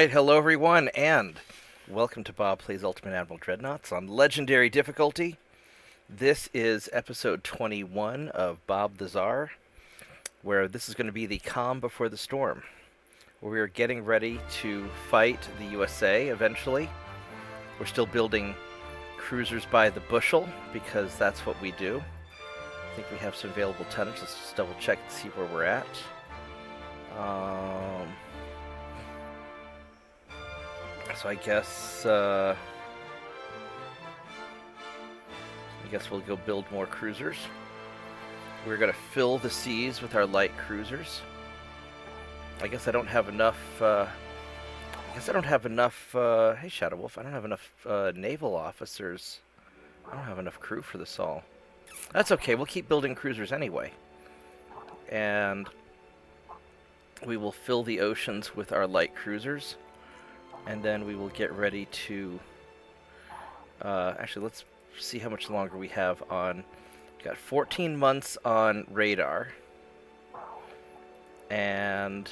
Alright, hello everyone, and welcome to Bob Plays Ultimate Admiral Dreadnoughts on Legendary difficulty. This is episode 21 of Bob the Tsar, where this is going to be the calm before the storm, where we are getting ready to fight the USA eventually. We're still building cruisers by the bushel, because that's what we do. I think we have some available tonnage. Let's just double check and see where we're at. So I guess we'll go build more cruisers. We're gonna fill the seas with our light cruisers. I guess I don't have enough. Hey, Shadow Wolf, I don't have enough naval officers. I don't have enough crew for this all. That's okay. We'll keep building cruisers anyway, and we will fill the oceans with our light cruisers. And then we will get ready to... actually, let's see how much longer we have on... We've got 14 months on radar. And...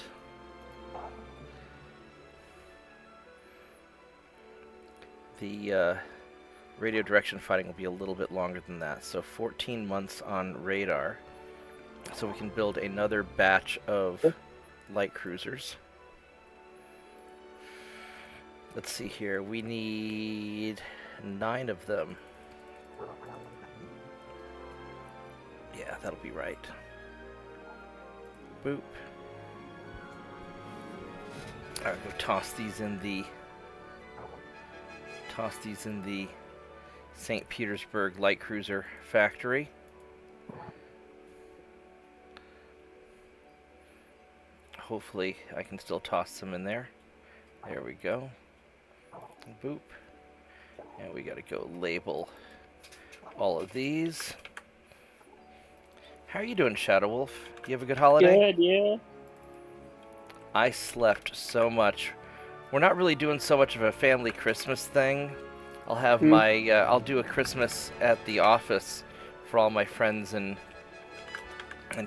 the radio direction fighting will be a little bit longer than that. So 14 months on radar. So we can build another batch of light cruisers. Let's see here. We need 9 of them. Yeah, that'll be right. Boop. Alright, go toss these in the St. Petersburg light cruiser factory. Hopefully I can still toss them in there. There we go. Boop. And we gotta go label all of these. How are you doing, Shadow Wolf? You have a good holiday? Good, yeah. I slept so much. We're not really doing so much of a family Christmas thing. I'll have I'll do a Christmas at the office for all my friends and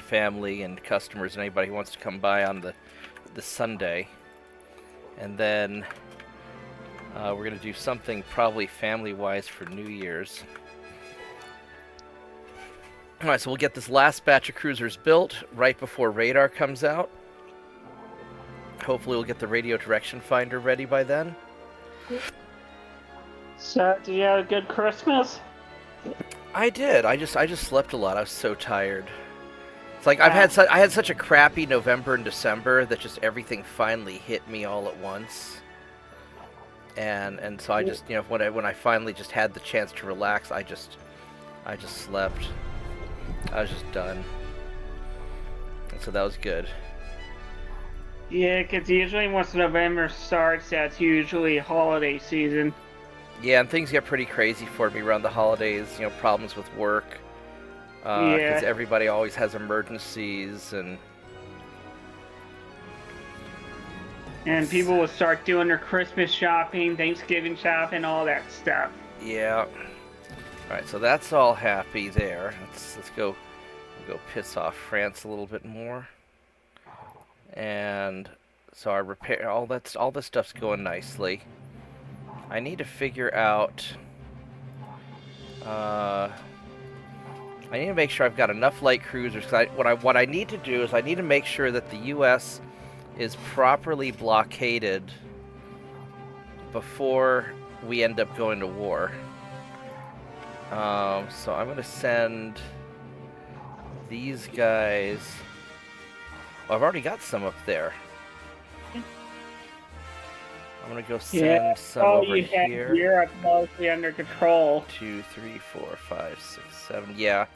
family and customers and anybody who wants to come by on the Sunday. And then we're going to do something probably family-wise for New Year's. Alright, so we'll get this last batch of cruisers built right before radar comes out. Hopefully we'll get the radio direction finder ready by then. So, did you have a good Christmas? I did. I just slept a lot. I was so tired. It's like I had such a crappy November and December that just everything finally hit me all at once. And so I just, you know, when I finally just had the chance to relax, I just slept. I was just done. And so that was good. Yeah, because usually once November starts, that's usually holiday season. Yeah, and things get pretty crazy for me around the holidays. You know, problems with work. Because everybody always has emergencies and people will start doing their Christmas shopping, Thanksgiving shopping, all that stuff. Yeah. Alright, so that's all happy there. Let's go piss off France a little bit more. And so our repair, all this stuff's going nicely. I need to figure out I need to make sure I've got enough light cruisers. What I need to do is I need to make sure that the U.S. is properly blockaded before we end up going to war. So I'm going to send these guys... Oh, I've already got some up there. I'm going to go send some over here. Oh, you have Europe mostly under control. 2, 3, 4, 5, 6, 7. Yeah,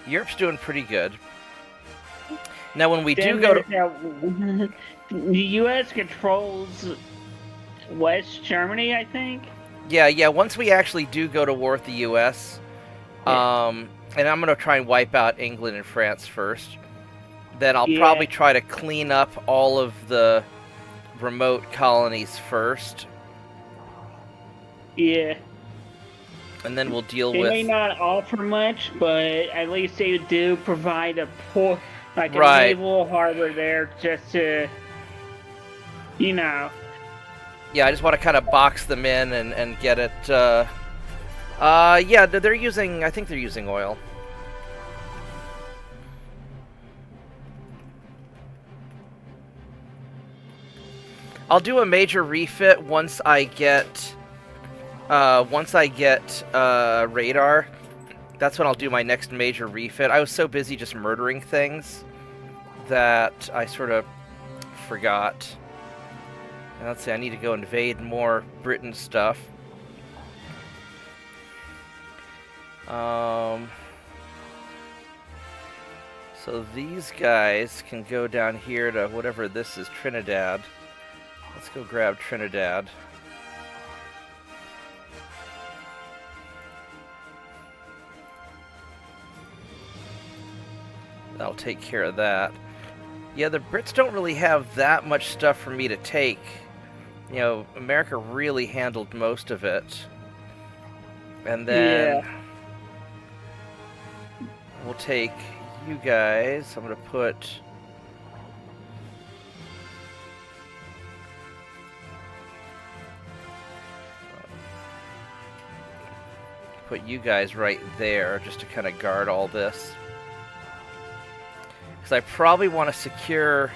Europe's doing pretty good. Now, when we do go to... The U.S. controls West Germany, I think? Yeah, once we actually do go to war with the U.S., and I'm going to try and wipe out England and France first, then I'll probably try to clean up all of the remote colonies first. Yeah. And then we'll deal with... They may not offer much, but at least they do provide a port, like a naval harbor there just to, you know, Yeah, I just want to kind of box them in and get it. Yeah, they're using. I think they're using oil. I'll do a major refit once I get. Radar. That's when I'll do my next major refit. I was so busy just murdering things that I sort of forgot. And let's see, I need to go invade more Britain stuff. So these guys can go down here to whatever this is, Trinidad. Let's go grab Trinidad. That'll take care of that. Yeah, the Brits don't really have that much stuff for me to take. You know, America really handled most of it. And then we'll take you guys. I'm going to put you guys right there just to kind of guard all this. Because I probably want to secure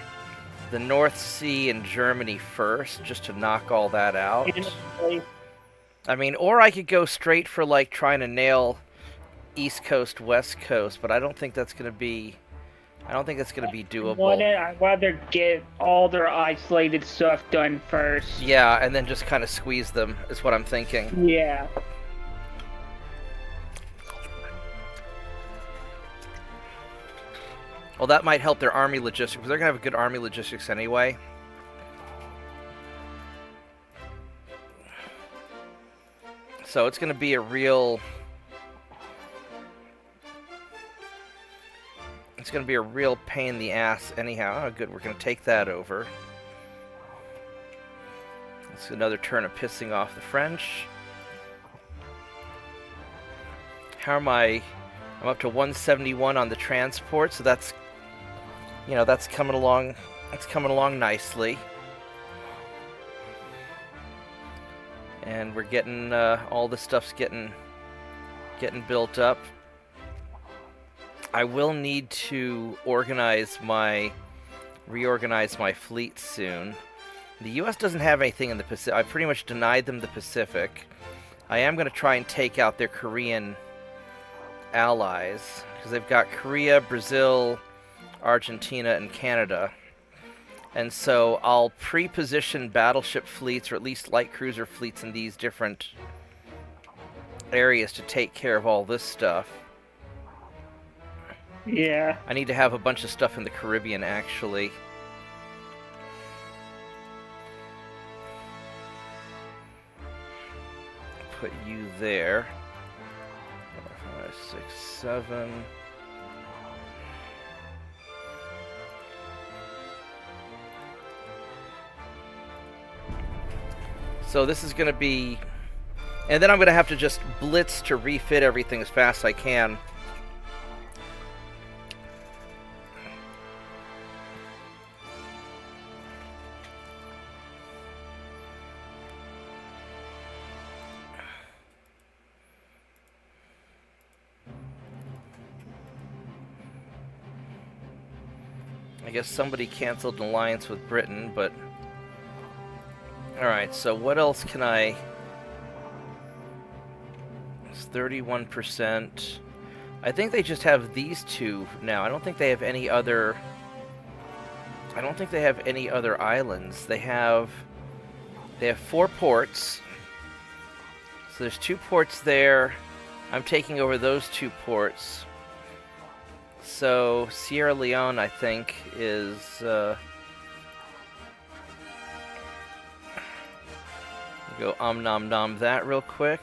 the North Sea and Germany first, just to knock all that out. I mean, or I could go straight for, like, trying to nail East Coast, West Coast, but I don't think that's going to be... I don't think that's going to be doable. I'd rather get all their isolated stuff done first. Yeah, and then just kind of squeeze them, is what I'm thinking. Yeah. Well, that might help their army logistics, because they're going to have a good army logistics anyway. So it's going to be a real... It's going to be a real pain in the ass anyhow. Oh, good, we're going to take that over. That's another turn of pissing off the French. How am I... I'm up to 171 on the transport, so that's... You know, that's coming along nicely. And we're getting, all this stuff's getting built up. I will need to reorganize my fleet soon. The U.S. doesn't have anything in the Pacific. I pretty much denied them the Pacific. I am going to try and take out their Korean allies, because they've got Korea, Brazil, Argentina, and Canada. And so I'll pre-position battleship fleets, or at least light cruiser fleets, in these different areas to take care of all this stuff. Yeah. I need to have a bunch of stuff in the Caribbean, actually. Put you there. 4, 5, 6, 7. So this is going to be... And then I'm going to have to just blitz to refit everything as fast as I can. I guess somebody canceled an alliance with Britain, but... Alright, so what else can I... It's 31%. I think they just have these two now. I don't think they have any other... I don't think they have any other islands. They have 4 ports. So there's 2 ports there. I'm taking over those 2 ports. So Sierra Leone, I think, is... Go nom nom that real quick.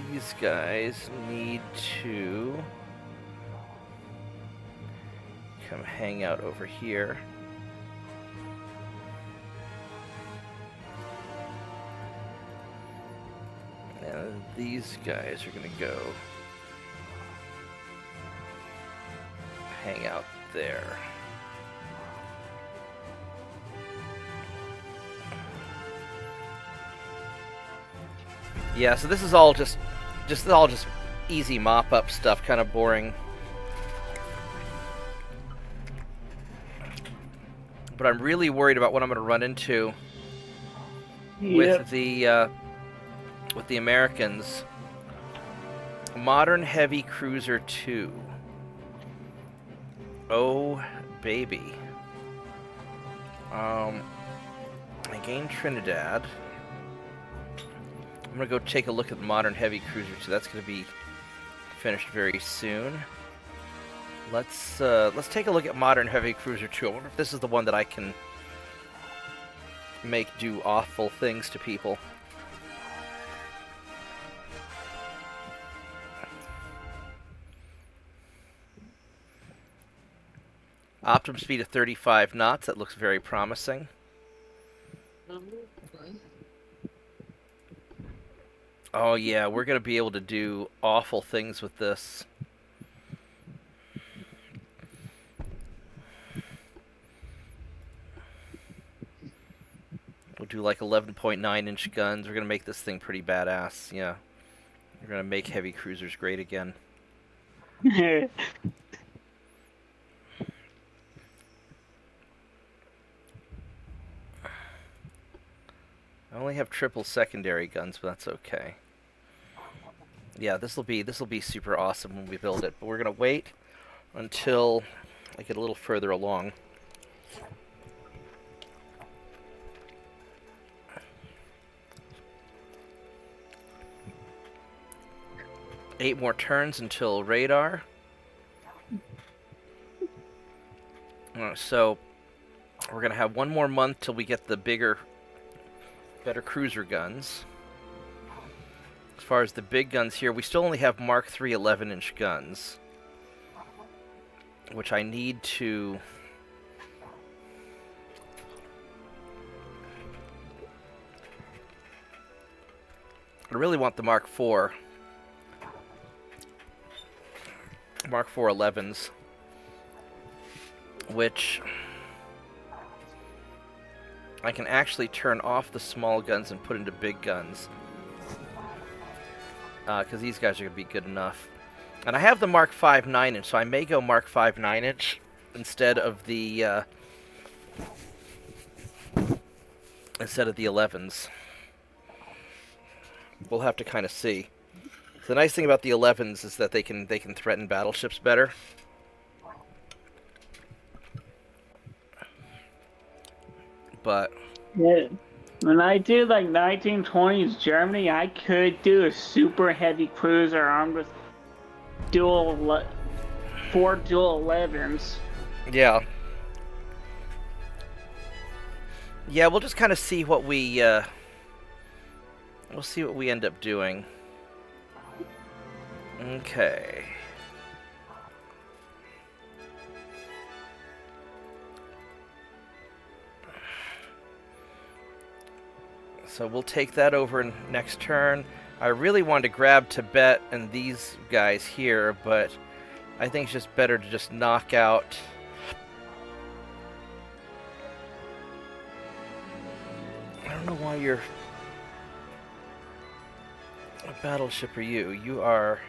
These guys need to come hang out over here. And these guys are gonna go hang out there. Yeah, so this is all just easy mop-up stuff, kind of boring. But I'm really worried about what I'm going to run into with the Americans. Modern Heavy Cruiser 2. Oh, baby. I gained Trinidad. I'm gonna go take a look at Modern Heavy Cruiser 2. That's gonna be finished very soon. Let's take a look at Modern Heavy Cruiser 2. I wonder if this is the one that I can make do awful things to people. Optimum speed of 35 knots. That looks very promising. Oh yeah, we're gonna be able to do awful things with this. We'll do like 11.9-inch guns. We're gonna make this thing pretty badass. Yeah, we're gonna make heavy cruisers great again. I only have triple secondary guns, but that's okay. Yeah, this will be super awesome when we build it. But we're gonna wait until I get a little further along. Eight more turns until radar. So we're gonna have one more month till we get the bigger, better cruiser guns. As far as the big guns here, we still only have Mark III 11-inch guns, which I need to... I really want the Mark IV. Mark IV 11s, which I can actually turn off the small guns and put into big guns. Because these guys are going to be good enough. And I have the Mark V 9-inch, so I may go Mark V 9-inch instead of the 11s. We'll have to kind of see. The nice thing about the 11s is that they can threaten battleships better. But yeah. When I do like 1920s Germany, I could do a super heavy cruiser armed with four dual 11s. yeah. Yeah, we'll just kind of see what we'll see what we end up doing. Okay. So we'll take that over next turn. I really wanted to grab Tibet and these guys here, but I think it's just better to just knock out... I don't know why you're... What battleship are you? You are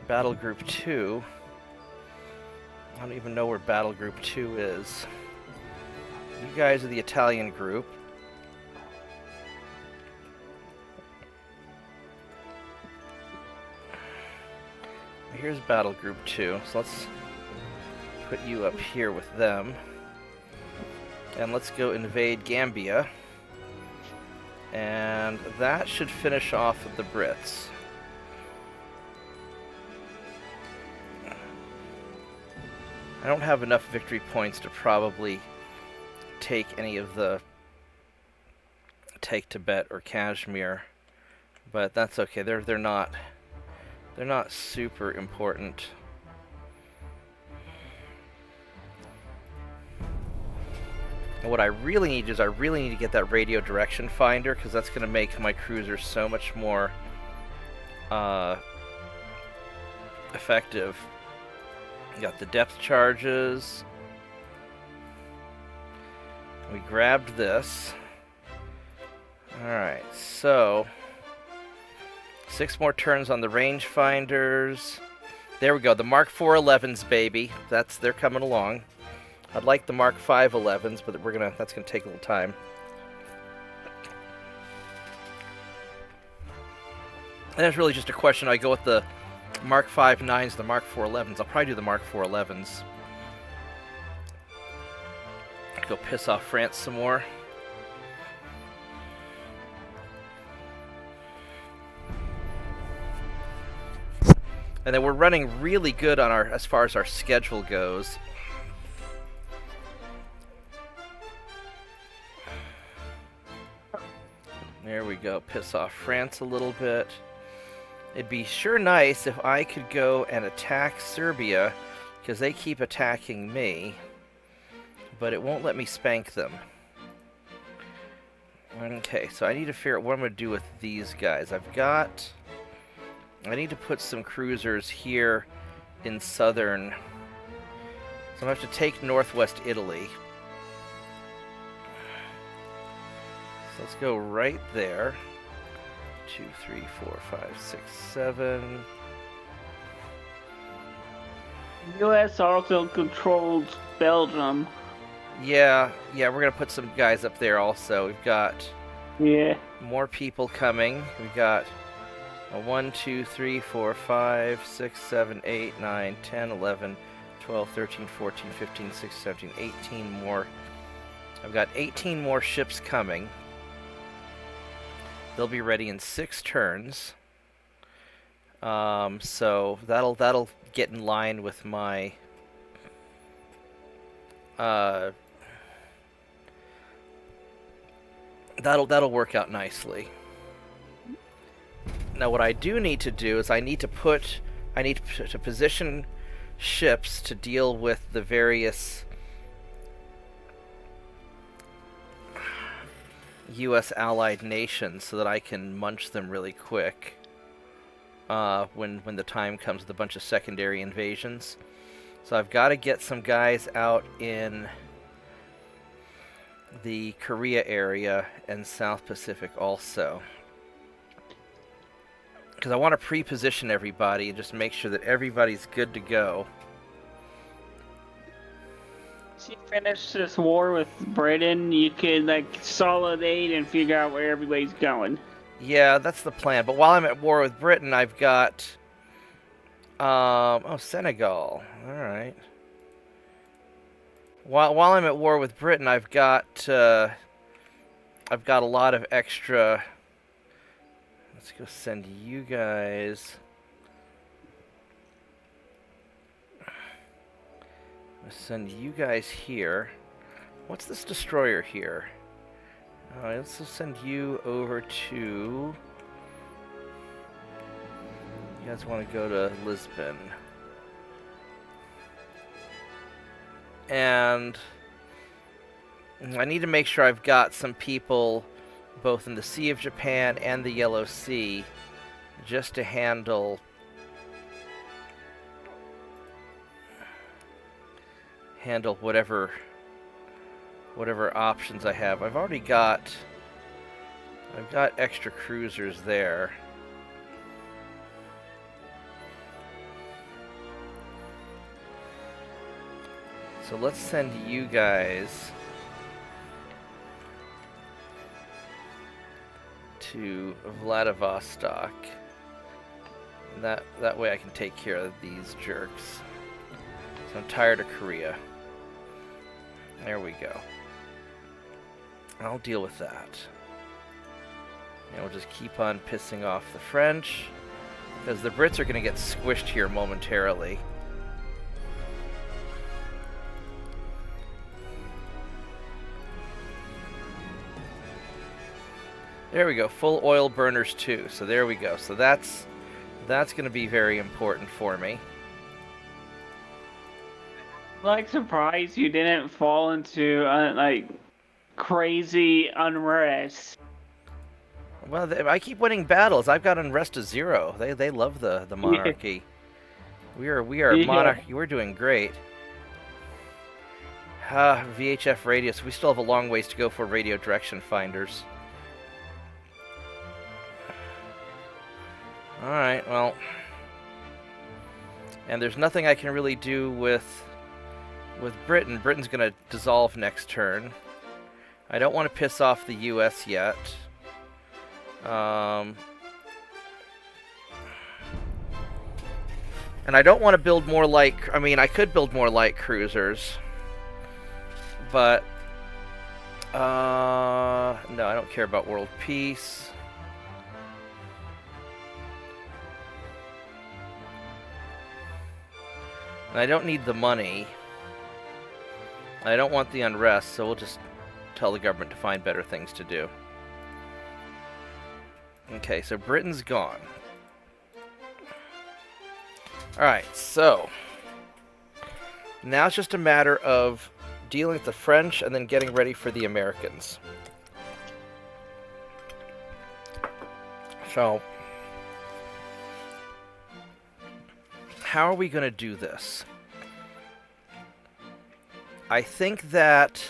Battle Group 2. I don't even know where Battle Group 2 is. You guys are the Italian group. Here's Battle Group 2, so let's put you up here with them. And let's go invade Gambia. And that should finish off with the Brits. I don't have enough victory points to probably take any of the... take Tibet or Kashmir. But that's okay, they're not super important. And what I really need is I really need to get that radio direction finder, because that's going to make my cruiser so much more effective. Got the depth charges. We grabbed this. Alright, so 6 more turns on the rangefinders. There we go. The Mark 4 11s, baby. They're coming along. I'd like the Mark 5 11s, but that's gonna take a little time. And it's really just a question. I go with the Mark 5 9s, the Mark 4 11s. I'll probably do the Mark 4 11s. Go piss off France some more. And then we're running really good on as far as our schedule goes. There we go. Piss off France a little bit. It'd be sure nice if I could go and attack Serbia, because they keep attacking me, but it won't let me spank them. Okay, so I need to figure out what I'm going to do with these guys. I need to put some cruisers here in southern, so I'm going to have to take northwest Italy. So let's go right there. 2, 3, 4, 5, 6, 7. U.S. also controls Belgium. Yeah, we're gonna put some guys up there also. We've got more people coming. We've got a 1, 2, 3, 4, 5, 6, 7, 8, 9, 10, 11, 12, 13, 14, 15, 16, 17, 18 more. I've got 18 more ships coming. They'll be ready in 6 turns. So that'll get in line with my that'll work out nicely. Now what I do need to do is I need to position ships to deal with the various U.S. allied nations so that I can munch them really quick when the time comes with a bunch of secondary invasions. So I've got to get some guys out in the Korea area and South Pacific also, because I want to pre-position everybody and just make sure that everybody's good to go. Once you finish this war with Britain, you could consolidate and figure out where everybody's going. Yeah, that's the plan. But while I'm at war with Britain, I've got Senegal. All right. While I'm at war with Britain, I've got a lot of extra. Let's go send you guys. Let's send you guys here. What's this destroyer here? Let's just send you over to... You guys want to go to Lisbon. And I need to make sure I've got some people both in the Sea of Japan and the Yellow Sea just to handle whatever options I have. I've got extra cruisers there. So let's send you guys to Vladivostok. That way I can take care of these jerks. So I'm tired of Korea. There we go. I'll deal with that. And we'll just keep on pissing off the French, because the Brits are going to get squished here momentarily. There we go, full oil burners too. So there we go. So that's going to be very important for me. Surprised you didn't fall into crazy unrest. Well, I keep winning battles. I've got unrest to 0. They love the monarchy. Yeah. We are monarchy. We're doing great. VHF radius. We still have a long ways to go for radio direction finders. Alright, well. And there's nothing I can really do with Britain. Britain's going to dissolve next turn. I don't want to piss off the US yet. And I don't want to build more light... I mean, I could build more light cruisers. But... no, I don't care about world peace. And I don't need the money. I don't want the unrest, so we'll just tell the government to find better things to do. Okay, so Britain's gone. Alright, so now it's just a matter of dealing with the French and then getting ready for the Americans. So, how are we going to do this? I think that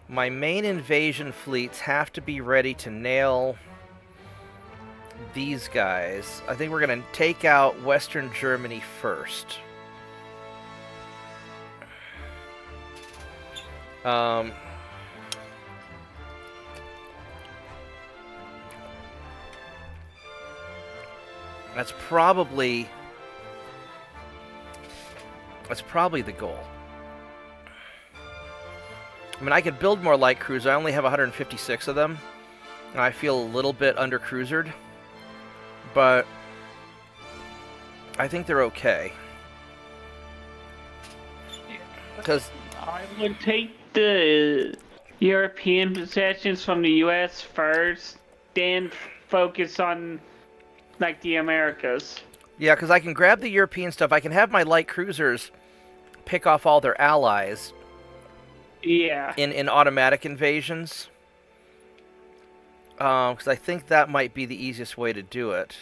my main invasion fleets have to be ready to nail these guys. I think we're going to take out Western Germany first. That's probably the goal. I mean, I could build more light cruisers. I only have 156 of them, and I feel a little bit under-cruisered, but I think they're okay. Because I would take the European possessions from the U.S. first, then focus on, like, the Americas. yeah, because I can grab the European stuff. I can have my light cruisers pick off all their allies. Yeah. In automatic invasions. Because I think that might be the easiest way to do it.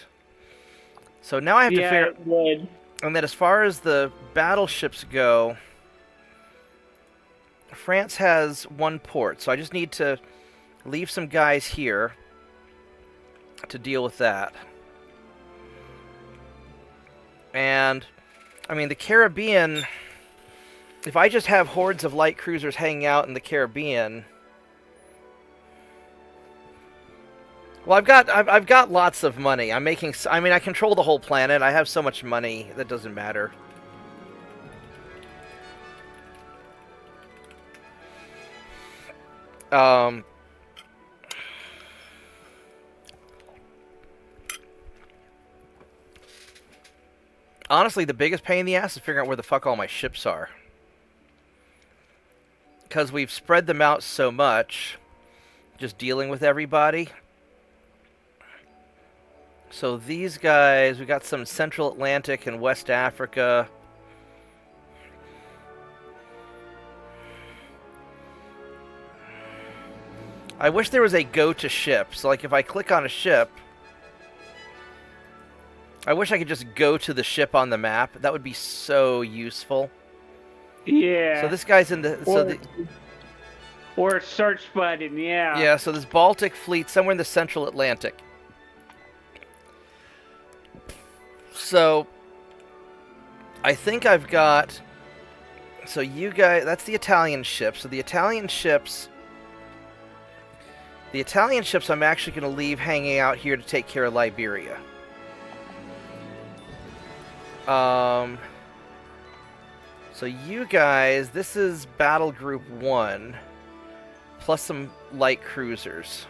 So now I have to figure... Yeah, it would. And then as far as the battleships go, France has one port. So I just need to leave some guys here to deal with that. And, I mean, the Caribbean... If I just have hordes of light cruisers hanging out in the Caribbean, well, I've got lots of money. I mean, I control the whole planet. I have so much money that doesn't matter. Honestly, the biggest pain in the ass is figuring out where the fuck all my ships are. Because we've spread them out so much, just dealing with everybody. So these guys, we got some Central Atlantic and West Africa. I wish there was a go to ship. So like if I click on a ship, I wish I could just go to the ship on the map. That would be so useful. Yeah. So this guy's in the... Or a search button, yeah. Yeah, so this Baltic fleet somewhere in the Central Atlantic. So, I think I've got... So you guys... That's the Italian ship. So the Italian ships... The Italian ships I'm actually going to leave hanging out here to take care of Liberia. So you guys, this is Battle Group 1, plus some light cruisers.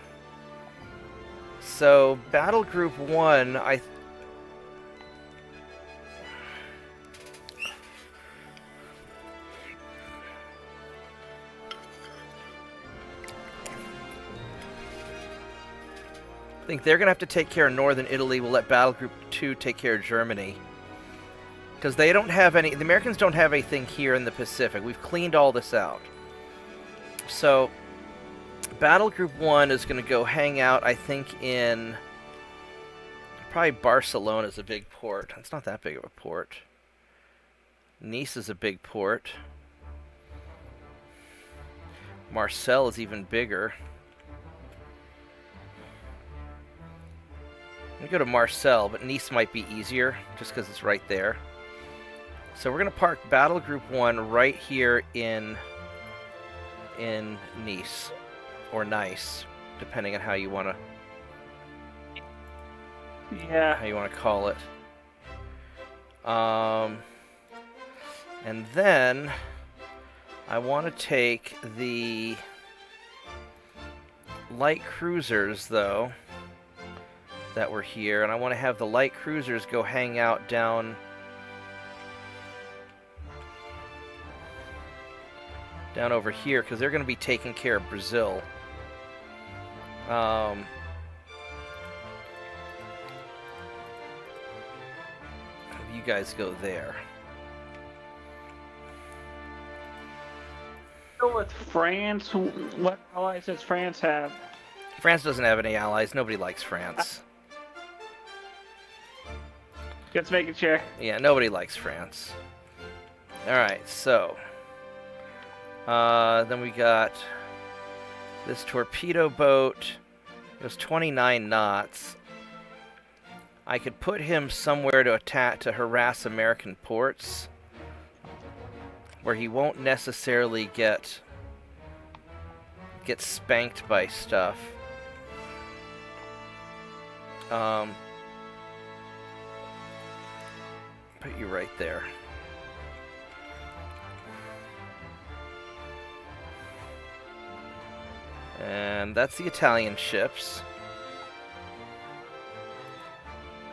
So Battle Group 1, I think they're going to have to take care of Northern Italy. We'll let Battle Group 2 take care of Germany. Because they don't have any... The Americans don't have anything here in the Pacific. We've cleaned all this out. So, Battle Group 1 is going to go hang out, I think, in... Probably Barcelona is a big port. It's not that big of a port. Nice is a big port. Marseille is even bigger. me go to Marseille, but Nice might be easier just because it's right there. So we're going to park Battle Group 1 right here in Nice, or Nice, depending on how you want to call it. And then I want to take the light cruisers, though, that were here, and I want to have the light cruisers go hang out down over here, because they're going to be taking care of Brazil. You guys go there. With France, what allies does France have? France doesn't have any allies. Nobody likes France. Just making sure. Yeah, nobody likes France. Alright, so then we got this torpedo boat. It was 29 knots. I could put him somewhere to harass American ports, where he won't necessarily get spanked by stuff. Put you right there. And that's the Italian ships.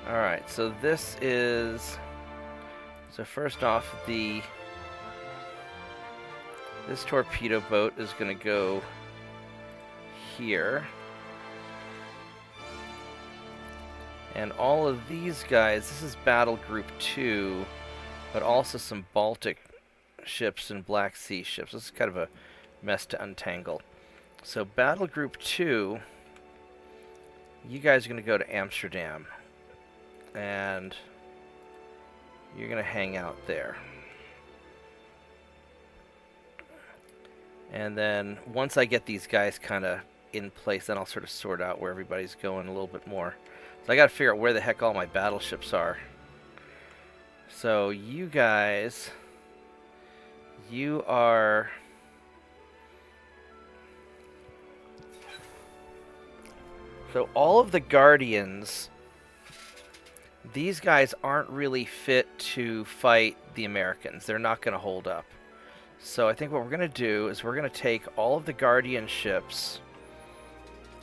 Alright, so this is... So first off, this torpedo boat is going to go here. And all of these guys, this is Battle Group 2, but also some Baltic ships and Black Sea ships. This is kind of a mess to untangle. So Battle Group 2, you guys are going to go to Amsterdam. And you're going to hang out there. And then once I get these guys kind of in place, then I'll sort of sort out where everybody's going a little bit more. So I got to figure out where the heck all my battleships are. So you guys, you are... So all of the Guardians, these guys aren't really fit to fight the Americans. They're not going to hold up. So I think what we're going to do is we're going to take all of the Guardian ships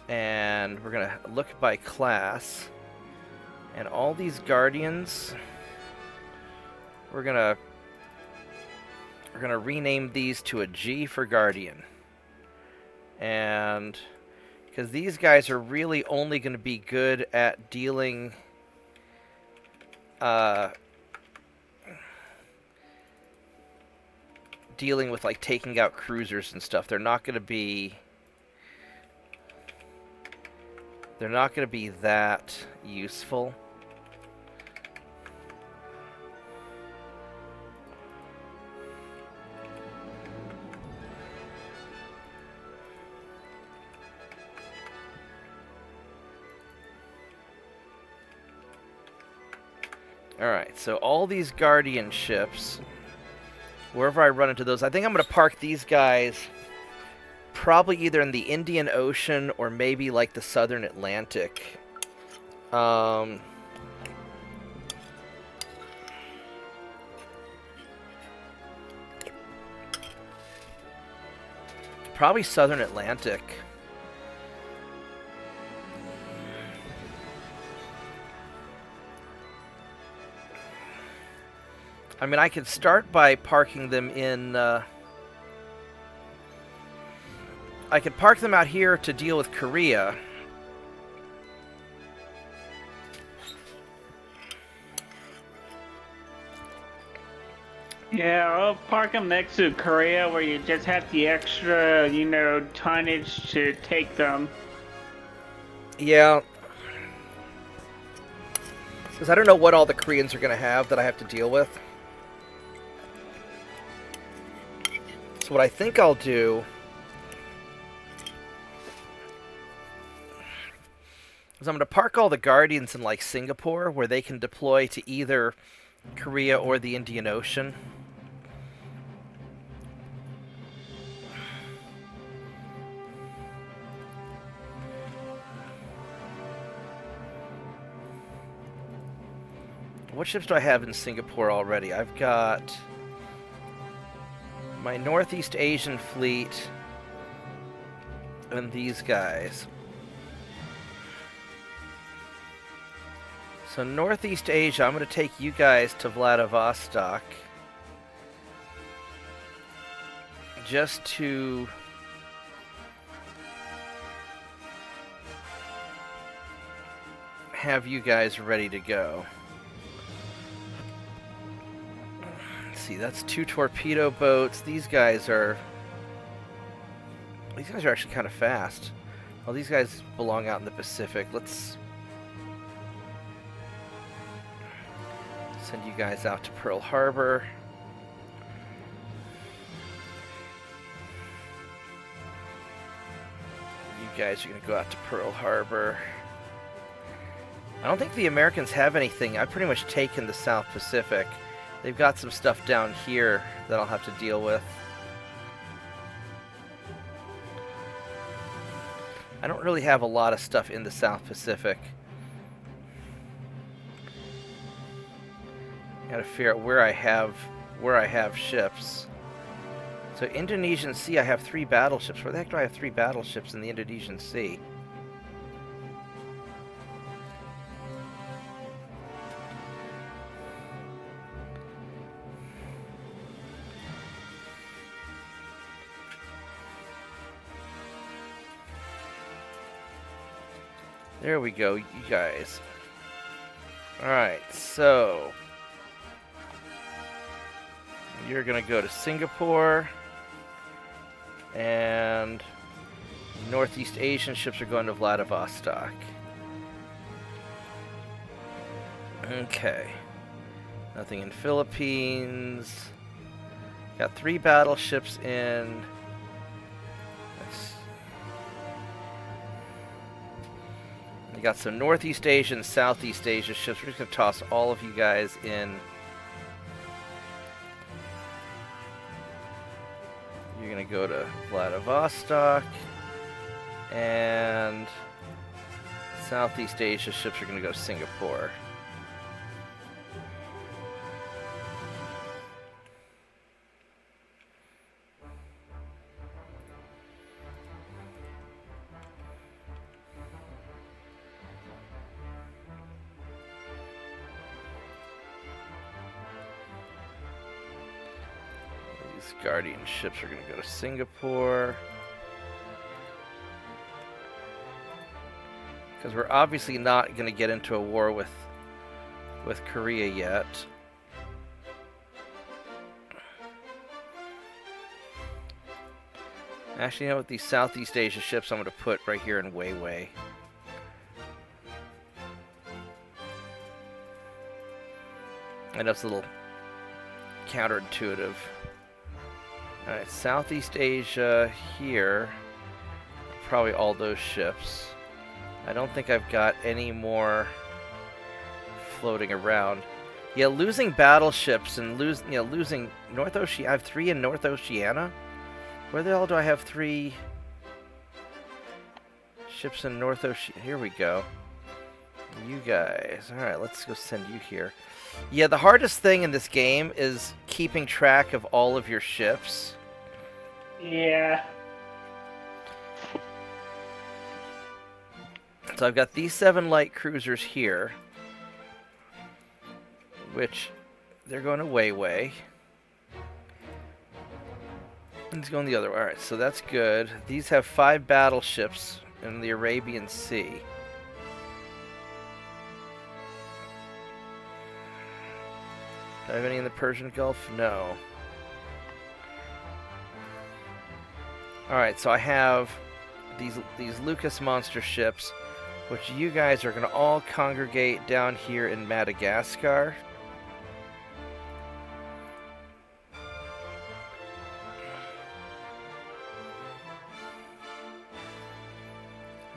and we're going to look by class. And all these Guardians, we're going to rename these to a G for Guardian. And because these guys are really only going to be good at dealing with like taking out cruisers and stuff. They're not going to be that useful. Alright, so all these Guardian ships, wherever I run into those, I think I'm going to park these guys probably either in the Indian Ocean or maybe like the Southern Atlantic. Probably Southern Atlantic. I mean, I could start by parking them in... I could park them out here to deal with Korea. Yeah, I'll park them next to Korea where you just have the extra, you know, tonnage to take them. Yeah. Because I don't know what all the Koreans are going to have that I have to deal with. So what I think I'll do So I'm going to park all the Guardians in like Singapore, where they can deploy to either Korea or the Indian Ocean. What ships do I have in Singapore already? I've got my Northeast Asian fleet and these guys. So Northeast Asia, I'm going to take you guys to Vladivostok just to have you guys ready to go. Let's see, that's 2 torpedo boats. These guys are actually kind of fast. Well, these guys belong out in the Pacific. Let's send you guys out to Pearl Harbor. You guys are going to go out to Pearl Harbor. I don't think the Americans have anything. I've pretty much taken the South Pacific. They've got some stuff down here that I'll have to deal with. I don't really have a lot of stuff in the South Pacific. Gotta figure out where I have ships. So Indonesian Sea, I have 3 battleships. Where the heck do I have 3 battleships in the Indonesian Sea? There we go, you guys. Alright, so you're gonna go to Singapore, and Northeast Asian ships are going to Vladivostok. Okay. Nothing in Philippines. Got 3 battleships in. We got some Northeast Asia and Southeast Asia ships. We're just going to toss all of you guys in. You're going to go to Vladivostok. And Southeast Asia ships are going to go to Singapore. Guardian ships are going to go to Singapore. Because we're obviously not going to get into a war with Korea yet. Actually, you know what? These Southeast Asia ships I'm going to put right here in Weiwei. I know it's a little counterintuitive. Alright, Southeast Asia here. Probably all those ships. I don't think I've got any more floating around. Yeah, losing battleships and losing North Oceania. I have 3 in North Oceania. Where the hell do I have 3 ships in North Oceania? Here we go. You guys. Alright, let's go send you here. Yeah, the hardest thing in this game is keeping track of all of your ships. Yeah. So I've got these 7 light cruisers here, which they're going to Weiwei. And it's going the other way. Alright, so that's good. These have 5 battleships in the Arabian Sea. Do I have any in the Persian Gulf? No. Alright, so I have these Lucas monster ships, which you guys are going to all congregate down here in Madagascar.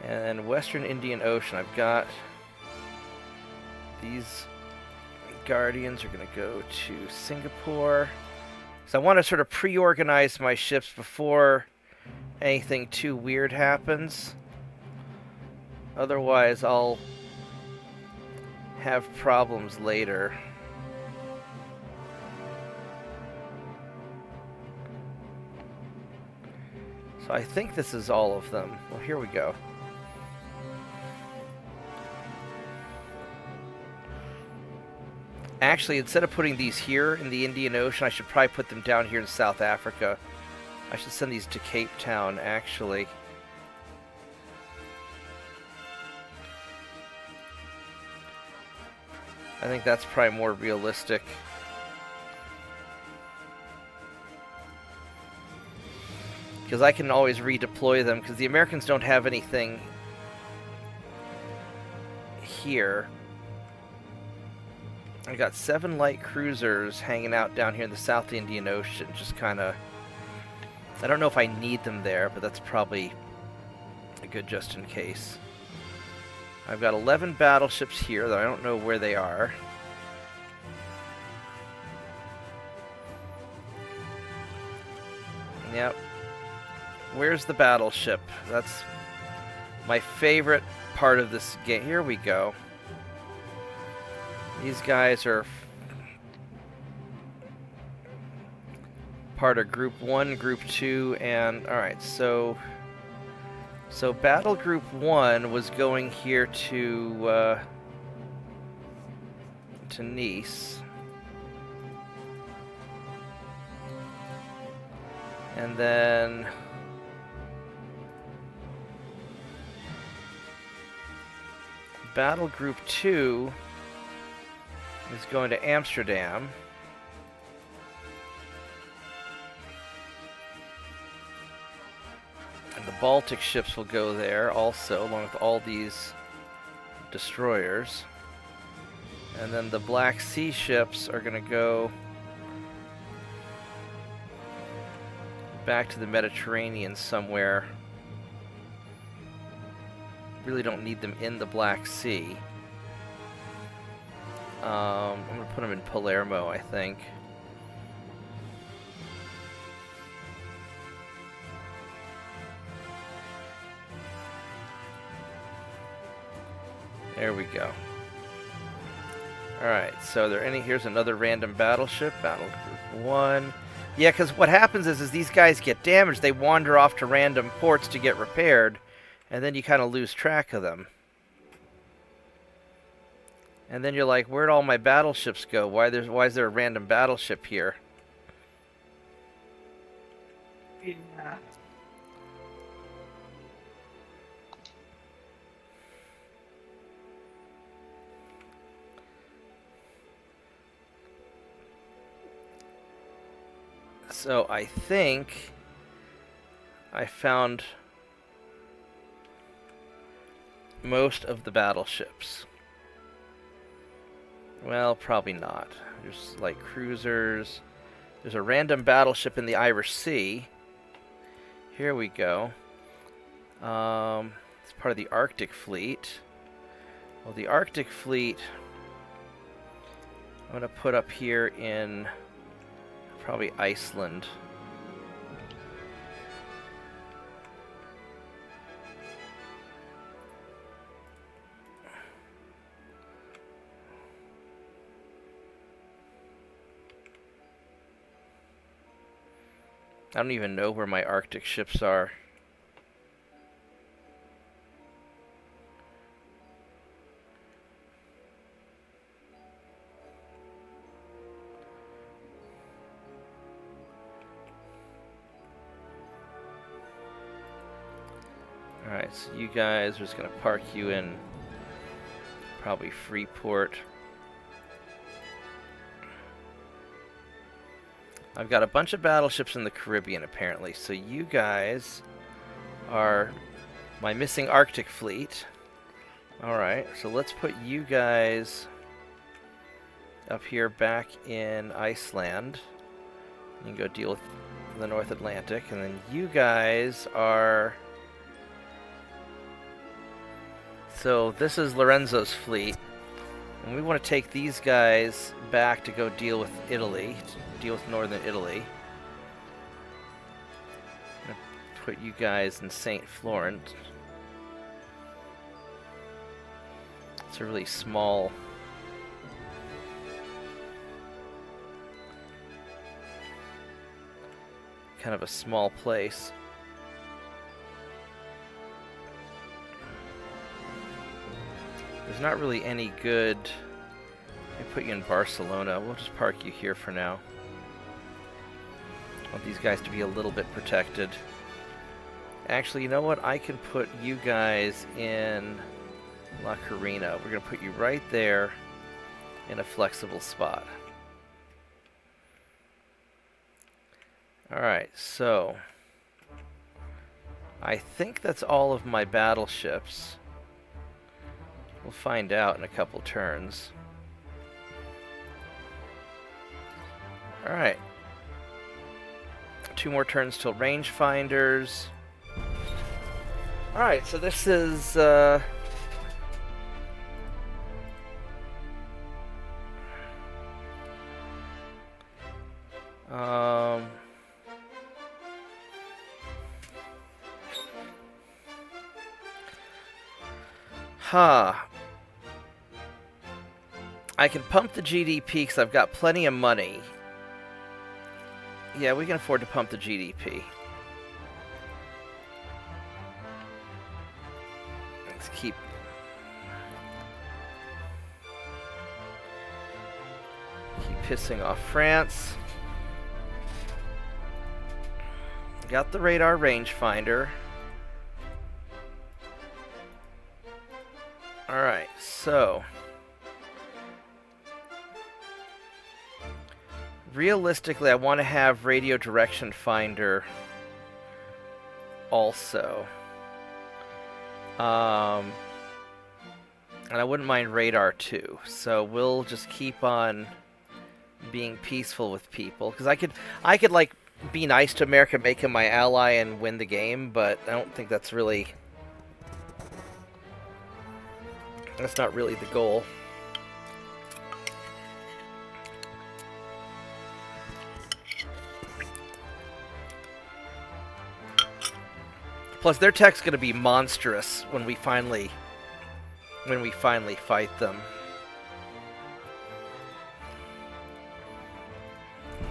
And Western Indian Ocean, I've got these Guardians are going to go to Singapore. So I want to sort of pre-organize my ships before anything too weird happens. Otherwise, I'll have problems later. So I think this is all of them. Well, here we go. Actually, instead of putting these here in the Indian Ocean, I should probably put them down here in South Africa. I should send these to Cape Town, actually. I think that's probably more realistic. Because I can always redeploy them, because the Americans don't have anything here. I got 7 light cruisers hanging out down here in the South Indian Ocean, just kind of... I don't know if I need them there, but that's probably a good just in case. I've got 11 battleships here that I don't know where they are. Yep. Where's the battleship? That's my favorite part of this game. Here we go. These guys are part of Group 1, Group 2, and... Alright, so Battle Group 1 was going here to Nice. And then... Battle Group 2 is going to Amsterdam. And the Baltic ships will go there also, along with all these destroyers. And then the Black Sea ships are going to go back to the Mediterranean somewhere. Really don't need them in the Black Sea. I'm going to put them in Palermo, I think. There we go. Alright, so here's another random battleship, Battle Group 1. Yeah, because what happens is these guys get damaged, they wander off to random ports to get repaired, and then you kind of lose track of them. And then you're like, where'd all my battleships go? Why is there a random battleship here? Yeah. So I think I found most of the battleships. Well, probably not. There's like cruisers. There's a random battleship in the Irish Sea. Here we go. It's part of the Arctic Fleet. Well, the Arctic Fleet I'm going to put up here in probably Iceland. I don't even know where my Arctic ships are. Alright, so you guys are just going to park you in probably Freeport. I've got a bunch of battleships in the Caribbean, apparently. So you guys are my missing Arctic fleet. Alright, so let's put you guys up here back in Iceland. You can go deal with the North Atlantic. And then you guys are So this is Lorenzo's fleet. And we want to take these guys back to go deal with Italy. Deal with northern Italy. I'm going to put you guys in St. Florent. It's a really small... kind of a small place. There's not really any good... I put you in Barcelona. We'll just park you here for now. I want these guys to be a little bit protected. Actually, you know what? I can put you guys in La Carina. We're going to put you right there in a flexible spot. Alright, so... I think that's all of my battleships. We'll find out in a couple turns. Alright. 2 more turns till rangefinders. Alright, so this is... I can pump the GDP because I've got plenty of money. Yeah, we can afford to pump the GDP. Let's keep pissing off France. Got the radar rangefinder. Alright, so... realistically, I want to have radio direction finder also. And I wouldn't mind radar too. So we'll just keep on being peaceful with people. Because I could like be nice to America, make him my ally, and win the game, but I don't think that's really... that's not really the goal. Plus, their tech's going to be monstrous when we finally fight them.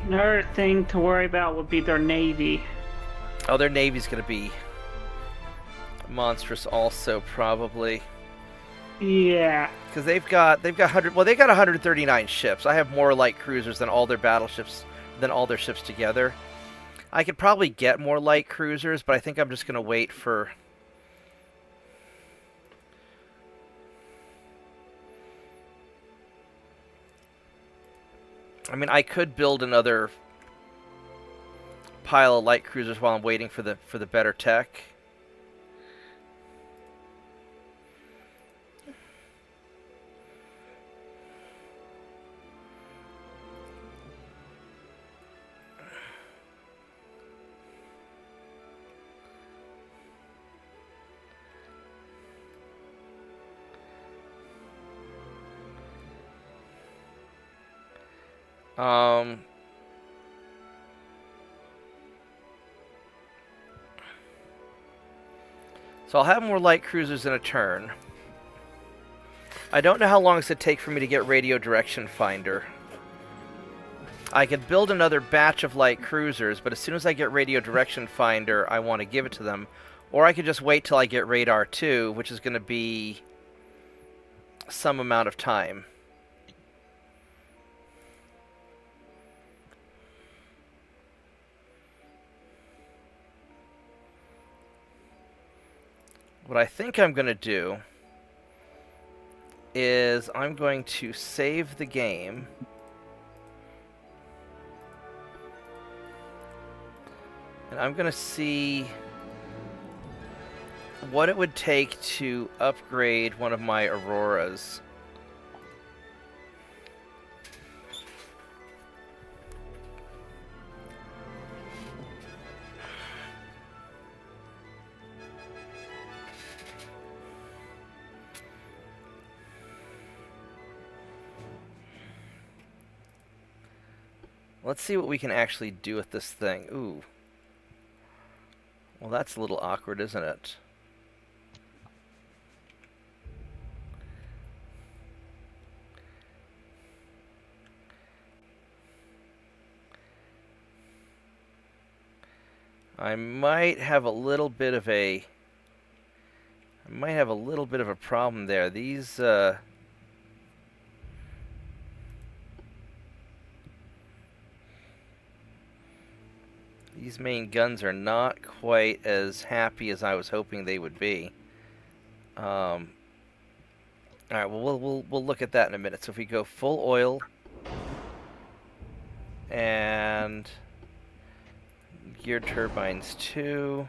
Another thing to worry about would be their navy. Oh, their navy's going to be monstrous also, probably. Yeah. Because they've got 100. Well, they got 139 ships. I have more light cruisers than all their battleships, than all their ships together. I could probably get more light cruisers, but I think I'm just going to wait for... I mean, I could build another pile of light cruisers while I'm waiting for the better tech. So I'll have more light cruisers in a turn. I don't know how long it's going to take for me to get radio direction finder. I could build another batch of light cruisers, but as soon as I get radio direction finder, I want to give it to them. Or I could just wait till I get radar 2, which is going to be some amount of time. What I think I'm going to do is I'm going to save the game. And I'm going to see what it would take to upgrade one of my Auroras. Let's see what we can actually do with this thing. Ooh. Well, that's a little awkward, isn't it? I might have a little bit of a problem there. These main guns are not quite as happy as I was hoping they would be. All right, well, we'll look at that in a minute. So if we go full oil and gear turbines 2,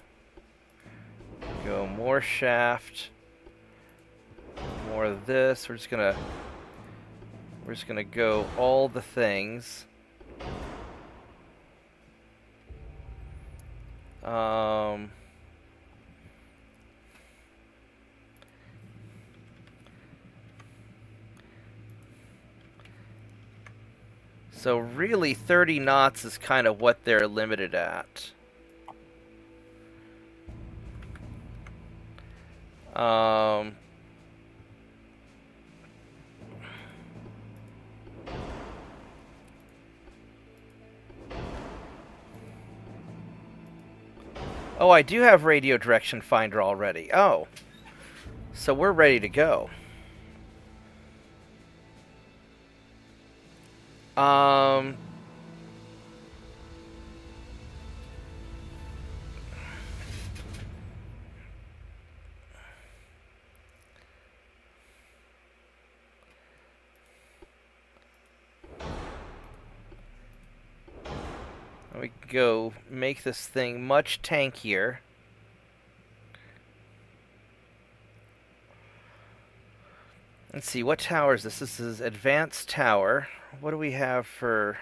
go more shaft, more of this. We're just gonna go all the things. So really 30 knots is kind of what they're limited at. Oh, I do have radio direction finder already. Oh. So we're ready to go. We go make this thing much tankier. Let's see, what tower is this? This is advanced tower. What do we have for...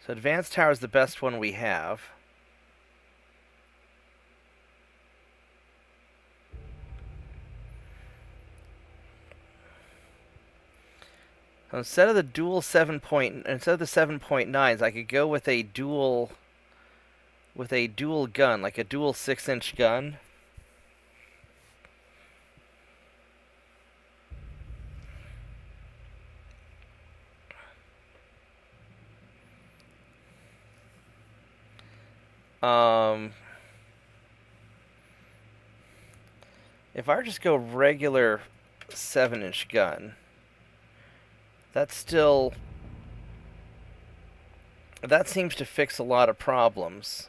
So advanced tower is the best one we have. So instead of the dual 7.9s, I could go with a dual gun, like a dual 6-inch gun. If I just go regular 7-inch gun, that seems to fix a lot of problems.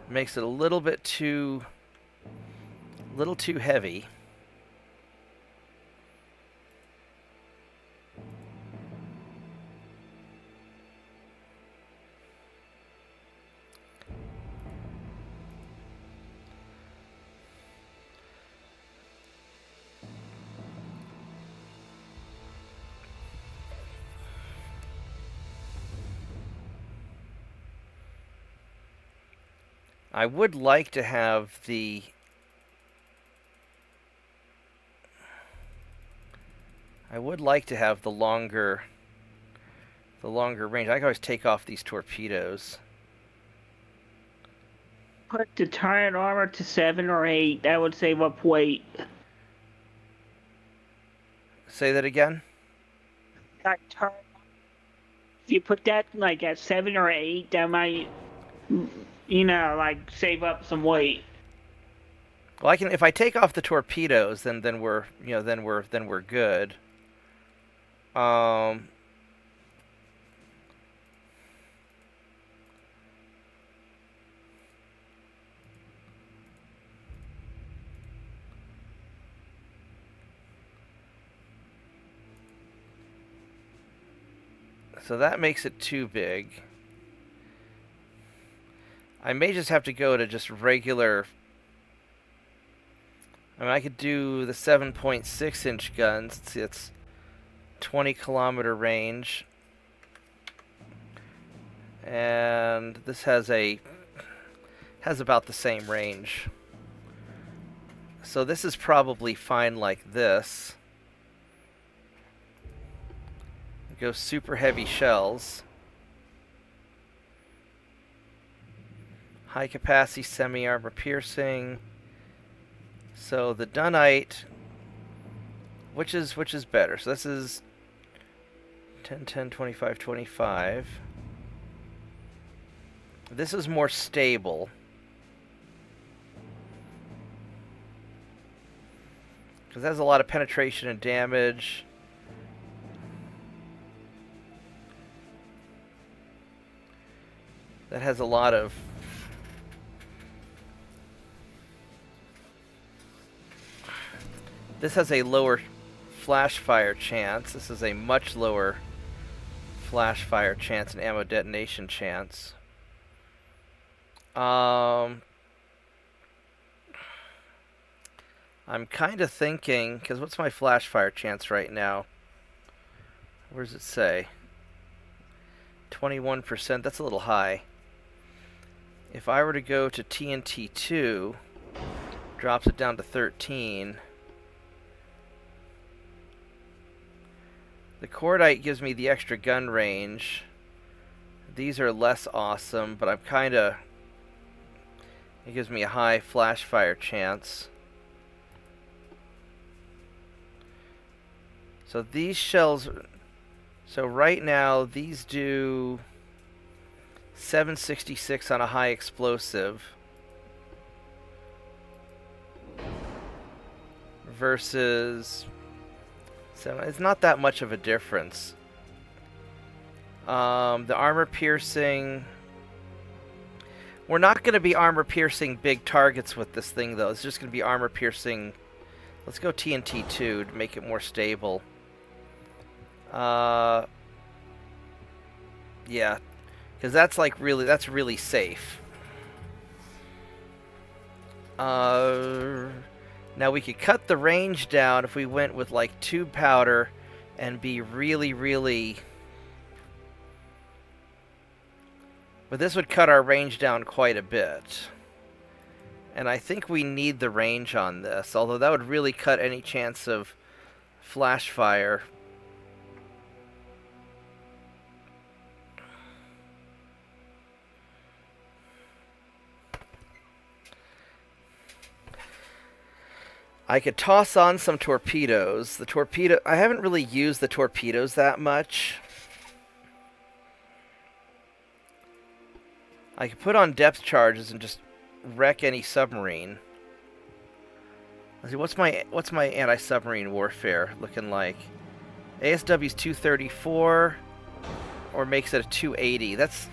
Makes it a little too heavy. I would like to have the longer range. I can always take off these torpedoes. Put the turret armor to 7 or 8. That would save up weight. Say that again? That turret. If you put that like at 7 or 8, that might, like save up some weight. Well, I can, if I take off the torpedoes, then we're good. So that makes it too big. I may just have to go to just regular... I mean, I could do the 7.6-inch guns. It's 20-kilometer range. And this has about the same range. So this is probably fine like this. Go super heavy shells. High capacity semi-armor piercing. So the Dunite, which is better? So this is 10, 10, 25, 25. This is more stable. Because it has a lot of penetration and damage. That has a lot of... This has a lower flash fire chance. This is a much lower flash fire chance and ammo detonation chance. I'm kind of thinking, because what's my flash fire chance right now? Where does it say? 21%. That's a little high. If I were to go to TNT 2, drops it down to 13. The cordite gives me the extra gun range. These are less awesome, but I'm kind of... It gives me a high flash fire chance. So these shells... So right now, these do 766 on a high explosive. Versus... It's not that much of a difference. The armor piercing... We're not going to be armor piercing big targets with this thing, though. It's just going to be armor piercing... Let's go TNT 2 to make it more stable. Yeah. Because that's like really... That's really safe. Now we could cut the range down if we went with like tube powder and be really, really... But this would cut our range down quite a bit. And I think we need the range on this, although that would really cut any chance of flash fire. I could toss on some torpedoes. The torpedo... I haven't really used the torpedoes that much. I could put on depth charges and just wreck any submarine. Let's see, what's my anti-submarine warfare looking like? ASW's 234, or makes it a 280. That's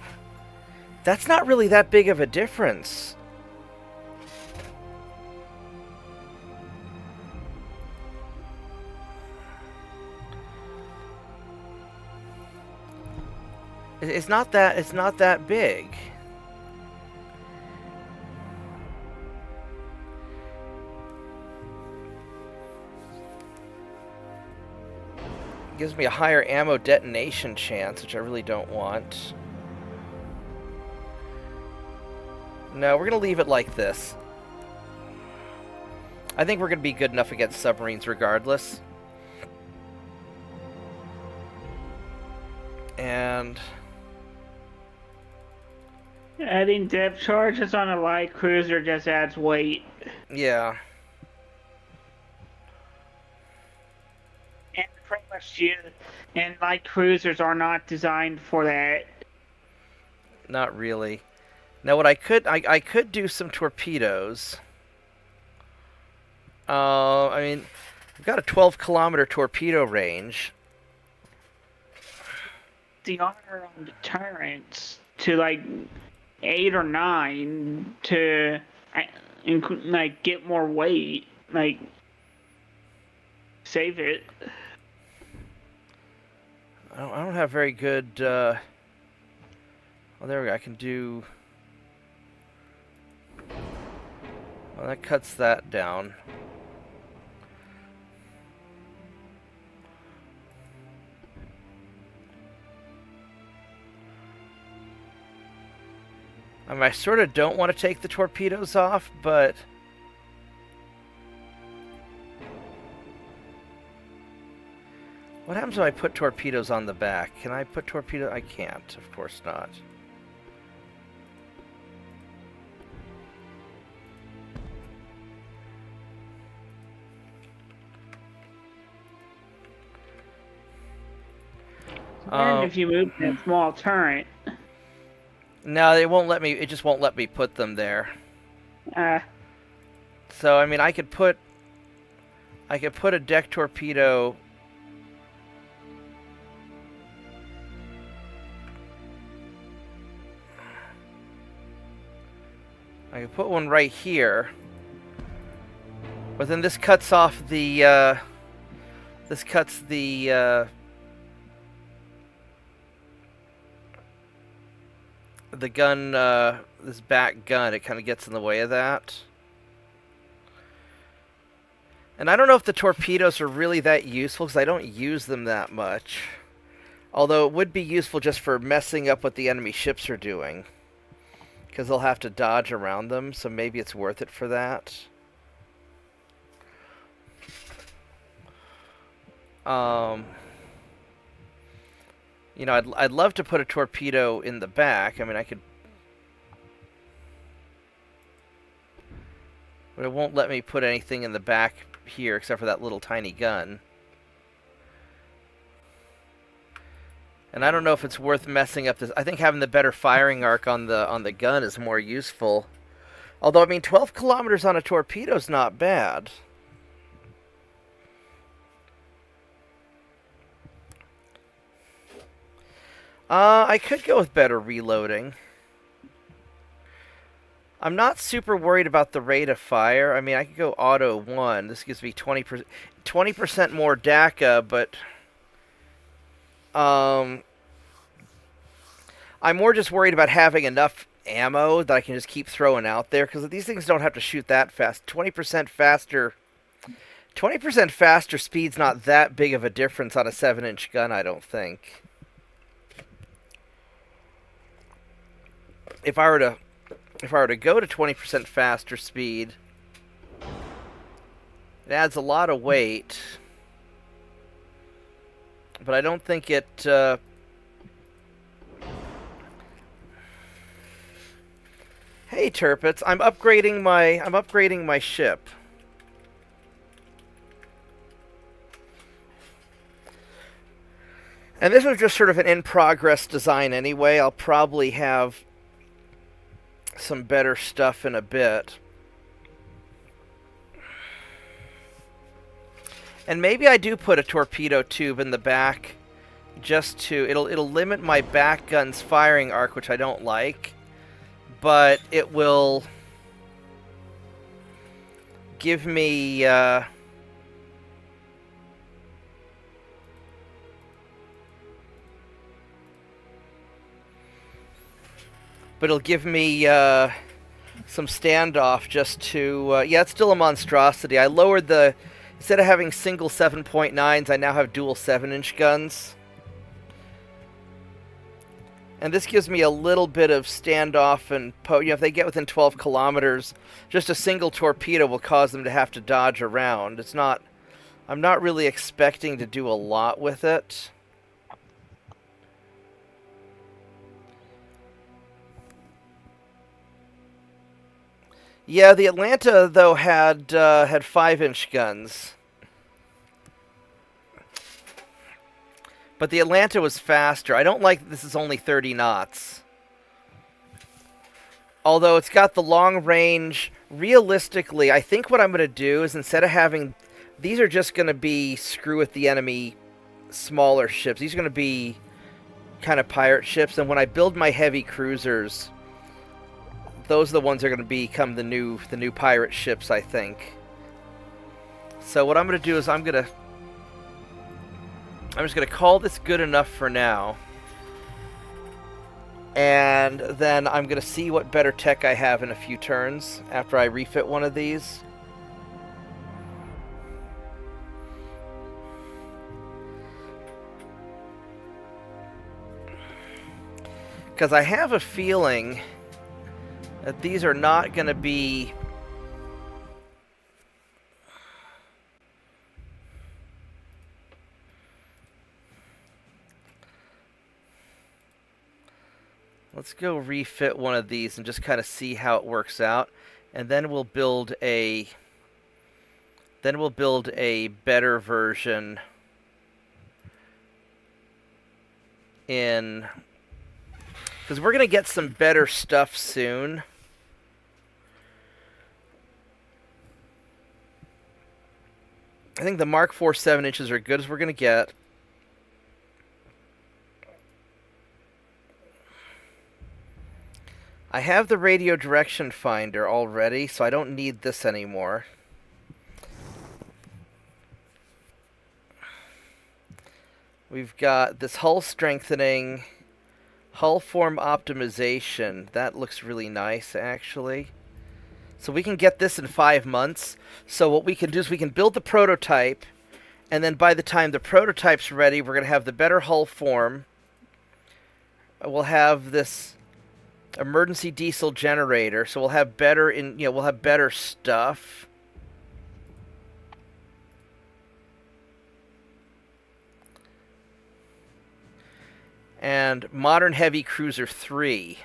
not really that big of a difference. It's not that big. It gives me a higher ammo detonation chance, which I really don't want. No, we're going to leave it like this. I think we're going to be good enough against submarines regardless. And... Adding depth charges on a light cruiser just adds weight. Yeah. And pretty much, and light cruisers are not designed for that. Not really. Now, what I could do some torpedoes. I mean, we've got a 12-kilometer torpedo range. The honor on deterrence to like 8 or 9 to like get more weight, like save it. I don't have very good. Oh, there we go. I can do. Well, that cuts that down. I mean, I sort of don't want to take the torpedoes off, but what happens when I put torpedoes on the back? Can I put torpedoes? I can't. Of course not. If you move that small turret. No, they won't let me. It just won't let me put them there. So I mean, I could put a deck torpedo. I could put one right here, but then this cuts off the. This cuts the gun, this back gun. It kind of gets in the way of that. And I don't know if the torpedoes are really that useful, because I don't use them that much. Although it would be useful just for messing up what the enemy ships are doing, because they'll have to dodge around them, so maybe it's worth it for that. You know, I'd love to put a torpedo in the back. I mean, I could, but it won't let me put anything in the back here except for that little tiny gun. And I don't know if it's worth messing up this. I think having the better firing arc on the gun is more useful. Although, I mean, 12 kilometers on a torpedo is not bad. I could go with better reloading. I'm not super worried about the rate of fire. I mean, I could go auto 1. This gives me 20% more DACA, but I'm more just worried about having enough ammo that I can just keep throwing out there, because these things don't have to shoot that fast. 20% faster. 20% faster speed's not that big of a difference on a 7-inch gun, I don't think. If I were to go to 20% faster speed, it adds a lot of weight, but I don't think it. Hey, Turpits, I'm upgrading my ship. And this was just sort of an in-progress design anyway. I'll probably have some better stuff in a bit. And maybe I do put a torpedo tube in the back just to... It'll limit my back gun's firing arc, which I don't like. But it will give me... But it'll give me some standoff just to... yeah, it's still a monstrosity. I lowered the... Instead of having single 7.9s, I now have dual 7-inch guns. And this gives me a little bit of standoff and... You know, if they get within 12 kilometers, just a single torpedo will cause them to have to dodge around. It's not... I'm not really expecting to do a lot with it. Yeah, the Atlanta, though, had 5-inch guns. But the Atlanta was faster. I don't like that this is only 30 knots. Although it's got the long range. Realistically, I think what I'm going to do is, instead of having... These are just going to be screw with the enemy smaller ships. These are going to be kind of pirate ships. And when I build my heavy cruisers... Those are the ones that are going to become the new pirate ships, I think. So what I'm going to do is I'm going I'm just going to call this good enough for now. And then I'm going to see what better tech I have in a few turns after I refit one of these. Because I have a feeling that these are not going to be... Let's go refit one of these and just kind of see how it works out. And then we'll build a... better version in... Because we're going to get some better stuff soon. I think the Mark IV 7 inches are good as we're going to get. I have the radio direction finder already, so I don't need this anymore. We've got this hull strengthening... Hull form optimization. That looks really nice, actually. So we can get this in 5 months. So what we can do is we can build the prototype, and then by the time the prototype's ready, we're going to have the better hull form. We'll have this emergency diesel generator, so we'll have better we'll have better stuff. And Modern Heavy Cruiser 3.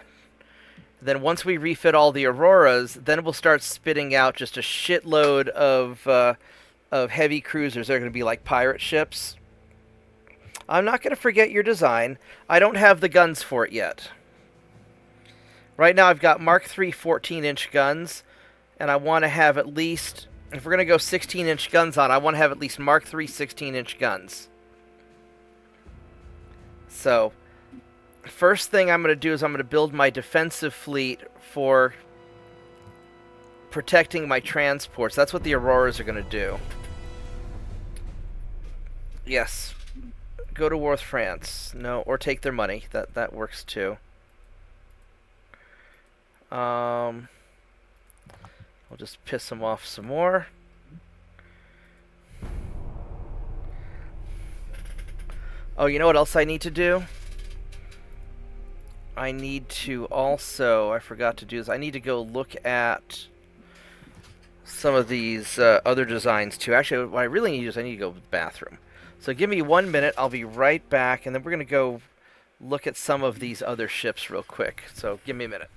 Then once we refit all the Auroras, then we'll start spitting out just a shitload of heavy cruisers. They're going to be like pirate ships. I'm not going to forget your design. I don't have the guns for it yet. Right now I've got Mark III 14-inch guns, and I want to have at least, if we're going to go 16-inch guns on, I want to have at least Mark III 16-inch guns. So... first thing I'm going to do is I'm going to build my defensive fleet for protecting my transports. That's what the Auroras are going to do. Yes. Go to war with France. No, or take their money. That works too. I'll just piss them off some more. Oh, you know what else I need to do? I need to also, I forgot to do this, I need to go look at some of these other designs too. Actually, what I really need to do is I need to go to the bathroom. So give me 1 minute, I'll be right back, and then we're going to go look at some of these other ships real quick. So give me a minute.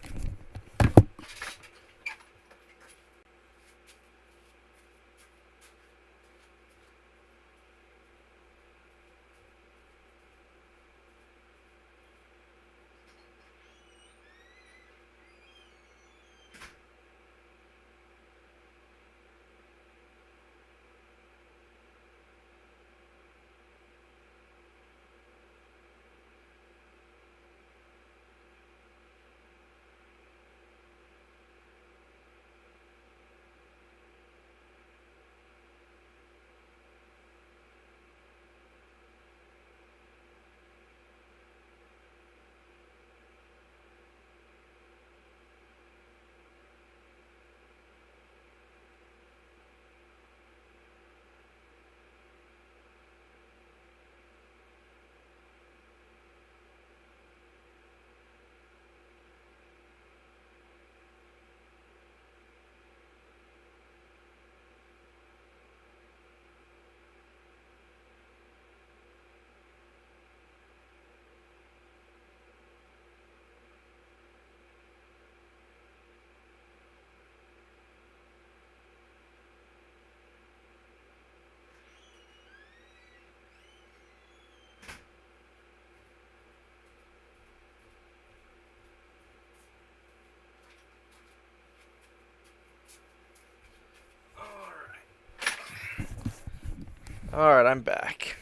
Alright, I'm back.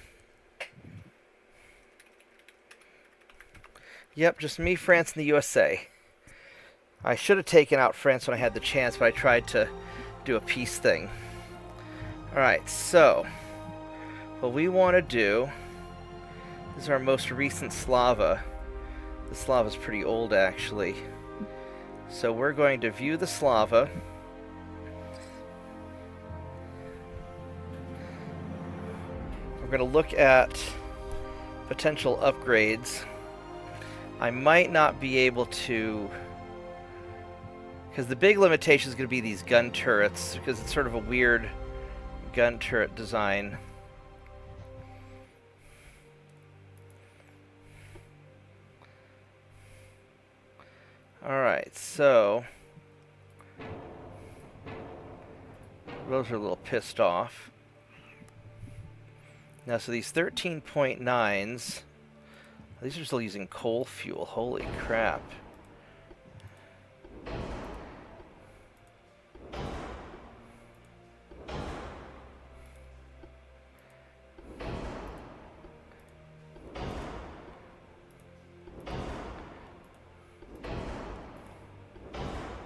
Yep, just me, France, and the USA. I should have taken out France when I had the chance, but I tried to do a peace thing. Alright, so what we want to do This is our most recent Slava. The Slava's pretty old, actually. So we're going to view the Slava. We're going to look at potential upgrades. I might not be able to, because the big limitation is going to be these gun turrets, because it's sort of a weird gun turret design. Alright, so those are a little pissed off. Now, so these 13.9s, these are still using coal fuel. Holy crap.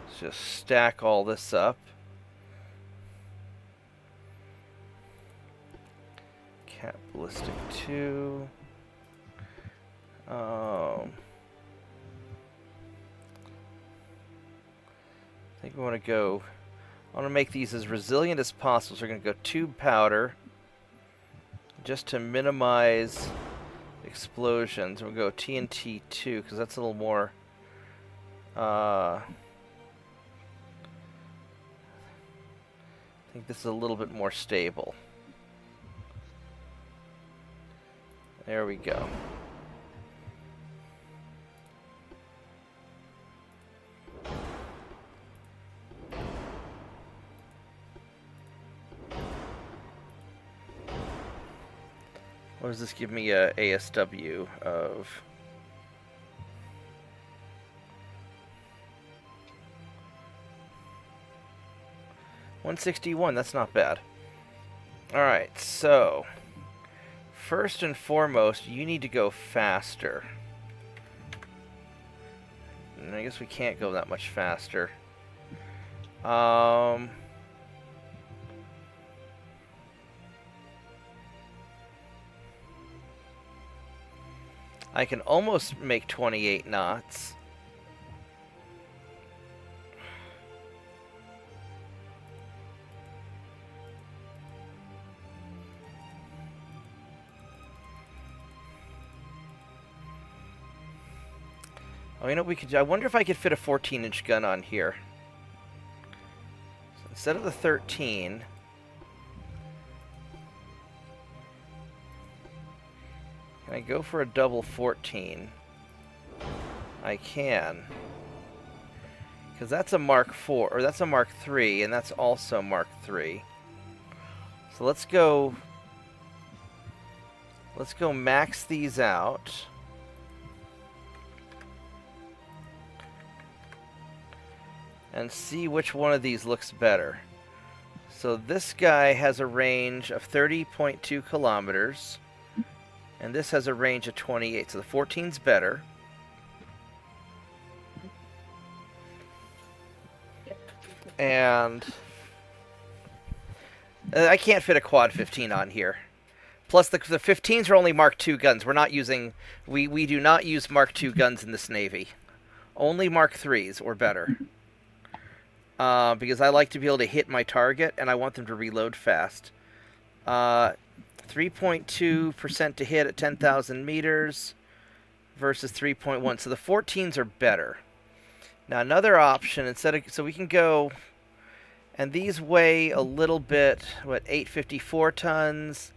Let's just stack all this up. Cat ballistic 2. I think we want to go. I want to make these as resilient as possible. So we're going to go tube powder, just to minimize explosions. We'll go TNT 2 because that's a little more. I think this is a little bit more stable. There we go. What does this give me? A ASW of 161. That's not bad. Alright, so first and foremost, you need to go faster. And I guess we can't go that much faster. I can almost make 28 knots. Oh, you know what we could do? I wonder if I could fit a 14-inch gun on here. So instead of the 13, can I go for a double 14? I can. Because that's a Mark 4, or that's a Mark 3, and that's also Mark 3. So let's go max these out. And see which one of these looks better. So this guy has a range of 30.2 kilometers. And this has a range of 28. So the 14's better. And I can't fit a quad 15 on here. Plus the 15s are only Mark II guns. We're not using... We do not use Mark II guns in this Navy. Only Mark IIIs or better. Because I like to be able to hit my target, and I want them to reload fast. 3.2% to hit at 10,000 meters versus 3.1. So the 14s are better. Now another option, so we can go, and these weigh a little bit, 854 tons.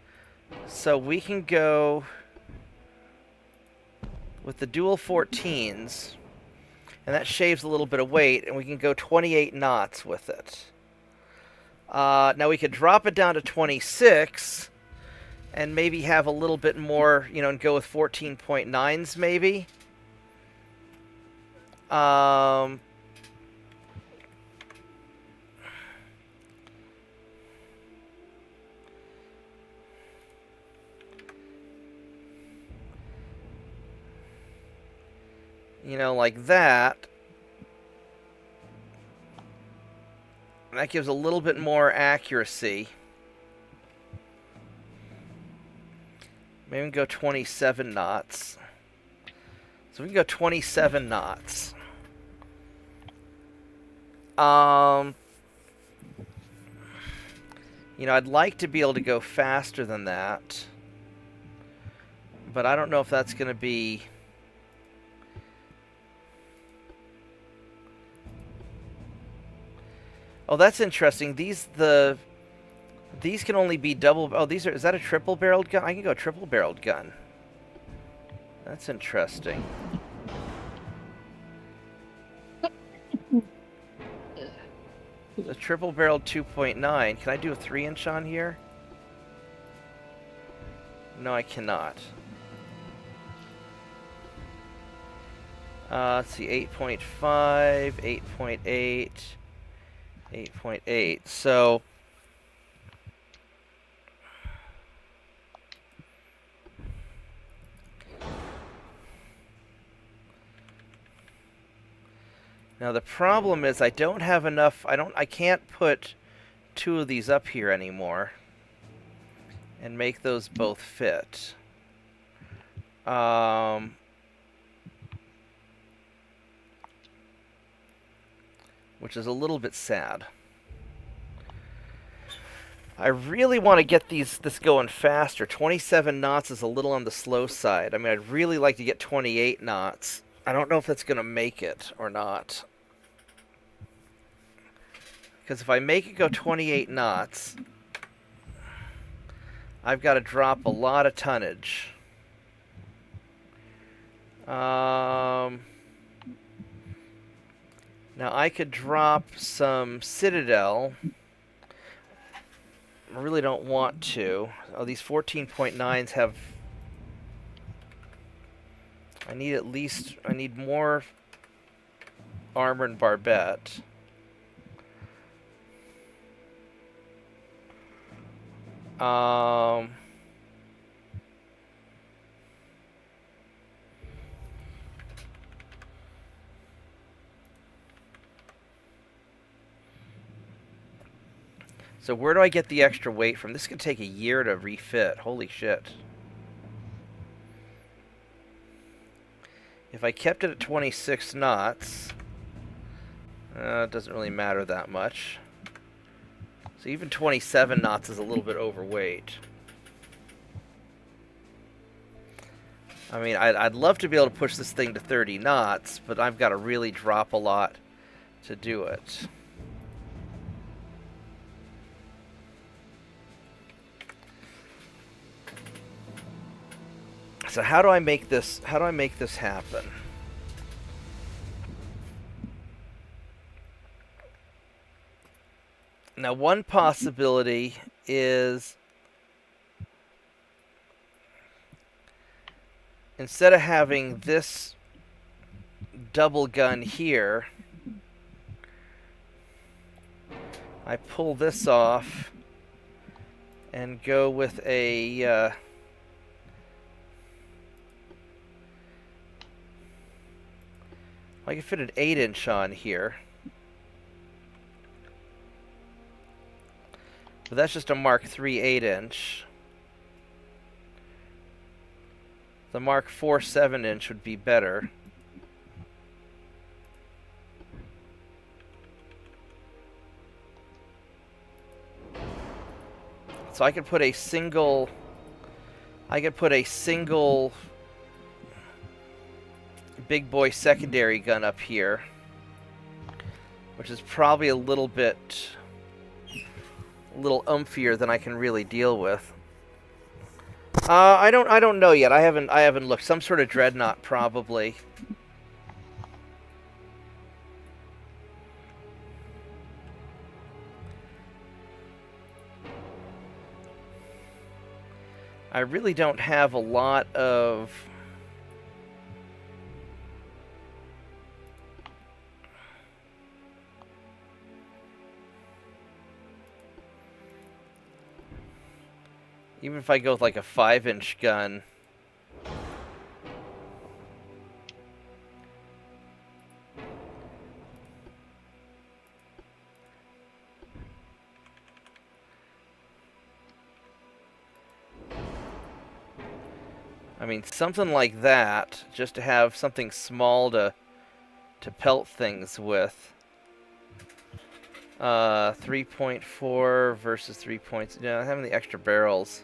So we can go with the dual 14s. And that shaves a little bit of weight, and we can go 28 knots with it. Now we could drop it down to 26, and maybe have a little bit more, and go with 14.9s maybe. Like that. And that gives a little bit more accuracy. Maybe we can go 27 knots. So we can go 27 knots. You know, I'd like to be able to go faster than that. But I don't know if that's going to be... Oh, that's interesting. These can only be double... Oh, is that a triple-barreled gun? I can go triple-barreled gun. That's interesting. The triple-barreled 2.9. Can I do a 3-inch on here? No, I cannot. Let's see, 8.5, 8.8, 8.8. So... Now the problem is I don't have enough, I can't put 2 of these up here anymore and make those both fit. Which is a little bit sad. I really want to get this going faster. 27 knots is a little on the slow side. I mean, I'd really like to get 28 knots. I don't know if that's going to make it or not. Because if I make it go 28 knots, I've got to drop a lot of tonnage. Now I could drop some Citadel. I really don't want to. Oh, these 14.9s have... I need more armor and barbette. So where do I get the extra weight from? This could take a year to refit. Holy shit. If I kept it at 26 knots, it doesn't really matter that much. So even 27 knots is a little bit overweight. I mean, I'd love to be able to push this thing to 30 knots, but I've got to really drop a lot to do it. So how do I make this happen? Now, one possibility is instead of having this double gun here, I pull this off and go with a I can fit an 8-inch on here. But that's just a Mark III 8-inch. The Mark IV 7-inch would be better. So I could put a single big boy secondary gun up here, which is probably a little umphier than I can really deal with. I don't know yet. I haven't looked. Some sort of dreadnought probably. I really don't have a lot of even if I go with like a 5-inch gun. mean, something like that, just to have something small to pelt things with. 3.4 versus 3 points. Yeah, having the extra barrels.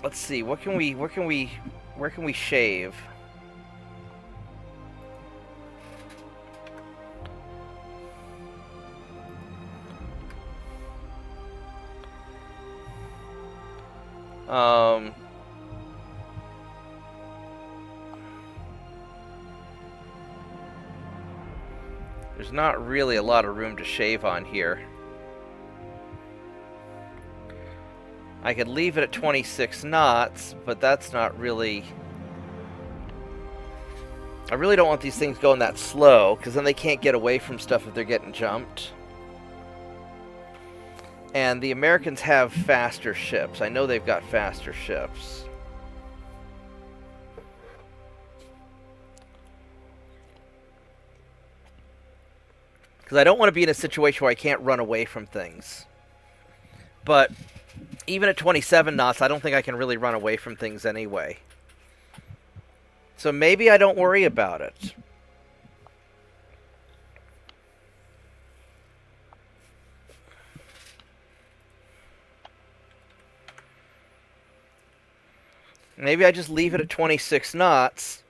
Let's see. Where can we shave? There's not really a lot of room to shave on here. I could leave it at 26 knots, but that's not really... I really don't want these things going that slow, because then they can't get away from stuff if they're getting jumped. And the Americans have faster ships. I know they've got faster ships. Because I don't want to be in a situation where I can't run away from things. But even at 27 knots, I don't think I can really run away from things anyway. So maybe I don't worry about it. Maybe I just leave it at 26 knots.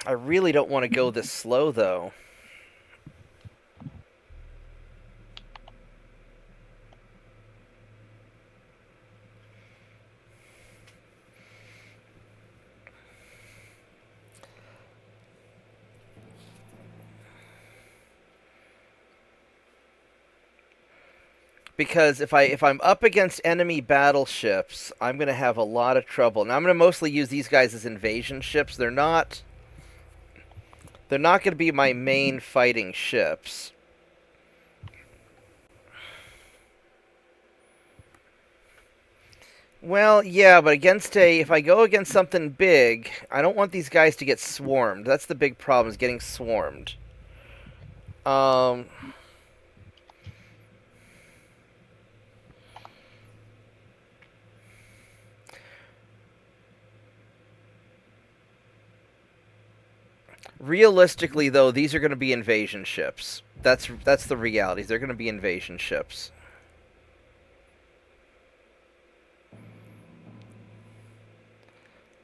I really don't want to go this slow, though. Because if I'm up against enemy battleships, I'm going to have a lot of trouble. Now I'm going to mostly use these guys as invasion ships. They're not going to be my main fighting ships. Well, yeah, but if I go against something big, I don't want these guys to get swarmed. That's the big problem, is getting swarmed. Realistically, though, these are going to be invasion ships. That's the reality. They're going to be invasion ships.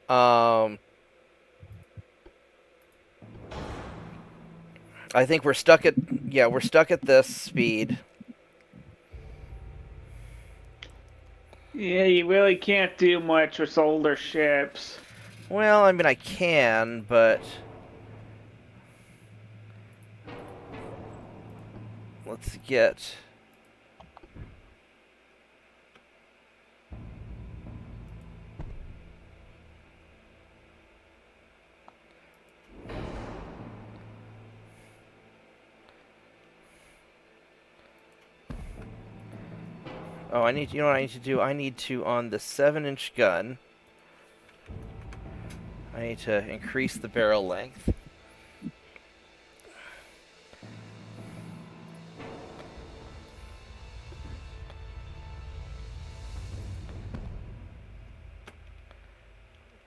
I think we're stuck at this speed. Yeah, you really can't do much with older ships. Well, I mean, I can, but let's get... Oh, you know what I need to do? I need to, on the 7-inch gun, I need to increase the barrel length.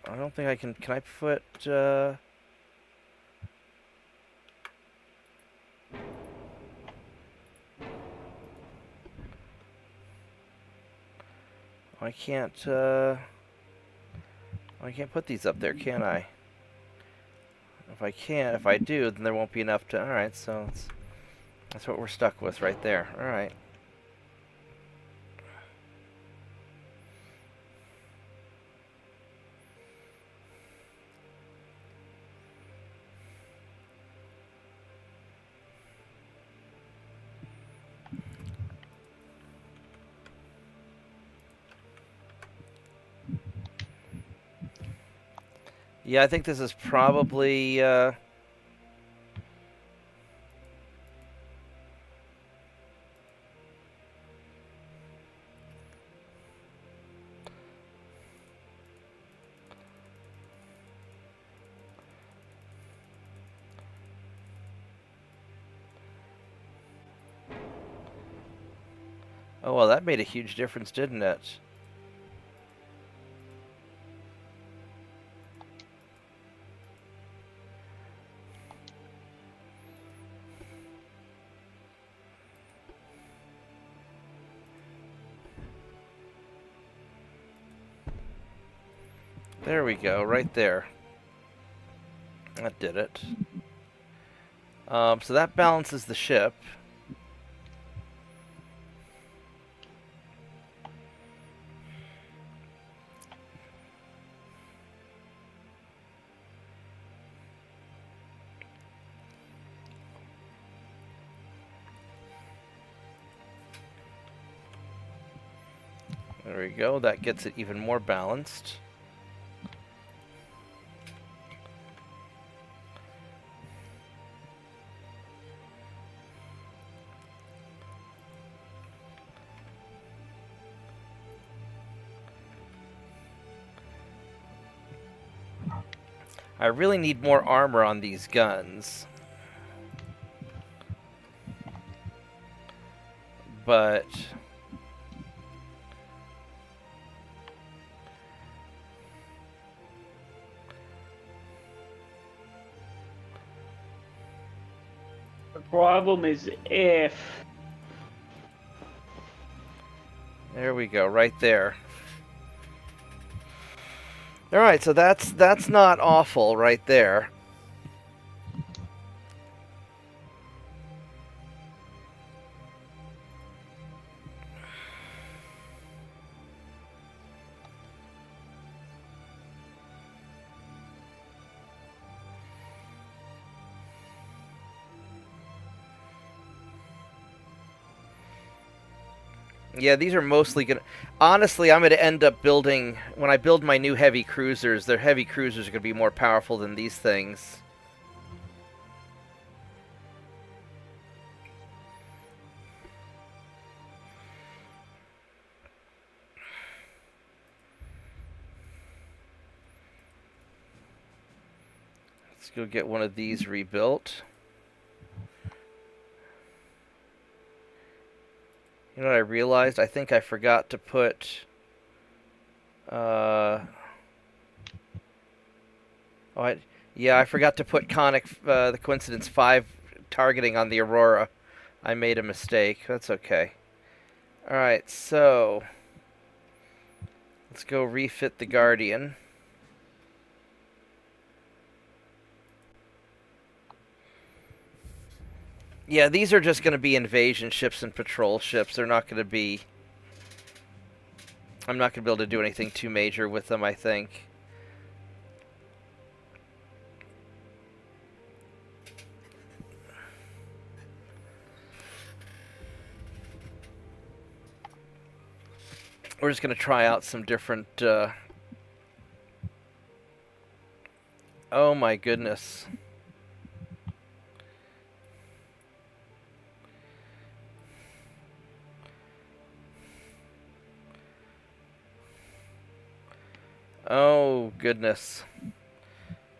I don't think I can I put, I can't put these up there, can I? If I do, then there won't be enough to... Alright, so that's what we're stuck with right there. Alright. Yeah, I think this is probably, Oh, well, that made a huge difference, didn't it? There we go, right there. That did it. So that balances the ship. There we go, that gets it even more balanced. I really need more armor on these guns. But The problem is if. there we go, right there. Alright, so that's not awful right there. Yeah, these are mostly gonna... Honestly, I'm gonna end up building... When I build my new heavy cruisers, their heavy cruisers are gonna be more powerful than these things. Let's go get one of these rebuilt. You know what I realized? I think I forgot to put... yeah, I forgot to put the Coincidence 5 targeting on the Aurora. I made a mistake. That's okay. Alright, so... let's go refit the Guardian. Yeah, these are just going to be invasion ships and patrol ships. They're not going to be... I'm not going to be able to do anything too major with them, I think. We're just going to try out some different... Oh my goodness. Oh goodness.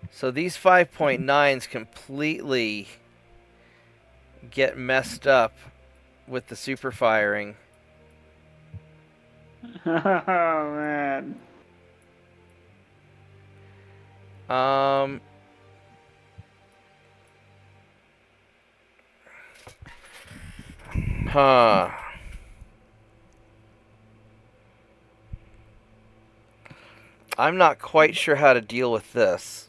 So these 5.9s completely get messed up with the super firing. Oh man. Huh. I'm not quite sure how to deal with this.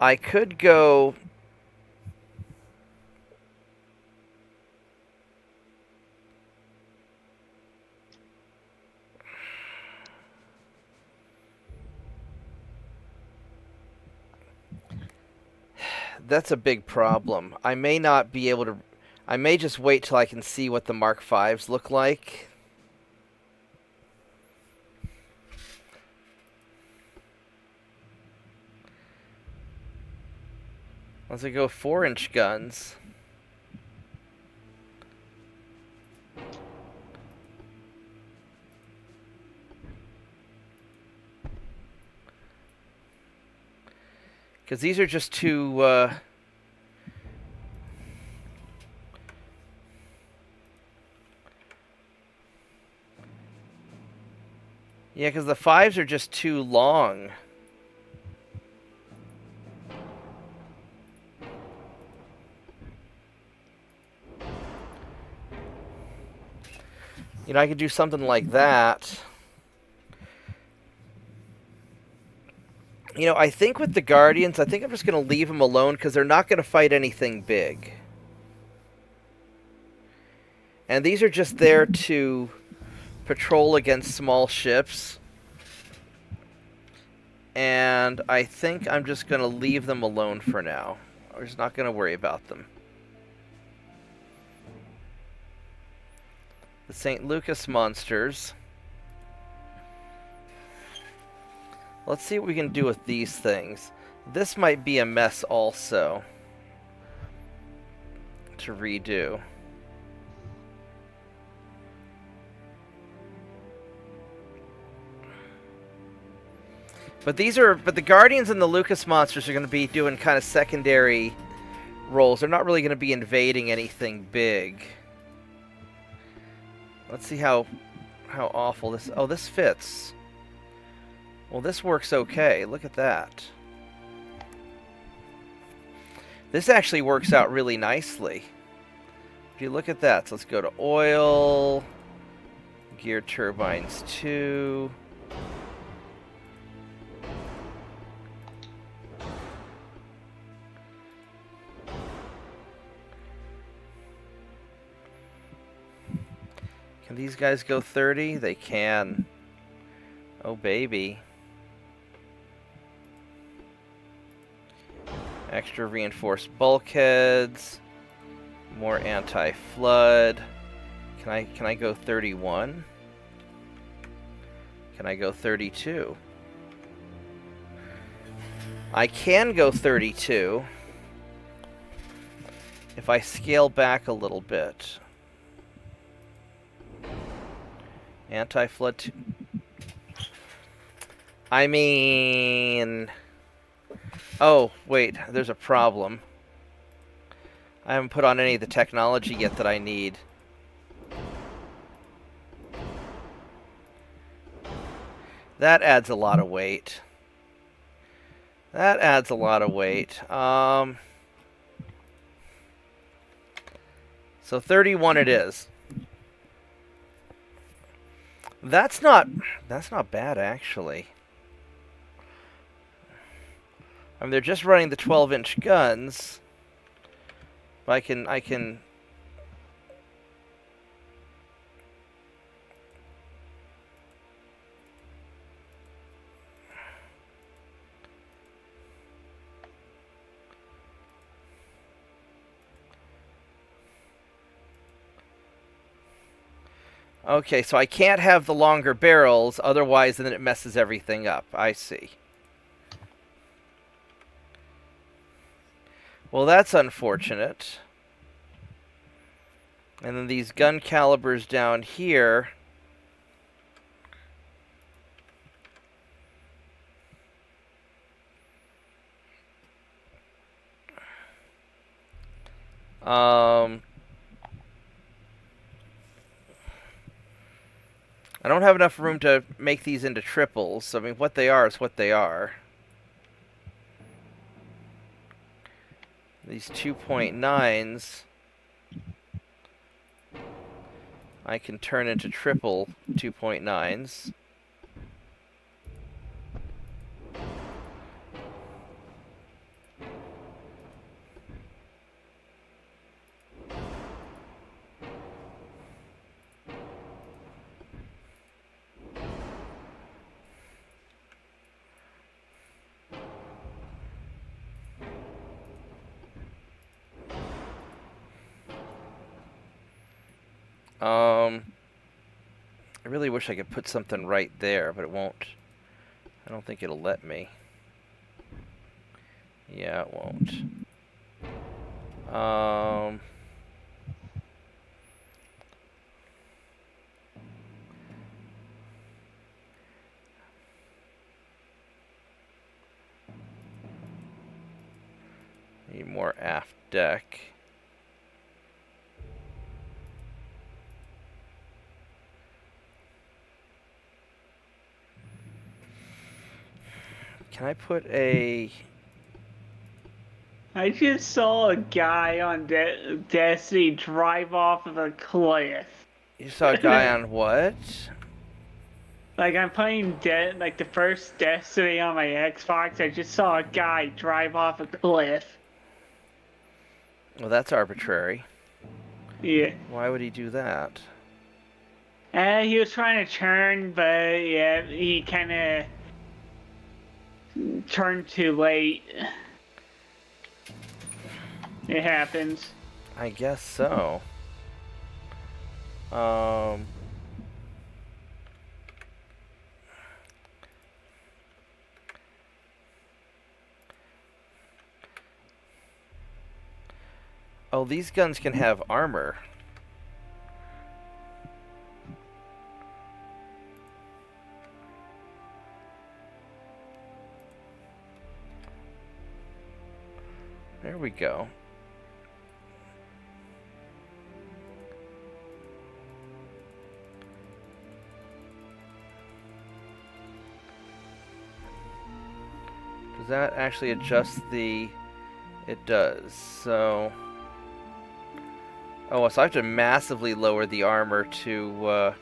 I could go... That's a big problem. I may not be able to... I may just wait till I can see what the Mark Vs look like. Let's go 4-inch guns. Because these are just too... Yeah, because the 5s are just too long. You know, I could do something like that. You know, I think with the Guardians, I think I'm just going to leave them alone because they're not going to fight anything big. And these are just there to patrol against small ships. And I think I'm just going to leave them alone for now. We're just not going to worry about them. The St. Lucas monsters. Let's see what we can do with these things. This might be a mess also to redo. But the Guardians and the Lucas monsters are going to be doing kind of secondary roles. They're not really going to be invading anything big. Let's see how awful this... Oh, this fits. Well, this works okay. Look at that. This actually works out really nicely. If you look at that, so let's go to oil, gear turbines 2. Can these guys go 30? They can. Oh, baby. Extra reinforced bulkheads. More anti-flood. Can I go 31? Can I go 32? I can go 32 if I scale back a little bit. Anti-flood. I mean... Oh, wait, there's a problem. I haven't put on any of the technology yet that I need. That adds a lot of weight. That adds a lot of weight. So 31 it is. That's not bad, actually. I mean, they're just running the 12-inch guns. But I can... Okay, so I can't have the longer barrels, otherwise then it messes everything up. I see. Well, that's unfortunate. And then these gun calibers down here. I don't have enough room to make these into triples. I mean, what they are is what they are. These 2.9s I can turn into triple 2.9s. I really wish I could put something right there, but it won't. I don't think it'll let me. Yeah, it won't. Need more aft deck. Can I put a... I just saw a guy on Destiny drive off of a cliff. You saw a guy on what? Like I'm playing like the first Destiny on my Xbox. I just saw a guy drive off a cliff. Well, that's arbitrary. Yeah. Why would he do that? He was trying to turn, but yeah, he kind of turned too late. It happens. I guess so. Oh, these guns can have armor. There we go. Does that actually adjust the... It does, so... Oh, so I have to massively lower the armor to, What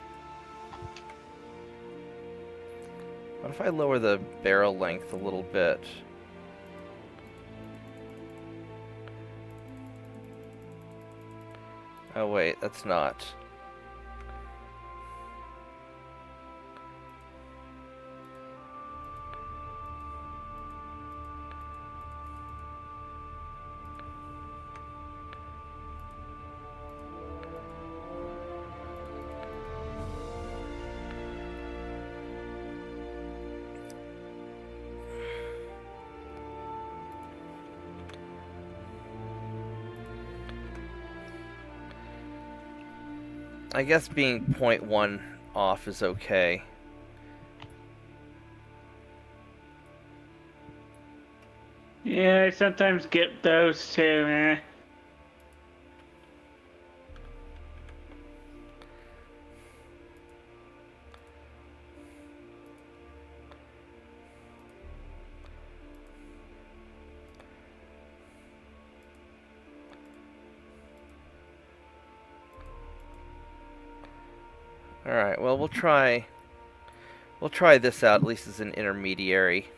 if I lower the barrel length a little bit? Oh wait, that's not. I guess being 0.1 off is okay. Yeah, I sometimes get those too, man. Alright, well we'll try this out, at least as an intermediary.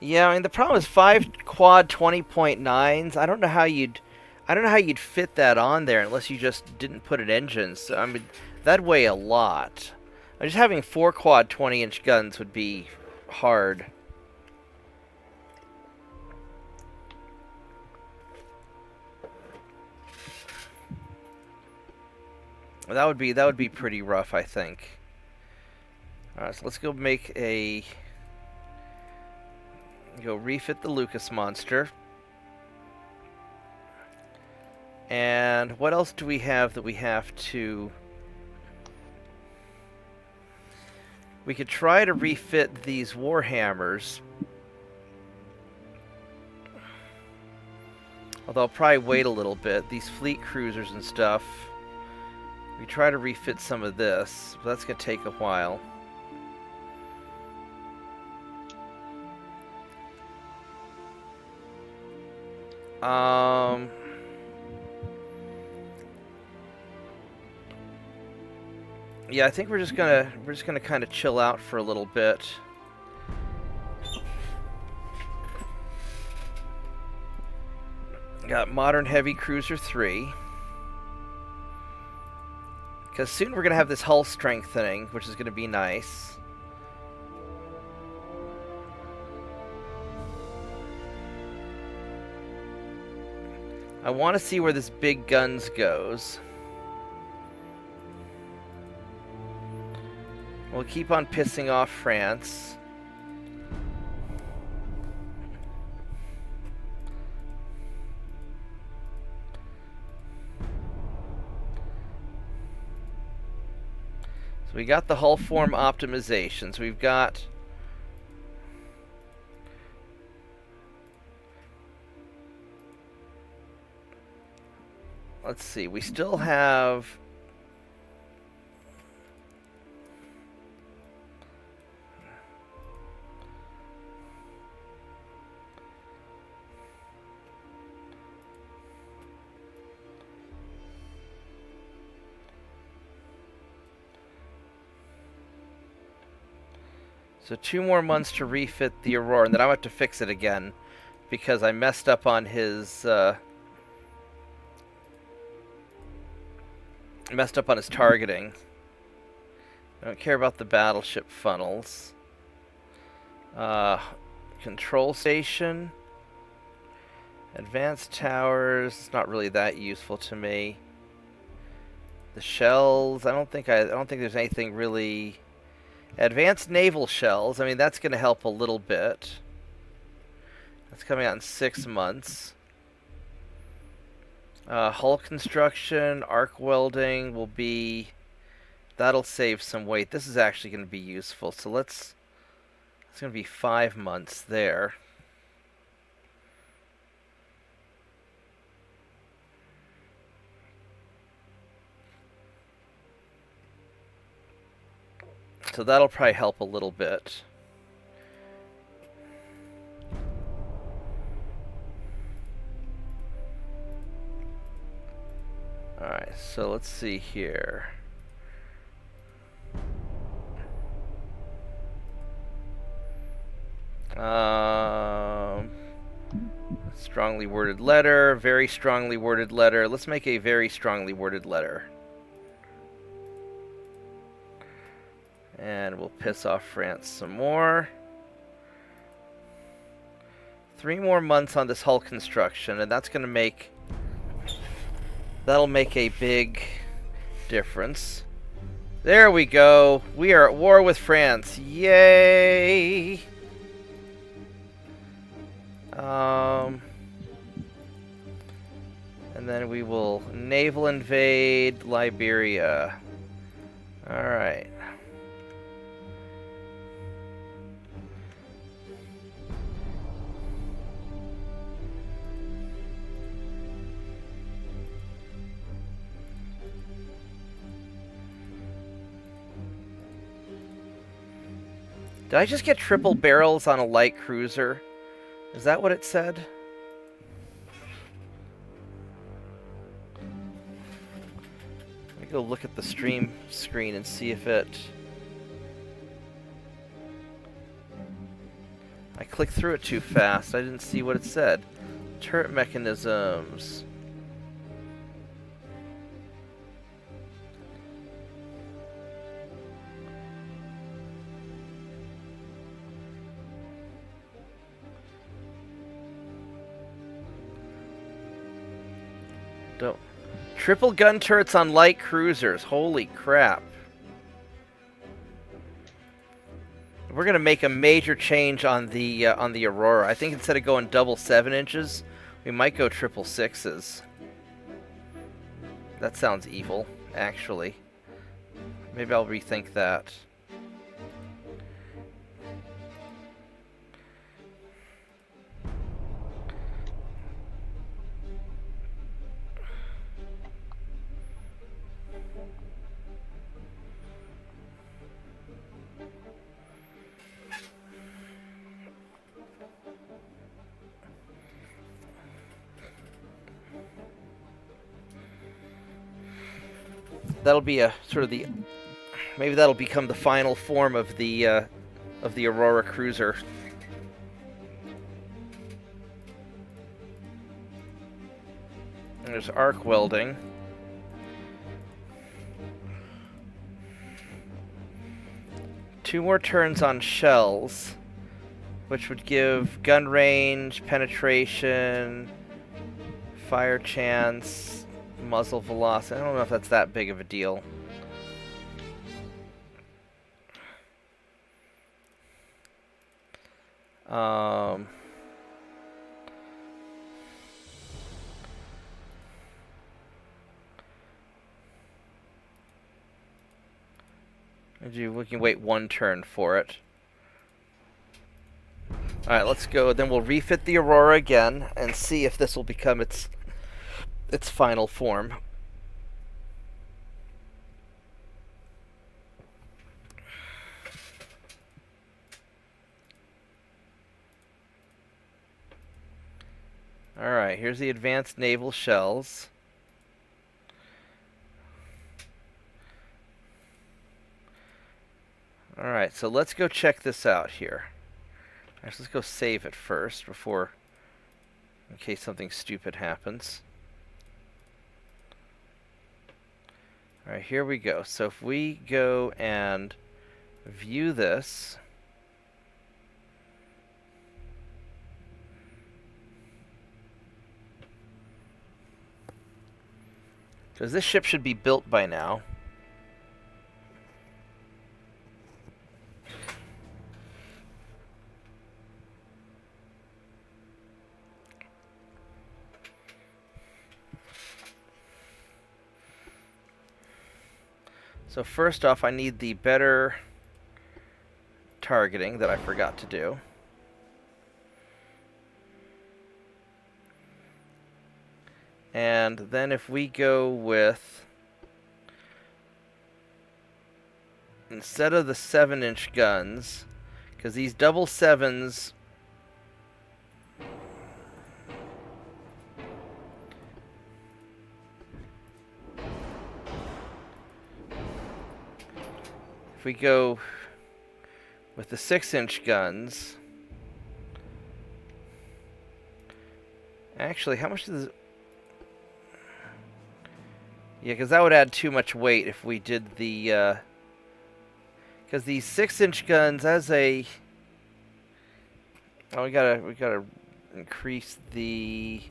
Yeah, I mean the problem is 5 quad 20.9s. I don't know how you'd fit that on there unless you just didn't put an engine. So I mean that'd weigh a lot. Just having 4 quad 20-inch guns would be hard. That would be pretty rough, I think. Alright, so let's go refit the Lucas monster. And what else do we have that we have to... We could try to refit these Warhammers. Although I'll probably wait a little bit. These fleet cruisers and stuff. We try to refit some of this, but that's going to take a while. Yeah, I think we're just gonna kind of chill out for a little bit. Got Modern Heavy Cruiser 3. Because soon we're going to have this hull strengthening, which is going to be nice. I want to see where this big guns goes. We'll keep on pissing off France. So we got the hull form optimizations. We've got... Let's see, we still have So 2 more months to refit the Aurora, and then I'll have to fix it again because I messed up on his targeting. I don't care about the battleship funnels. Control station, advanced towers. It's not really that useful to me. The shells. I don't think there's anything really. Advanced naval shells. I mean, that's going to help a little bit. That's coming out in 6 months. Hull construction, arc welding will be. That'll save some weight. This is actually going to be useful. So it's going to be 5 months there. So that'll probably help a little bit. Alright, so let's see here. Strongly worded letter, very strongly worded letter. Let's make a very strongly worded letter. And we'll piss off France some more. 3 more months on this hull construction, and that's going to make... That'll make a big difference. There we go. We are at war with France. Yay! And then we will naval invade Liberia. Alright. Did I just get triple barrels on a light cruiser? Is that what it said? Let me go look at the stream screen and see if it... I clicked through it too fast. I didn't see what it said. Turret mechanisms. Don't. Triple gun turrets on light cruisers. Holy crap. We're going to make a major change on the Aurora. I think instead of going double 7 inches, we might go triple 6s. That sounds evil, actually. Maybe I'll rethink that. That'll be a sort of the, maybe that'll become the final form of the Aurora cruiser. There's arc welding. Two more turns on shells, which would give gun range, penetration, fire chance, muzzle velocity. I don't know if that's that big of a deal. We can wait 1 turn for it. Alright, let's go. Then we'll refit the Aurora again and see if this will become its final form. Alright, here's the advanced naval shells. Alright, so let's go check this out here. Actually, let's go save it first before, in case something stupid happens. Alright, here we go. So if we go and view this, because this ship should be built by now. So first off, I need the better targeting that I forgot to do. And then if we go with, instead of the 7-inch guns, because these double 7s if we go with the 6-inch guns, actually, how much does... Yeah, because that would add too much weight if we did the... Because these 6-inch guns, as a... Oh, we gotta increase the...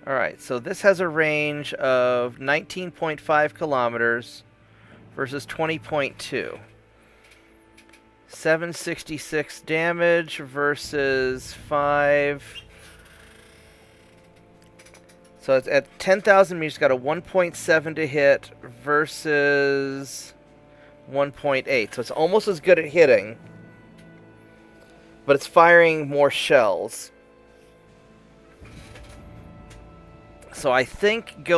Alright, so this has a range of 19.5 kilometers versus 20.2. 766 damage versus 5. So it's at 10,000 meters, got a 1.7 to hit versus 1.8. So it's almost as good at hitting, but it's firing more shells. So I think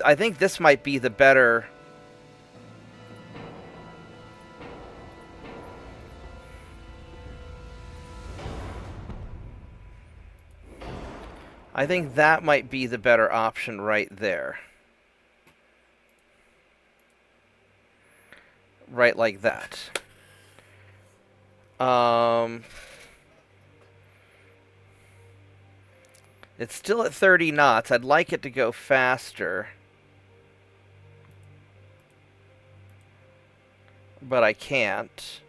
I think this might be the better. I think that might be the better option right there. Right like that. It's still at 30 knots. I'd like it to go faster. But I can't.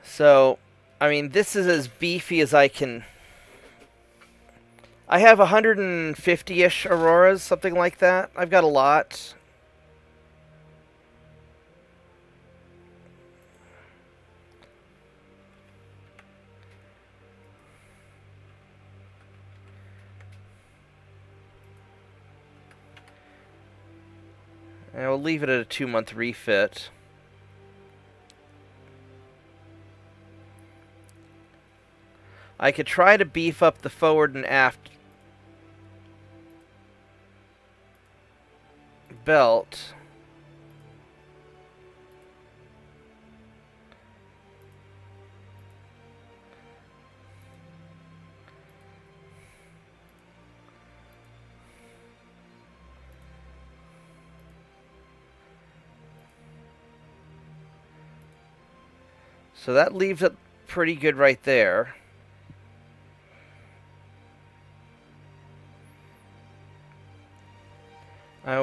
So, I mean, this is as beefy as I can. I have 150-ish Auroras, something like that. I've got a lot. And we'll leave it at a 2-month refit. I could try to beef up the forward and aft belt. So that leaves it pretty good right there.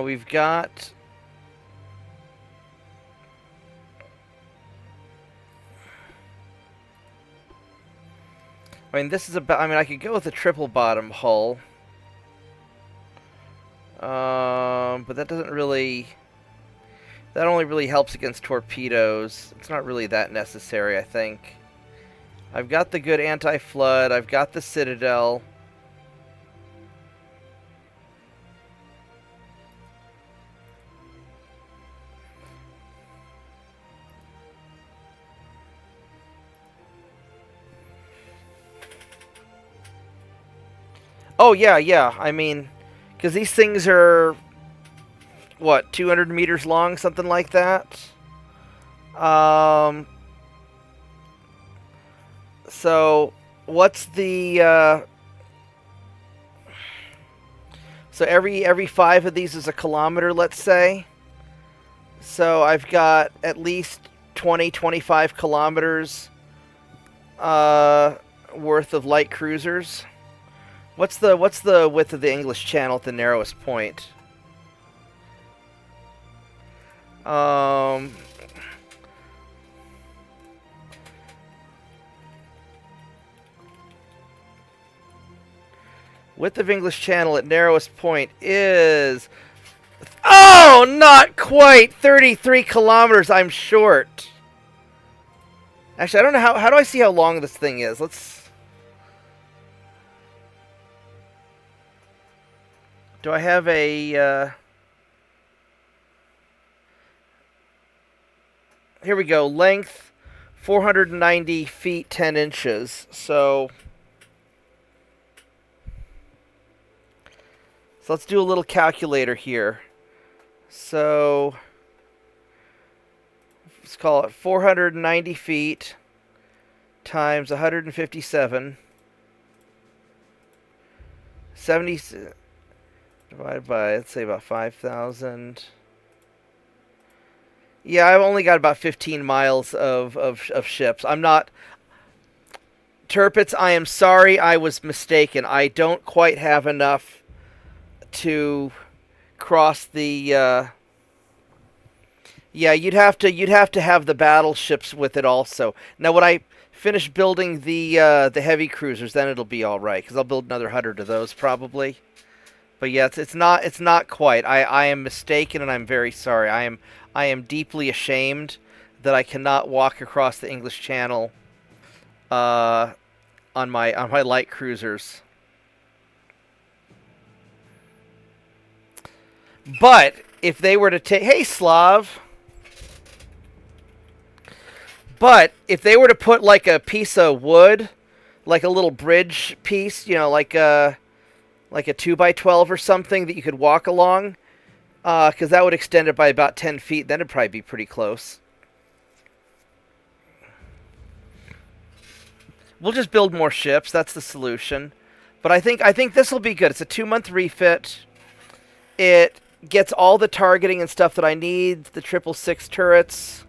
We've got... I mean, this is about... I mean, I could go with a triple bottom hull. But that doesn't really... That only really helps against torpedoes. It's not really that necessary, I think. I've got the good anti-flood. I've got the Citadel. Oh, yeah, yeah. I mean, because these things are, what, 200 meters long, something like that? So, what's the, so every 5 of these is a kilometer, let's say. So I've got at least 25 kilometers worth of light cruisers. What's the width of the English Channel at the narrowest point? Width of English Channel at narrowest point is... Oh, not quite! 33 kilometers, I'm short. Actually, I don't know how do I see how long this thing is? Let's... Do I have a... Here we go. Length, 490 feet, 10 inches. So let's do a little calculator here. So let's call it 490 feet times 157. 70 divided by, let's say, about 5,000. Yeah, I've only got about 15 miles of ships. I'm not... Turpits, I am sorry, I was mistaken. I don't quite have enough to cross the... Yeah, you'd have to have the battleships with it also. Now, when I finish building the heavy cruisers, then it'll be all right, because I'll build another 100 of those probably. But yeah, it's not quite. I am mistaken, and I'm very sorry. I am deeply ashamed that I cannot walk across the English Channel on my light cruisers. But if they were to take... Hey, Slav! But if they were to put like a piece of wood, like a little bridge piece, you know, like a 2x12 or something that you could walk along, because that would extend it by about 10 feet, then it'd probably be pretty close. We'll just build more ships. That's the solution. But I think this will be good. It's a 2-month refit. It gets all the targeting and stuff that I need. The 666 turrets.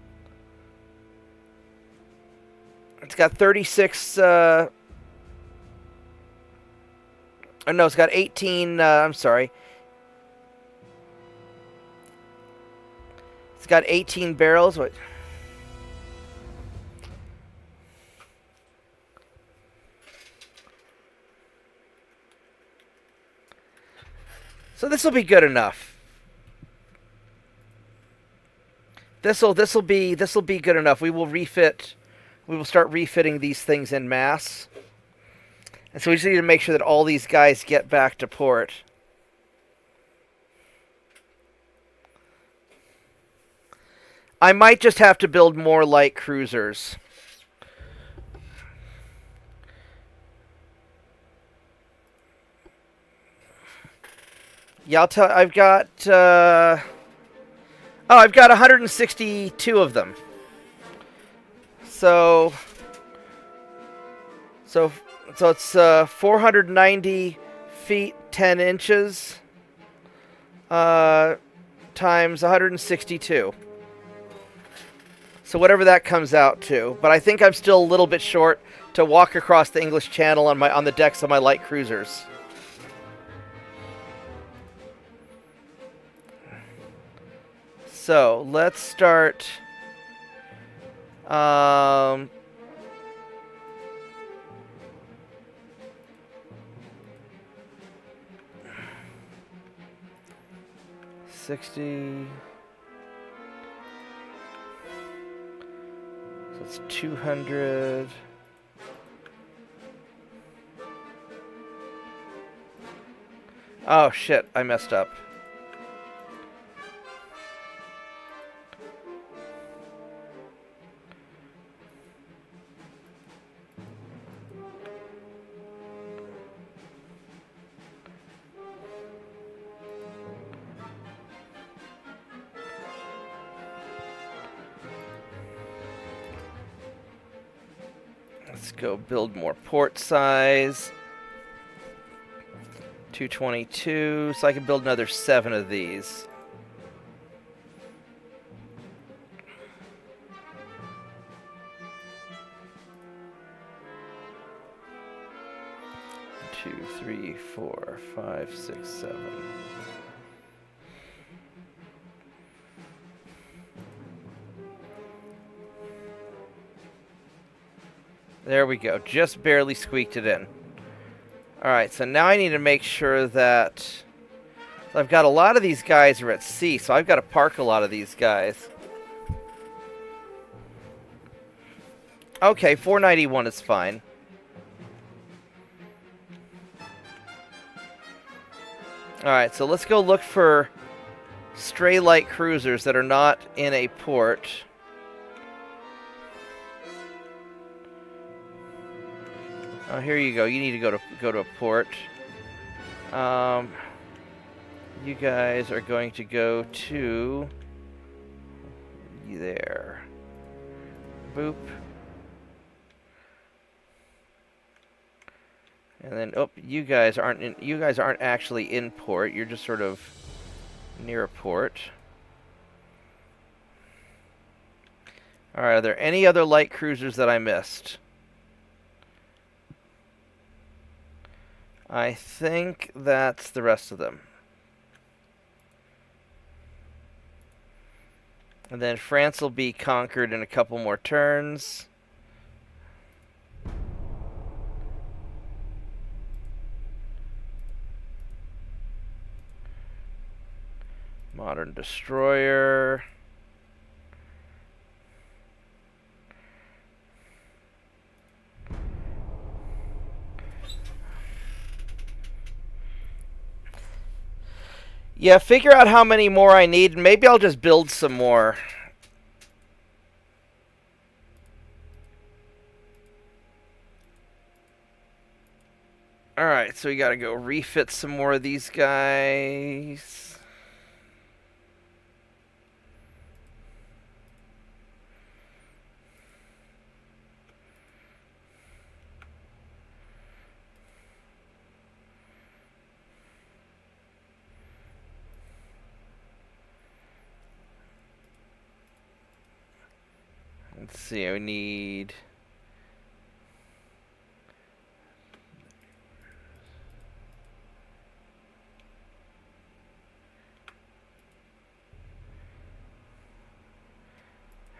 It's got 36... Oh, no, it's got 18... I'm sorry. It's got 18 barrels. What? So this will be good enough. This will be good enough. We will refit. We will start refitting these things en masse. And so we just need to make sure that all these guys get back to port. I might just have to build more light cruisers. Yeah, I'll tell... I've got... Oh, I've got 162 of them. So it's 490 feet, 10 inches, times 162. So whatever that comes out to. But I think I'm still a little bit short to walk across the English Channel on the decks of my light cruisers. So let's start. Um, 60. So it's 200. Oh shit, I messed up. Let's go build more port size. 222, so I can build another 7 of these. Two, three, 4, 5, 6, 7. There we go. Just barely squeaked it in. Alright, so now I need to make sure that... I've got a lot of these guys are at sea, so I've got to park a lot of these guys. Okay, 491 is fine. Alright, so let's go look for stray light cruisers that are not in a port. Oh, here you go. You need to go to a port. You guys are going to go to there. Boop. And then, oh, you guys aren't actually in port. You're just sort of near a port. All right. Are there any other light cruisers that I missed? I think that's the rest of them. And then France will be conquered in a couple more turns. Modern destroyer. Yeah, figure out how many more I need, and maybe I'll just build some more. Alright, so we gotta go refit some more of these guys. Let's see, I need...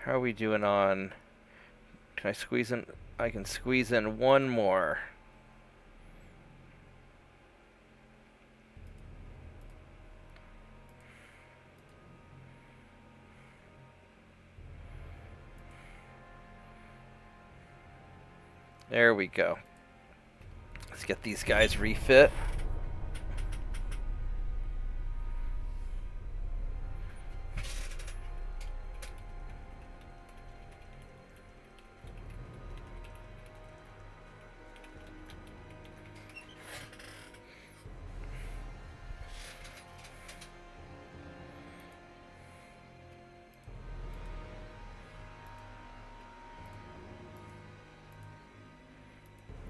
How are we doing on... Can I squeeze in... I can squeeze in one more. There we go. Let's get these guys refit.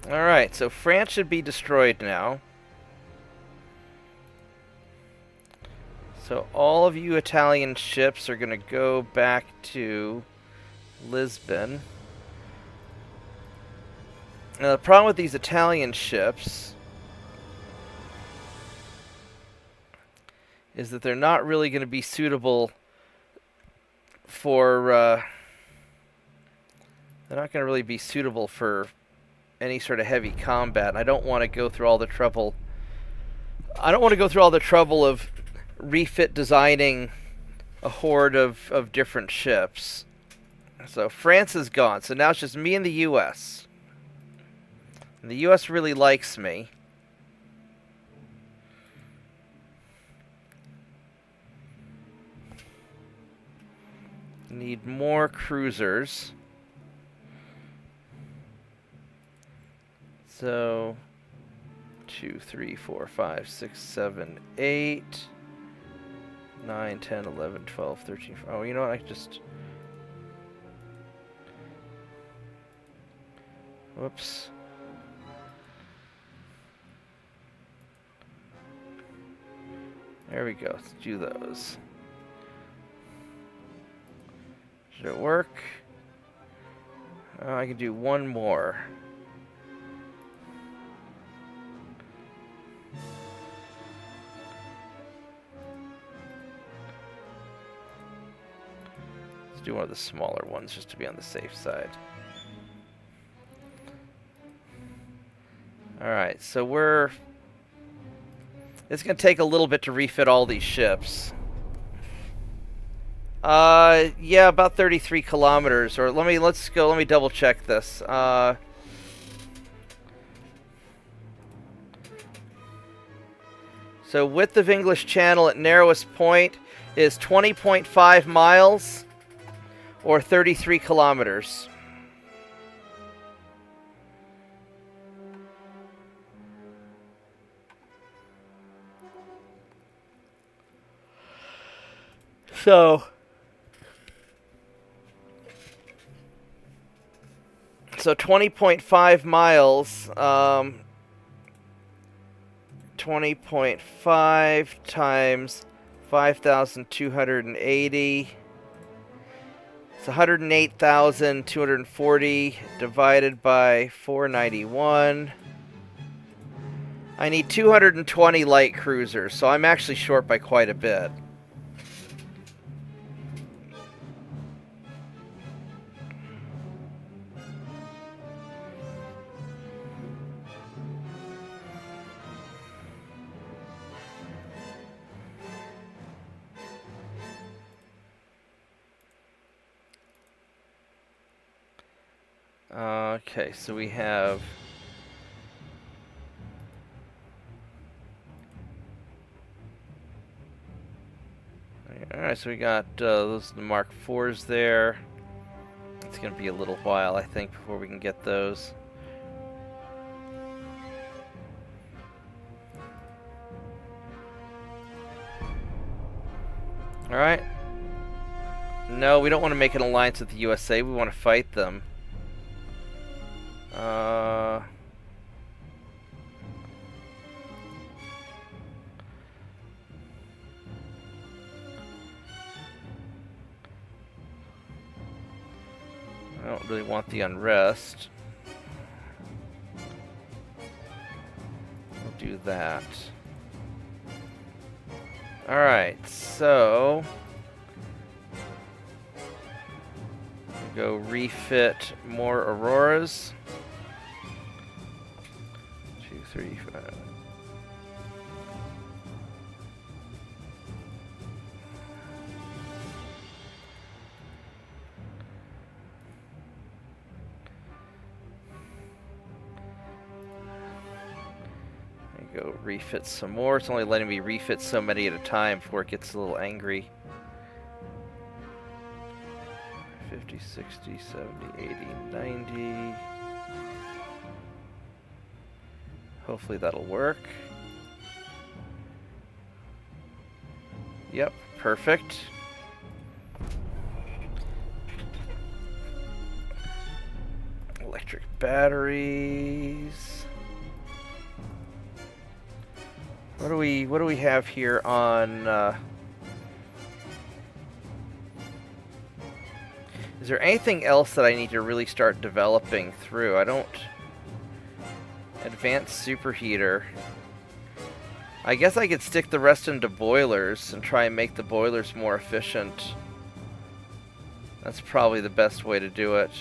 Alright, so France should be destroyed now. So all of you Italian ships are going to go back to Lisbon. Now the problem with these Italian ships is that they're not really going to be suitable for... they're not going to really be suitable for any sort of heavy combat, and I don't want to go through all the trouble. I don't want to go through all the trouble of refit designing a horde of different ships. So France is gone. So now it's just me and the U.S. And the U.S. really likes me. Need more cruisers. So, 2, 3, 4, 5, 6, 7, 8, 9, 10, 11, 12, 13. Oh, you know what? I just... Whoops. There we go. Let's do those. Should it work? I can do one more. Let's do one of the smaller ones just to be on the safe side. Alright, so we're... It's going to take a little bit to refit all these ships. Yeah, about 33 kilometers. Or let me double check this. So width of English Channel at narrowest point is 20.5 miles or 33 kilometers. So 20.5 miles, 20.5 times 5,280. It's 108,240 divided by 491. I need 220 light cruisers, so I'm actually short by quite a bit. Okay, so we have... Alright, so we got those the Mark IVs there. It's going to be a little while, I think, before we can get those. Alright. No, we don't want to make an alliance with the USA. We want to fight them. I don't really want the unrest. We'll do that. Alright, so... we'll go refit more Auroras. 2, 3, 5... Go refit some more. It's only letting me refit so many at a time before it gets a little angry. 50, 60, 70, 80, 90. Hopefully that'll work. Yep, perfect. Electric batteries. What do we have here on is there anything else that I need to really start developing through? I don't... Advanced superheater. I guess I could stick the rest into boilers and try and make the boilers more efficient. That's probably the best way to do it.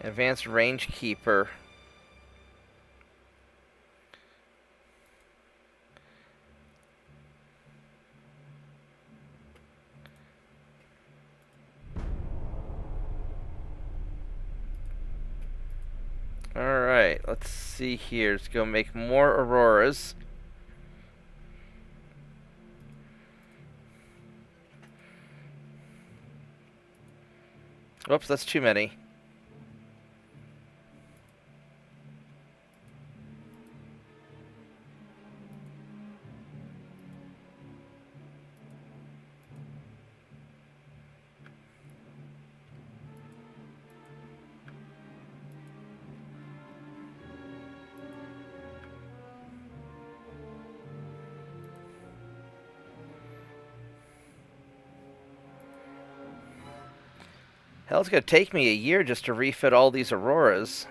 Advanced range keeper. Alright, let's see here. Let's go make more Auroras. Whoops, that's too many. Hell, it's gonna take me a year just to refit all these Auroras.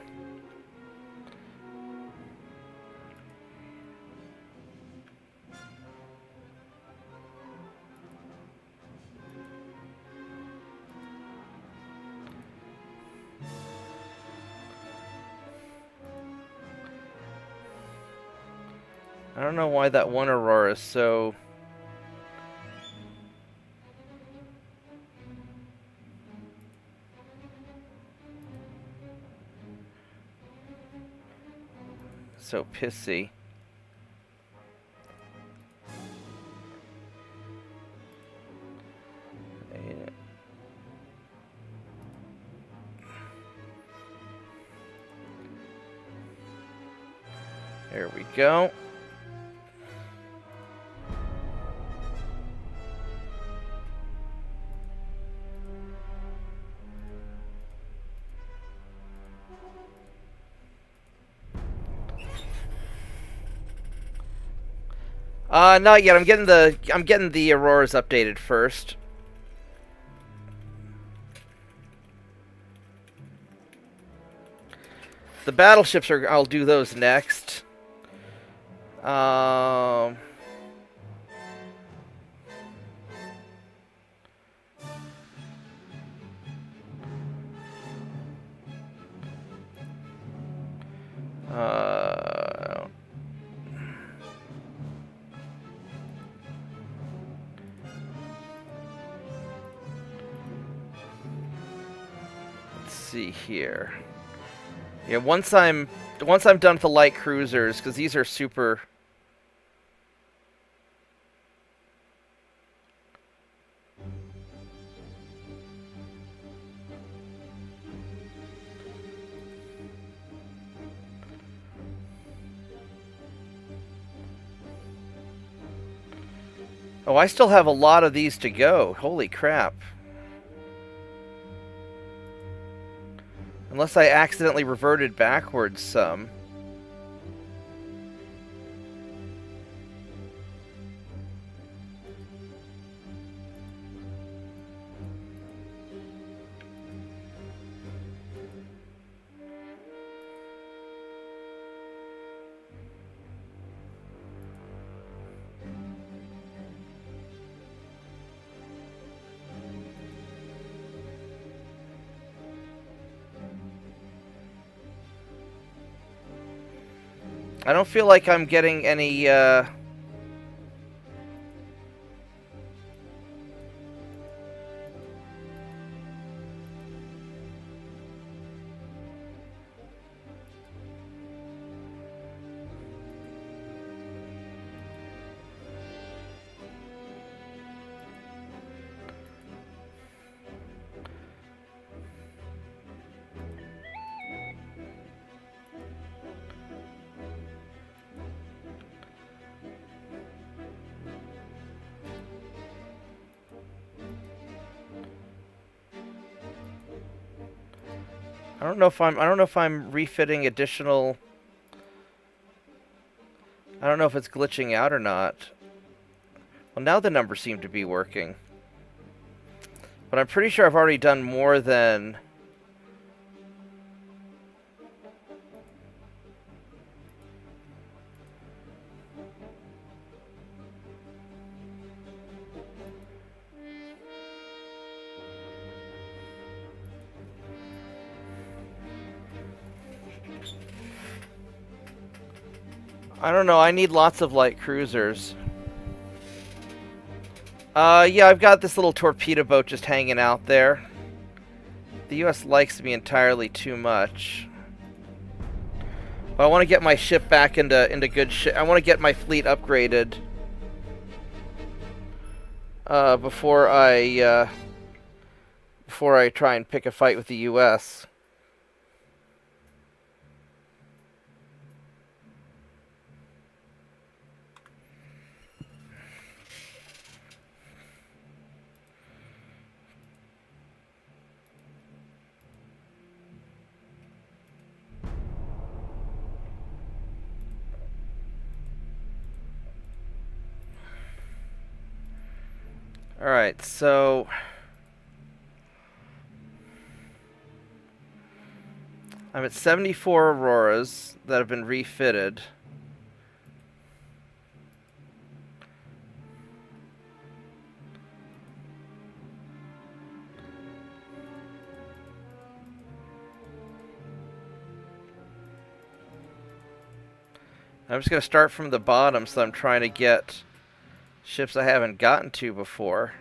I don't know why that one Aurora is so... so pissy. Yeah. There we go. Not yet. I'm getting the Auroras updated first. The battleships are. I'll do those next. Let's see here. Yeah, once I'm done with the light cruisers, because these are super. Oh, I still have a lot of these to go. Holy crap. Unless I accidentally reverted backwards some. I don't feel like I'm getting any, I don't know if I'm refitting additional. I don't know if it's glitching out or not. Well, now the numbers seem to be working. But I'm pretty sure I've already done more than... I don't know, I need lots of light cruisers. Yeah, I've got this little torpedo boat just hanging out there. The US likes me entirely too much. But I want to get my ship back into good shape. I want to get my fleet upgraded. Before I try and pick a fight with the US. Alright, so... I'm at 74 Auroras that have been refitted. I'm just going to start from the bottom, so I'm trying to get ships I haven't gotten to before.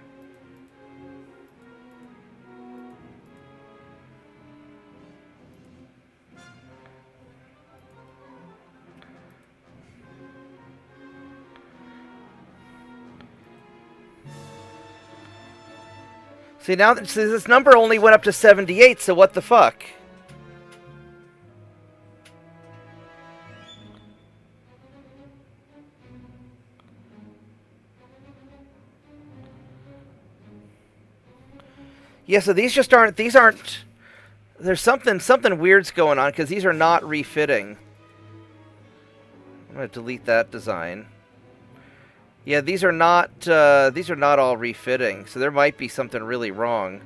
See, now this number only went up to 78, so what the fuck? Yeah, so these aren't, there's something weird's going on, because these are not refitting. I'm going to delete that design. Yeah, these are not all refitting, so there might be something really wrong.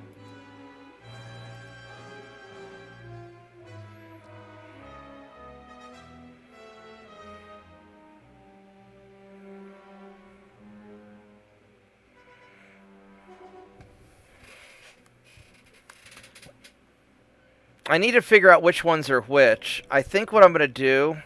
I need to figure out which ones are which. I think what I'm going to do...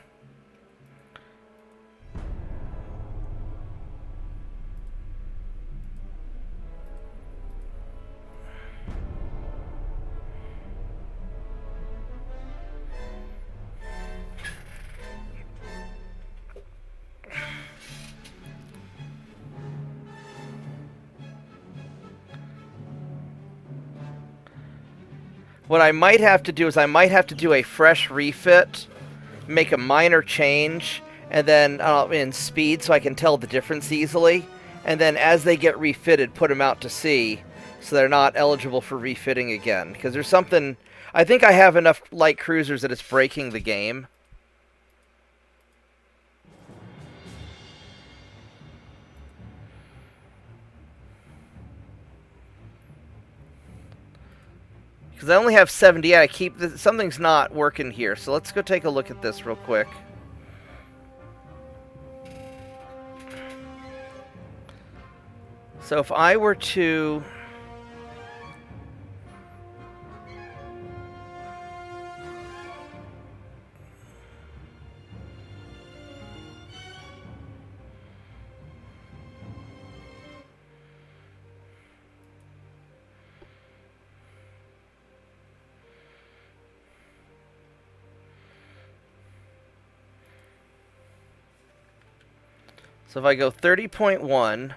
What I might have to do is I might have to do a fresh refit, make a minor change, and then in speed so I can tell the difference easily. And then as they get refitted, put them out to sea so they're not eligible for refitting again. Because there's something... I think I have enough light cruisers that it's breaking the game. Because I only have 78. Something's not working here. So let's go take a look at this real quick. So if I were to... So if I go 30.1,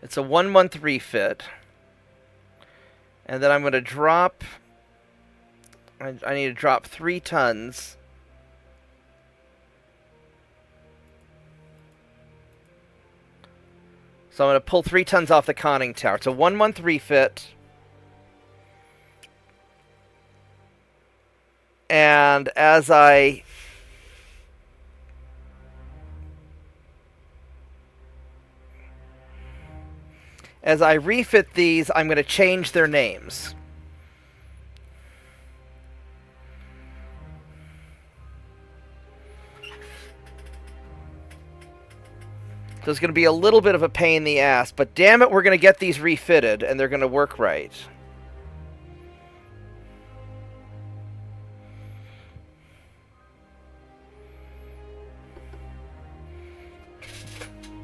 it's a 1 month refit. And then I'm going to drop, I need to drop 3 tons. So I'm going to pull 3 tons off the conning tower. It's a 1 month refit. And as I refit these, I'm going to change their names. So it's going to be a little bit of a pain in the ass, but damn it, we're going to get these refitted, and they're going to work right.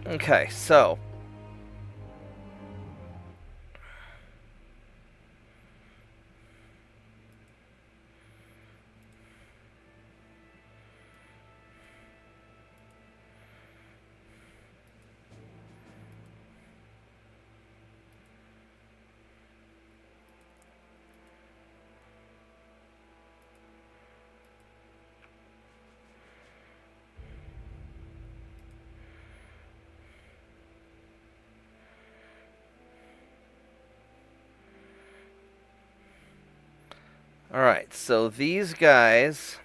Okay, so... Alright, so these guys...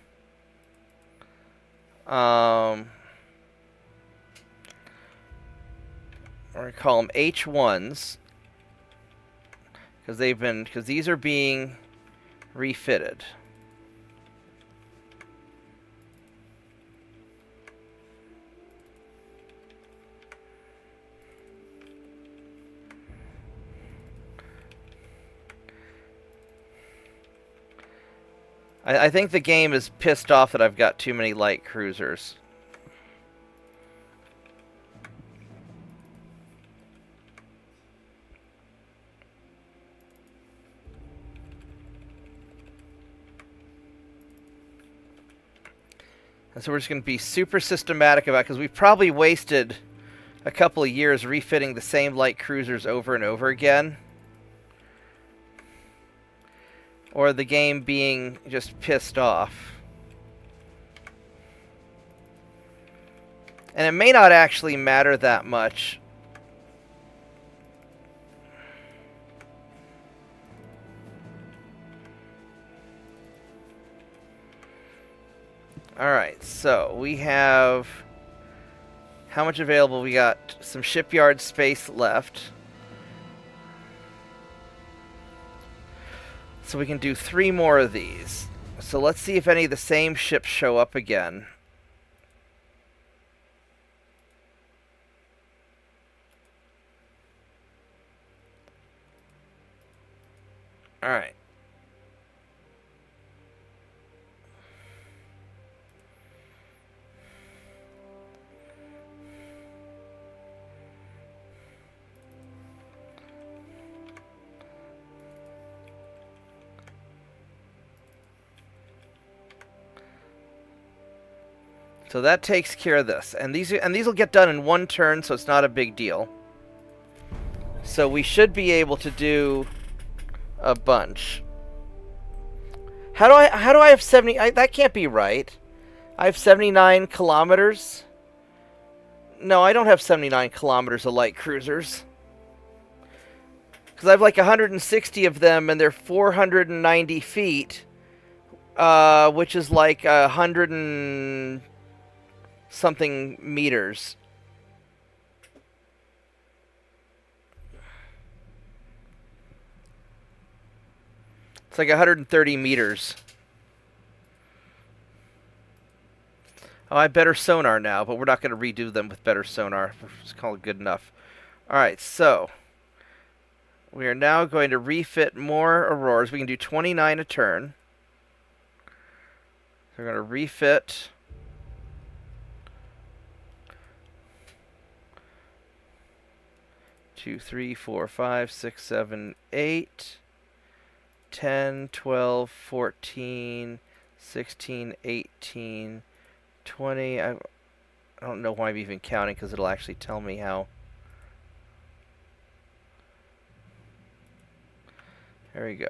we're going to call them H1s. because these are being refitted. I think the game is pissed off that I've got too many light cruisers. And so we're just going to be super systematic about it, because we've probably wasted a couple of years refitting the same light cruisers over and over again. Or the game being just pissed off. And it may not actually matter that much. Alright, so we have... How much available? We got some shipyard space left. So we can do 3 more of these. So let's see if any of the same ships show up again. Alright. So that takes care of this. And these will get done in 1 turn, so it's not a big deal. So we should be able to do a bunch. How do I have 70? That can't be right. I have 79 kilometers. No, I don't have 79 kilometers of light cruisers. Because I have like 160 of them, and they're 490 feet, which is like 100 and something meters. It's like 130 meters. Oh, I have better sonar now, but we're not going to redo them with better sonar. It's called good enough. Alright, so we are now going to refit more Auroras. We can do 29 a turn. So we're going to refit 2, 3, 4, 5, 6, 7, 8, 10, 12, 14, 16, 18, 20. I don't know why I'm even counting, because it'll actually tell me how. There we go.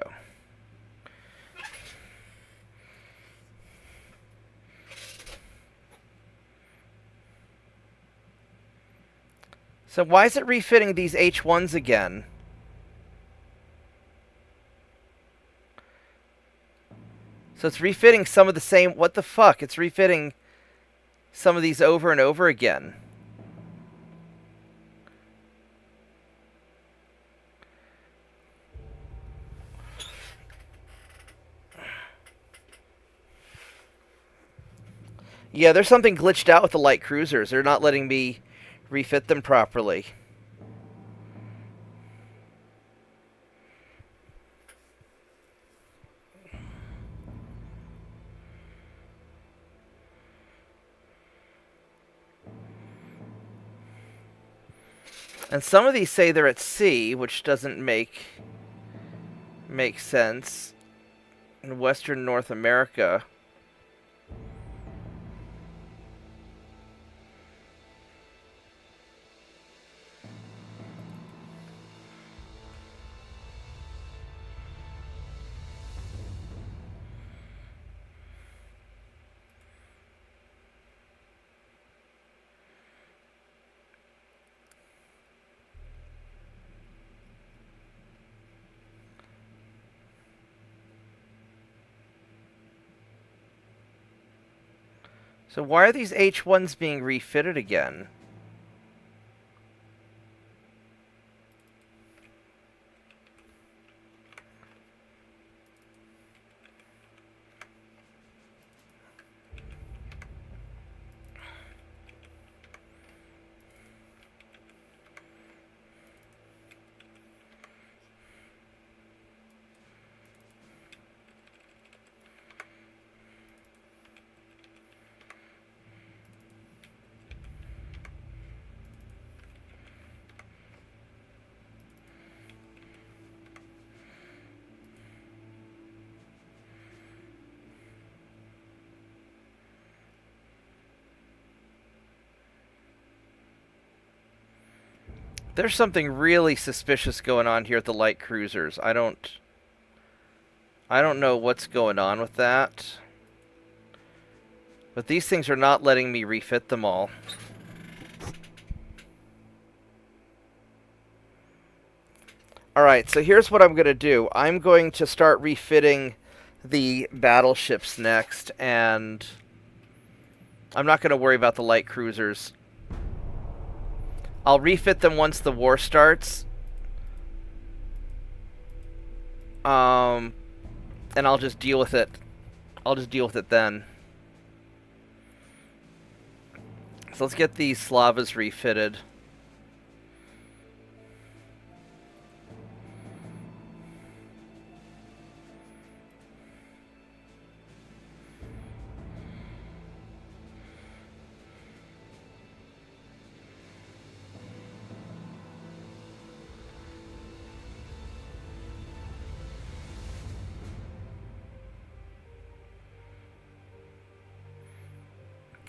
So why is it refitting these H1s again? So it's refitting some of the same... What the fuck? It's refitting some of these over and over again. Yeah, there's something glitched out with the light cruisers. They're not letting me refit them properly. And some of these say they're at sea, which doesn't make sense in Western North America. So why are these H1s being refitted again? There's something really suspicious going on here at the light cruisers. I don't know what's going on with that. But these things are not letting me refit them all. Alright, so here's what I'm going to do. I'm going to start refitting the battleships next, and I'm not going to worry about the light cruisers. I'll refit them once the war starts. And I'll just deal with it. I'll just deal with it then. So let's get these Slavas refitted.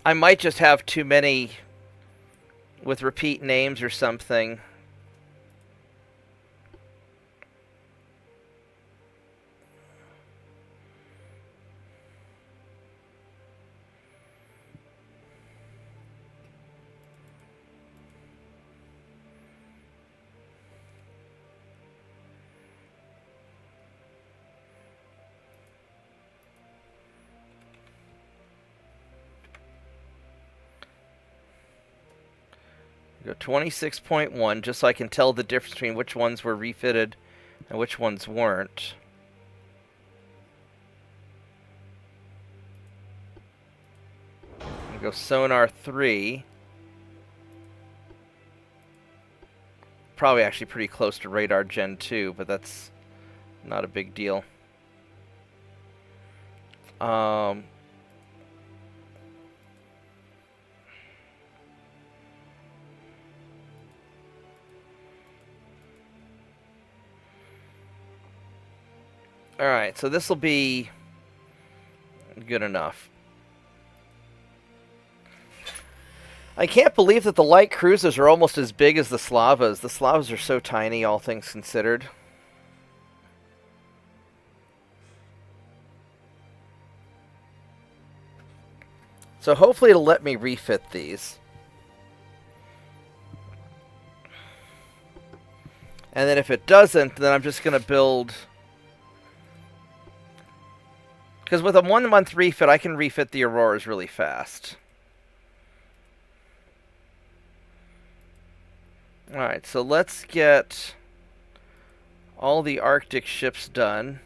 I might just have too many with repeat names or something. Go 26.1, just so I can tell the difference between which ones were refitted and which ones weren't. Go sonar 3. Probably actually pretty close to radar gen 2, but that's not a big deal. Alright, so this will be good enough. I can't believe that the light cruisers are almost as big as the Slavas. The Slavas are so tiny, all things considered. So hopefully it'll let me refit these. And then if it doesn't, then I'm just going to build... Because with a 1 month refit, I can refit the Auroras really fast. Alright, so let's get all the Arctic ships done.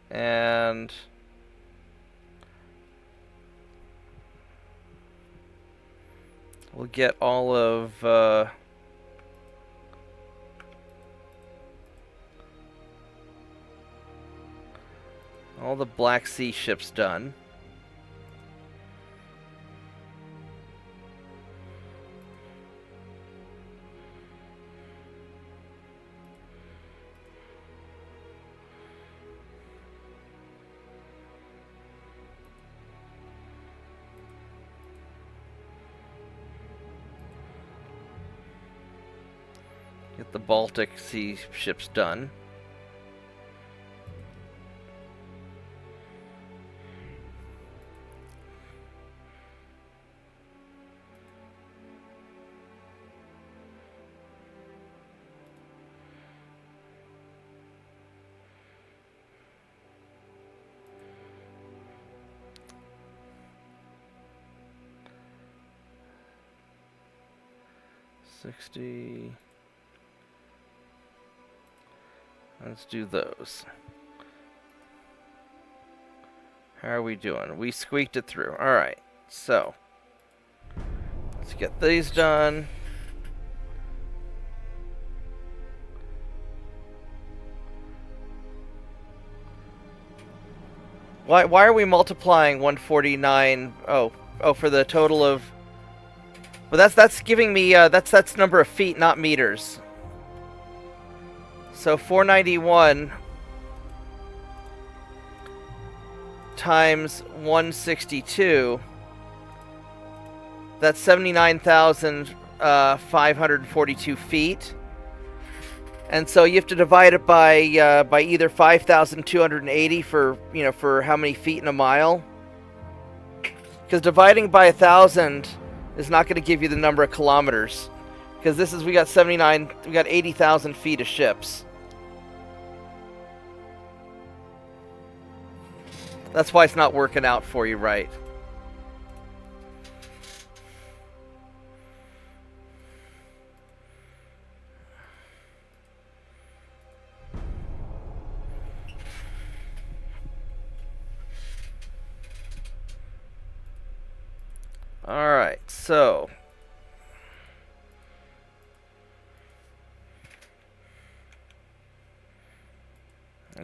And we'll get all of all the Black Sea ships done. Get the Baltic Sea ships done. Let's do those. How are we doing? We squeaked it through. Alright, so let's get these done. Why are we multiplying 149? Oh, Oh, for the total of. But that's giving me that's number of feet, not meters. So 491 times 162. That's 79,542 feet. And so you have to divide it by either 5,280 for for how many feet in a mile. Because dividing by 1,000 is not going to give you the number of kilometers. Because we got 80,000 feet of ships. That's why it's not working out for you right. Alright, so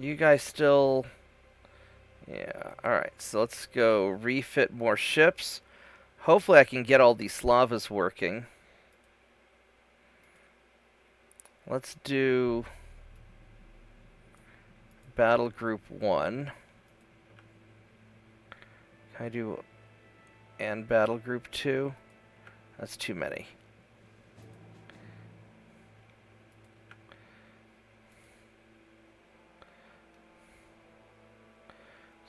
you guys still... Yeah, alright, so let's go refit more ships. Hopefully I can get all these Slavas working. Let's do Battle Group 1. Can I do... and Battle Group 2? That's too many.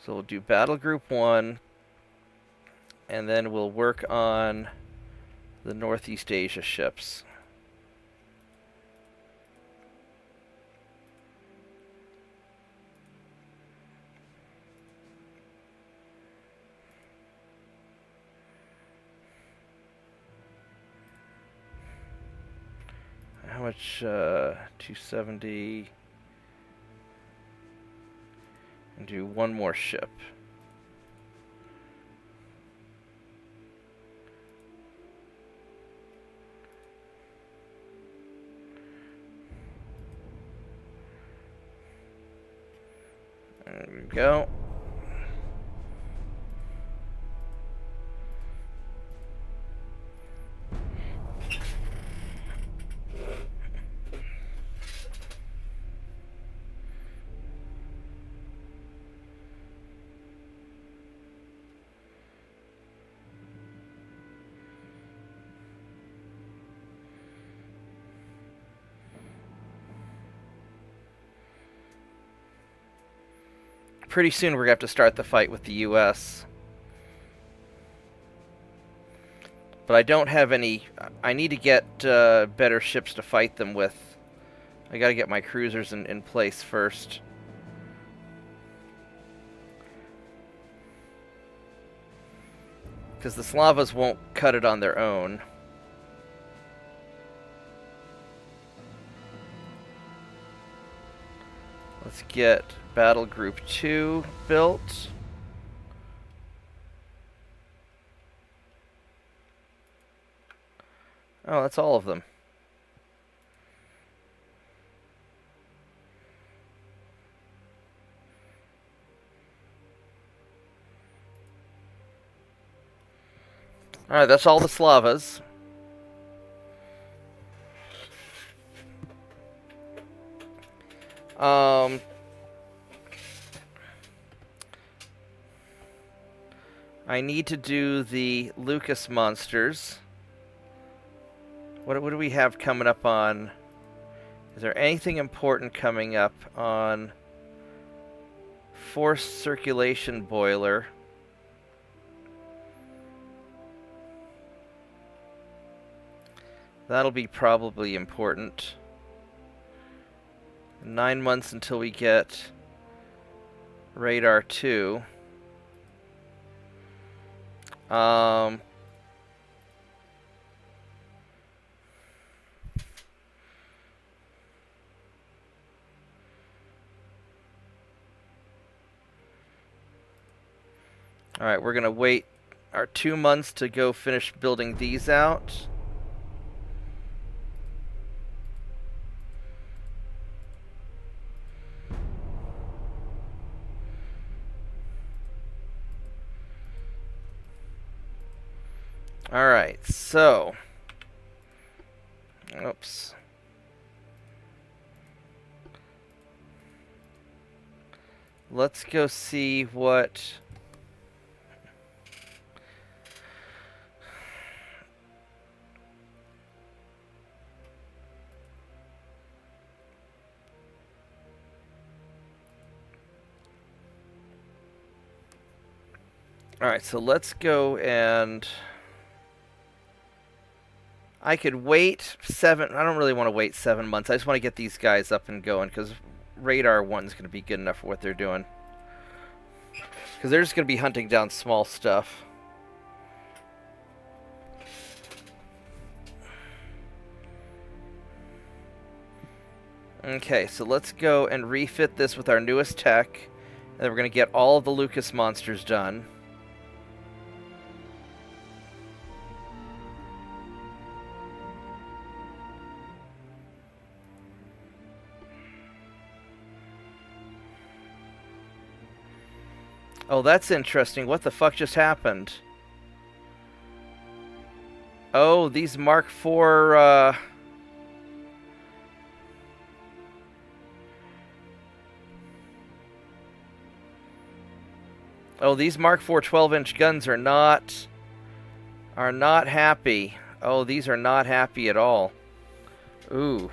So we'll do Battle Group 1, and then we'll work on the Northeast Asia ships. How much? 270. And do one more ship. There we go. Pretty soon we're going to have to start the fight with the US. But I don't have any... I need to get better ships to fight them with. I got to get my cruisers in place first. Because the Slavas won't cut it on their own. Let's get Battle Group 2 built. Oh, that's all of them. Alright, that's all the Slavas. I need to do the Lucas monsters. What do we have coming up on? Is there anything important coming up on forced circulation boiler? That'll be probably important. 9 months until we get radar 2. Alright, we're going to wait our 2 months to go finish building these out. Alright, so... Oops. Let's go see what... Alright, so let's go and... I could wait I don't really want to wait 7 months. I just want to get these guys up and going, because Radar 1's going to be good enough for what they're doing. Because they're just going to be hunting down small stuff. Okay, so let's go and refit this with our newest tech. And then we're going to get all of the Lucas monsters done. Oh, that's interesting. What the fuck just happened? Oh, these Mark IV, Oh, these Mark IV 12-inch guns are not happy. Oh, these are not happy at all. Ooh.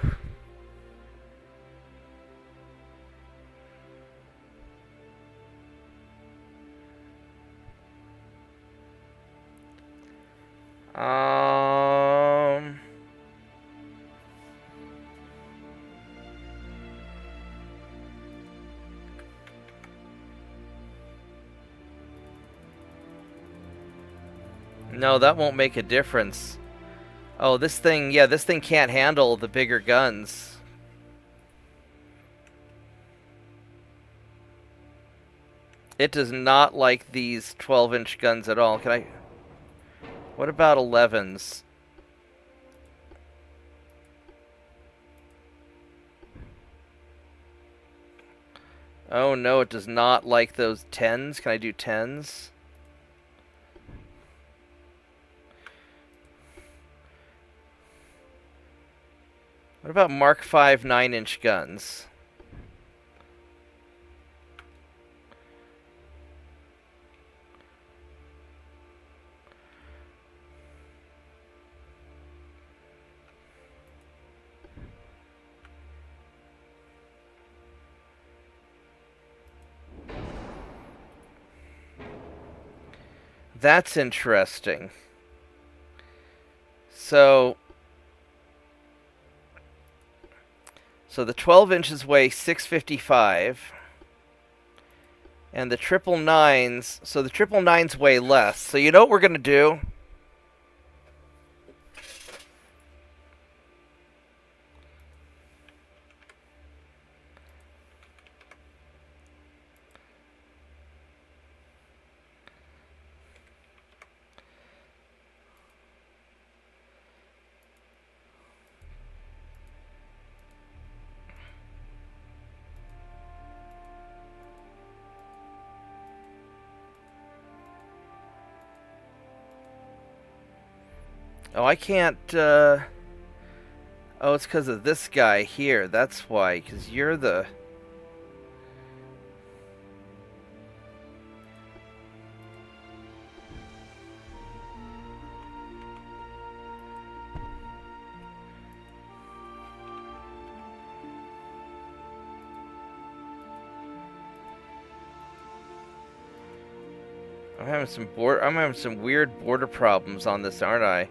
No, that won't make a difference. Oh, this thing, yeah, this thing can't handle the bigger guns. It does not like these 12-inch guns at all. Can I... What about 11s? Oh no, it does not like those 10s. Can I do 10s? What about Mark V 9-inch guns? That's interesting. So the 12 inches weigh 655. And the 999s, so the 999s weigh less. So you know what we're going to do? Oh, I can't, Oh, it's because of this guy here. That's why, because you're the... I'm having some weird border problems on this, aren't I?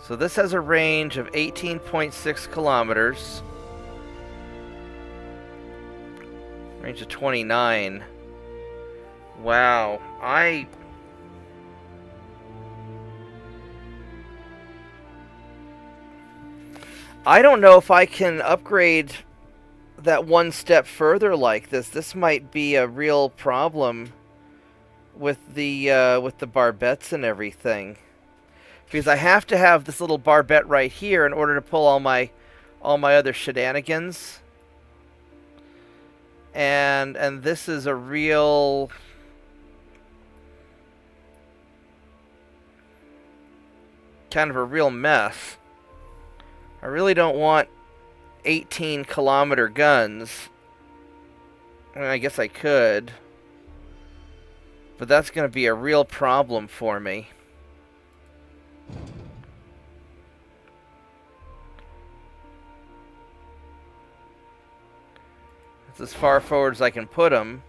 So this has a range of 18.6 kilometers. Range of 29. Wow. I don't know if I can upgrade that one step further like this. This might be a real problem with the barbettes and everything, because I have to have this little barbette right here in order to pull all my other shenanigans. And this is a real kind of a real mess. I really don't want 18-kilometer guns. I mean, I guess I could, but that's going to be a real problem for me. It's as far forward as I can put them.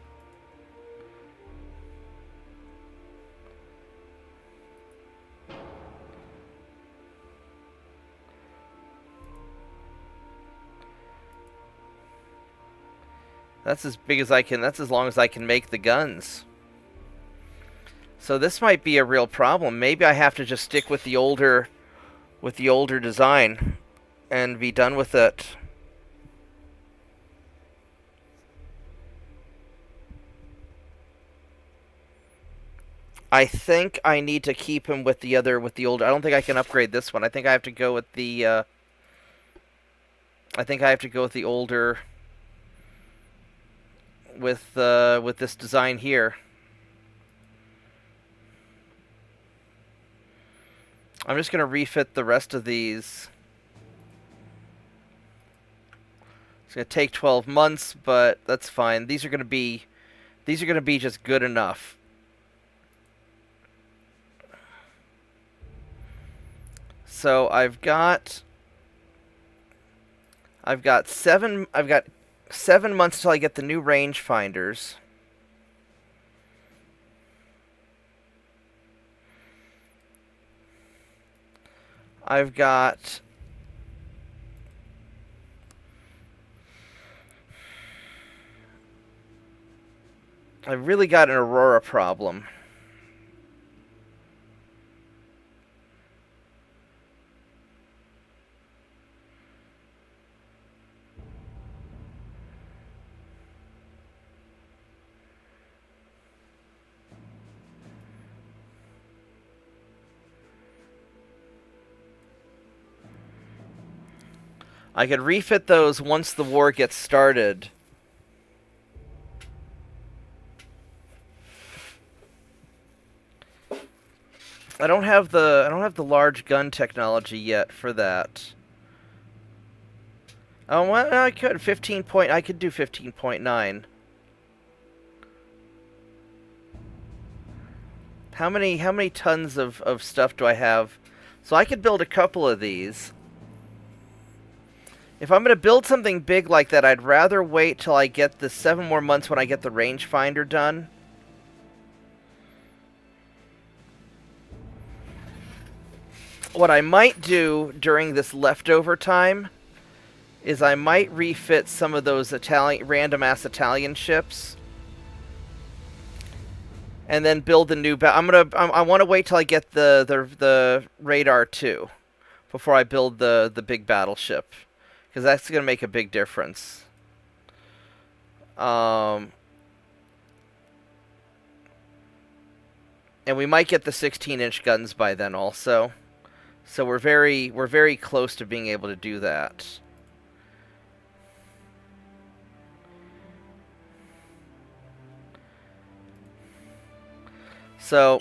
That's as big as I can. That's as long as I can make the guns. So this might be a real problem. Maybe I have to just stick with the older design and be done with it. I think I need to keep him with the older. I don't think I can upgrade this one. I think I have to go with the older with this design here. I'm just going to refit the rest of these. It's going to take 12 months, but that's fine. These are going to be just good enough. So I've got 7 months till I get the new rangefinders. I've really got an Aurora problem. I could refit those once the war gets started. I don't have the large gun technology yet for that. Oh, well, I could I could do 15.9. How many tons of stuff do I have? So I could build a couple of these. If I'm going to build something big like that, I'd rather wait till I get the 7 more months when I get the rangefinder done. What I might do during this leftover time is I might refit some of those random-ass Italian ships. And then build the new... I want to wait till I get the radar 2 before I build the big battleship, because that's going to make a big difference. And we might get the 16-inch guns by then also. So we're very close to being able to do that. So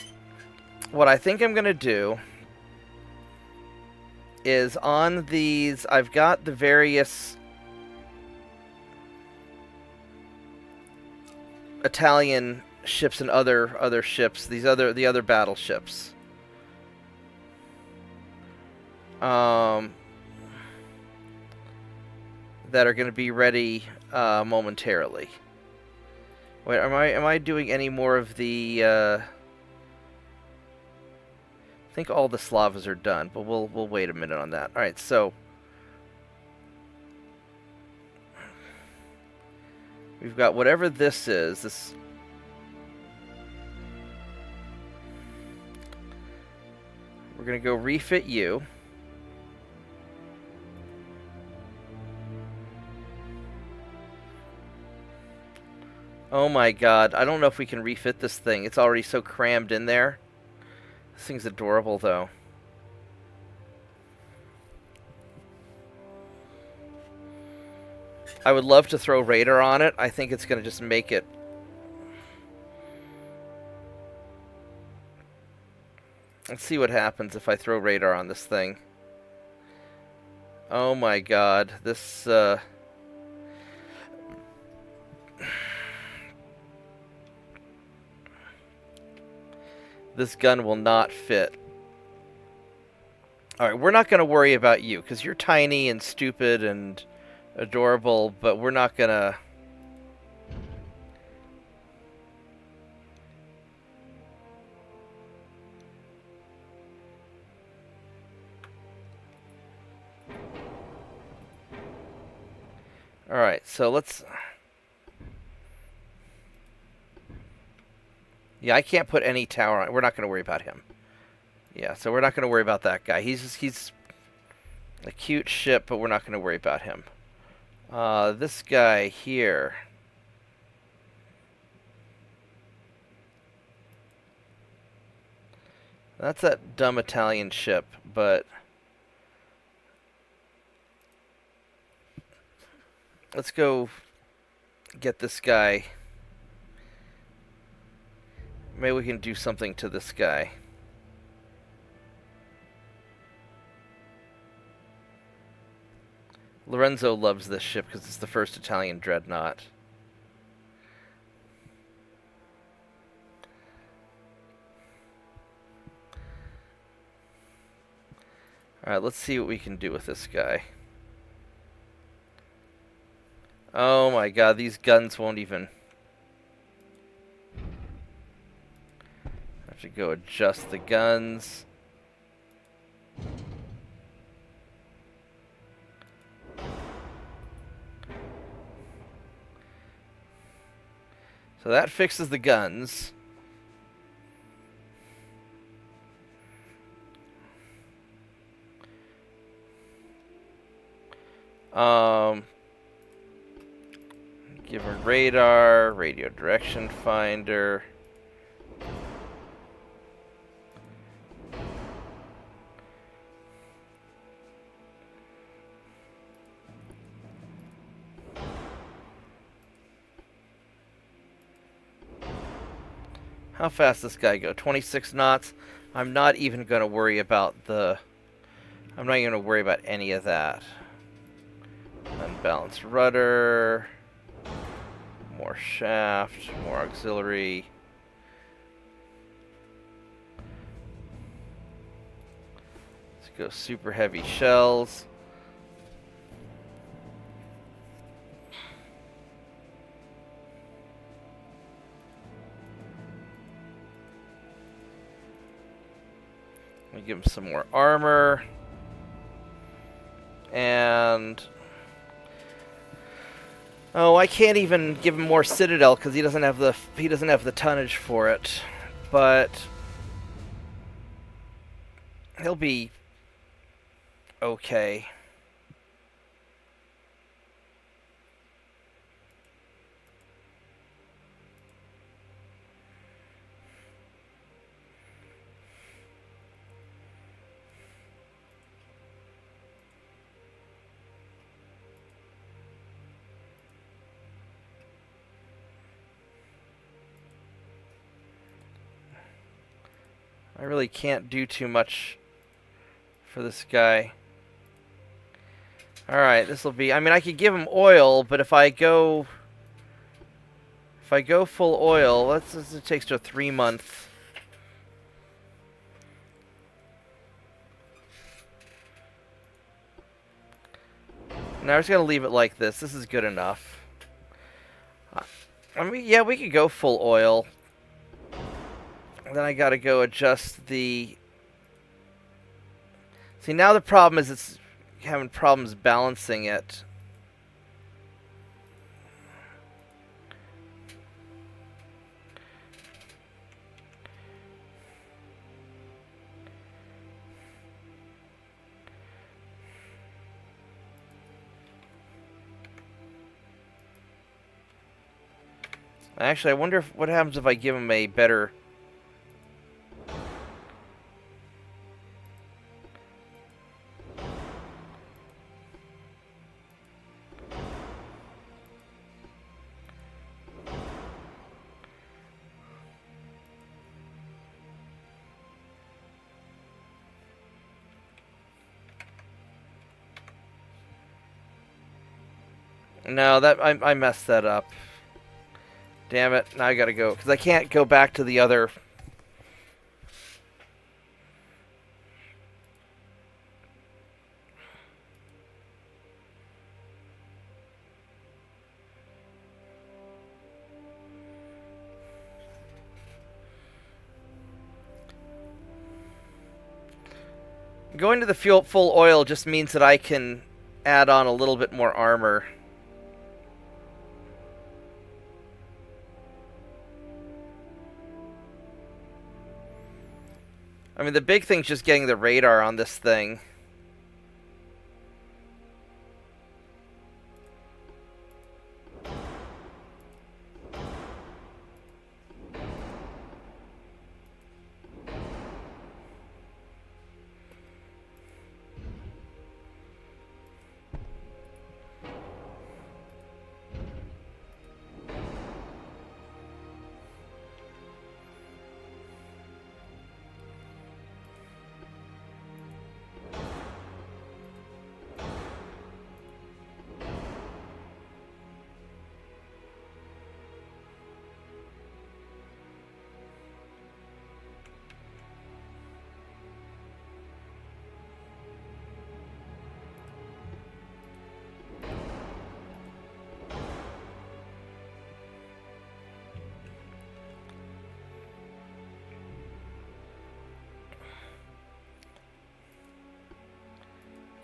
what I think I'm going to do is on these, I've got the various Italian ships and other ships, the other battleships. That are going to be ready momentarily. Wait, am I doing any more of the? I think all the Slavas are done, but we'll wait a minute on that. All right, so we've got whatever this is. This. We're gonna go refit you. Oh my god, I don't know if we can refit this thing. It's already so crammed in there. This thing's adorable, though. I would love to throw radar on it. I think it's going to just make it... Let's see what happens if I throw radar on this thing. Oh my god, this... This gun will not fit. Alright, we're not going to worry about you, because you're tiny and stupid and adorable, but we're not going to... Alright, so let's... Yeah, I can't put any tower on. We're not going to worry about him. Yeah, so we're not going to worry about that guy. He's a cute ship, but we're not going to worry about him. This guy here. That's that dumb Italian ship, but... Let's go get this guy. Maybe we can do something to this guy. Lorenzo loves this ship because it's the first Italian dreadnought. Alright, let's see what we can do with this guy. Oh my god, these guns won't even... I have to go adjust the guns. So that fixes the guns. Give her radar, radio direction finder. How fast does this guy go? 26 knots. I'm not even going to worry about the... I'm not even going to worry about any of that. Unbalanced rudder. More shaft. More auxiliary. Let's go super heavy shells. We give him some more armor, and oh, I can't even give him more citadel because he doesn't have the tonnage for it. But he'll be okay. I really can't do too much for this guy. Alright, this will be... I mean, I could give him oil, but if I go full oil, it takes to a 3-month... Now I'm just going to leave it like this. This is good enough. I mean, yeah, we could go full oil. Then I gotta go adjust the... See, now the problem is it's having problems balancing it. Actually, I wonder what happens if I give him a better... No, that I messed that up. Damn it, now I gotta go. Because I can't go back to the other... Going to the full oil just means that I can add on a little bit more armor. I mean, the big thing's just getting the radar on this thing.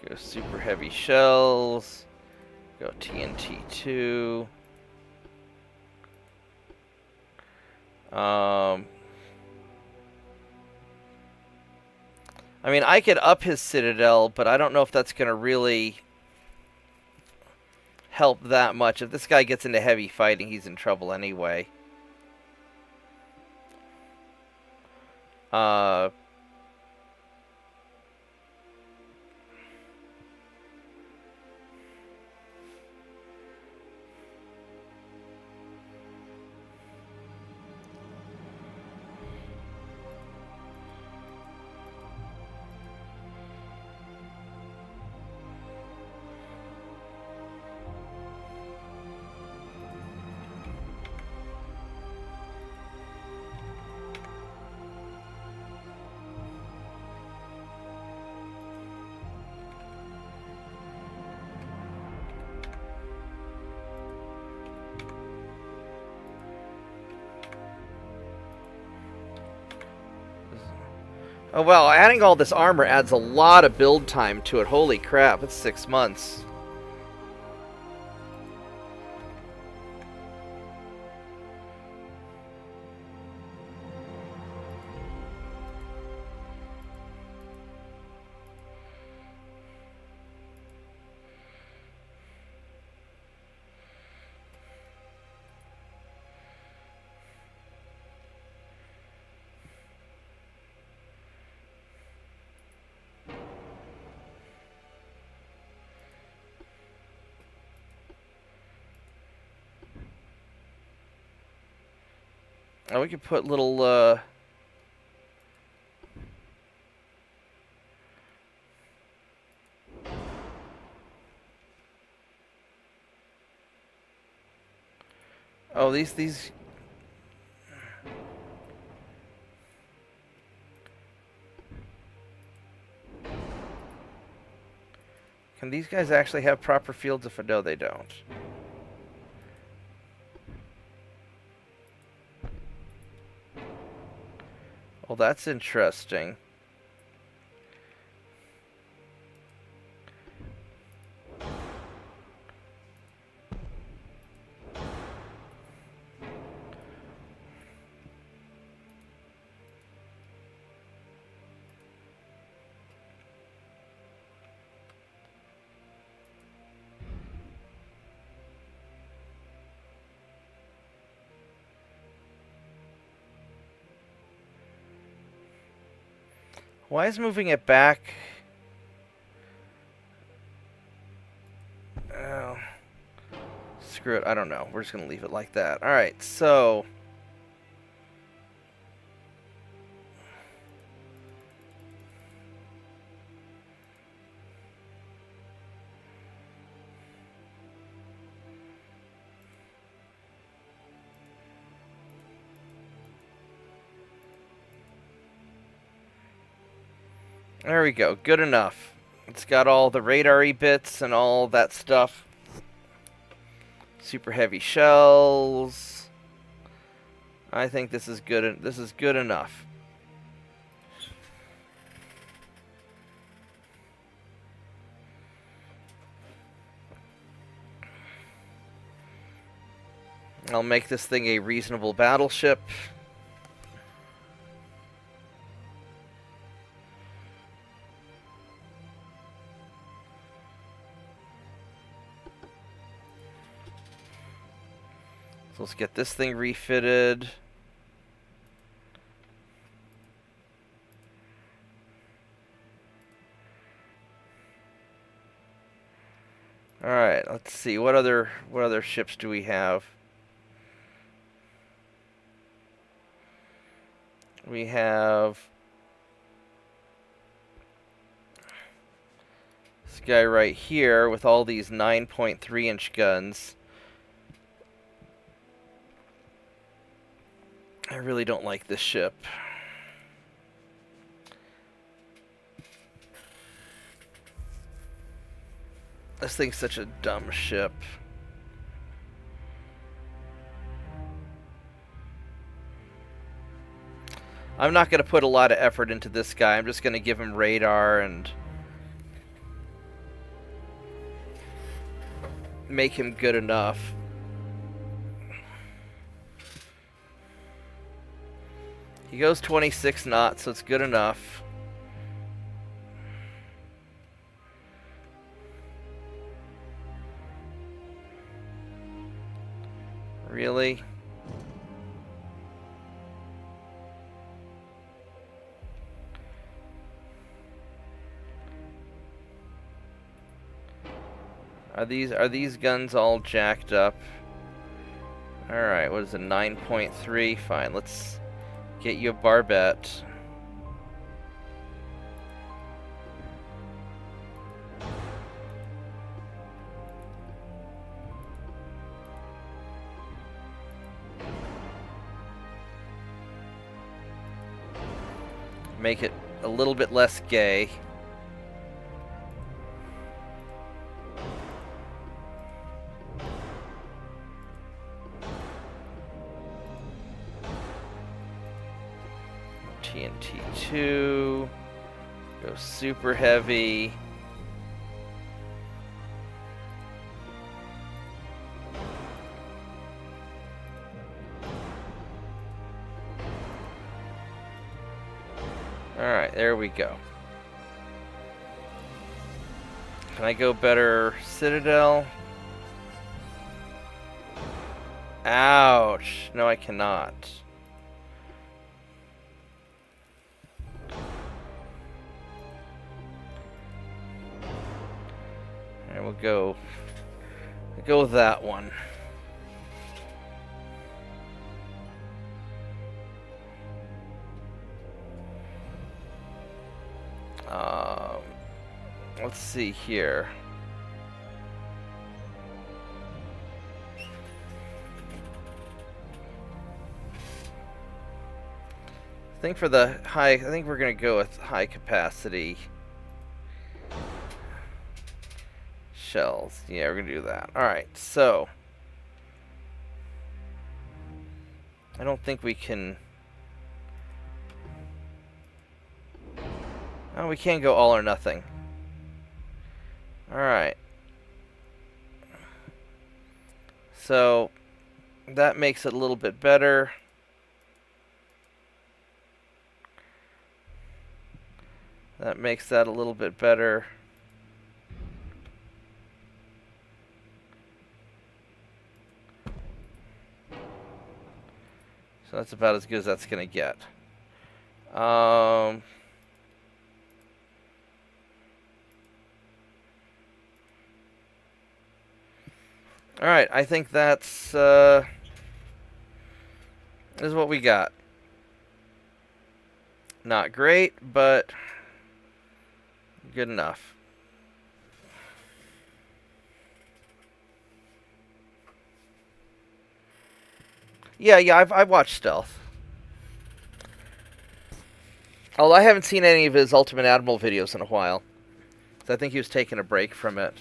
Go super heavy shells. Go TNT2. I mean, I could up his citadel, but I don't know if that's going to really help that much. If this guy gets into heavy fighting, he's in trouble anyway. Oh, well, adding all this armor adds a lot of build time to it. Holy crap, it's 6 months. Oh, we could put little, Oh, these... Can these guys actually have proper fields of... No, they don't. Well, that's interesting. Why is moving it back? Oh, screw it. I don't know. We're just going to leave it like that. Alright, so... There we go. Good enough. It's got all the radar-y bits and all that stuff. Super heavy shells. I think this is good. This is good enough. I'll make this thing a reasonable battleship. So let's get this thing refitted. Alright, let's see. What other ships do we have? We have this guy right here with all these 9.3-inch guns. I really don't like this ship. This thing's such a dumb ship. I'm not going to put a lot of effort into this guy. I'm just going to give him radar and make him good enough. He goes 26 knots, so it's good enough. Really? Are these guns all jacked up? Alright, what is it, 9.3? Fine, let's get you a barbette. Make it a little bit less gay. TNT2. Go super heavy. Alright, there we go. Can I go better Citadel? Ouch. No, I cannot. Alright, we'll go with that one. Let's see here. I think for the high, I think we're gonna go with high capacity shells. Yeah, we're gonna do that. Alright, so I don't think we can. Oh, we can't go all or nothing. Alright. So that makes it a little bit better. That makes that a little bit better. So that's about as good as that's going to get. Alright, I think that's, is what we got. Not great, but good enough. Yeah, I've watched Stealth. Although I haven't seen any of his Ultimate Admiral videos in a while. So I think he was taking a break from it.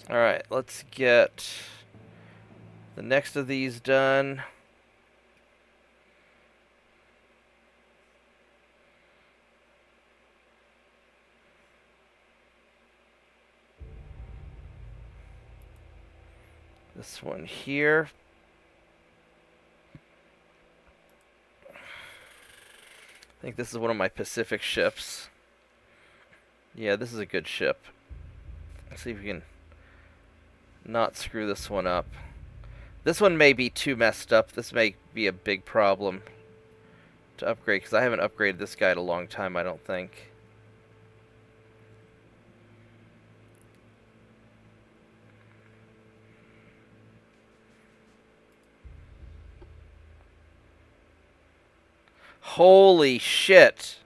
Alright, let's get the next of these done. This one here. I think this is one of my Pacific ships. Yeah, this is a good ship. Let's see if we can not screw this one up. This one may be too messed up. This may be a big problem to upgrade, because I haven't upgraded this guy in a long time, I don't think. Holy shit!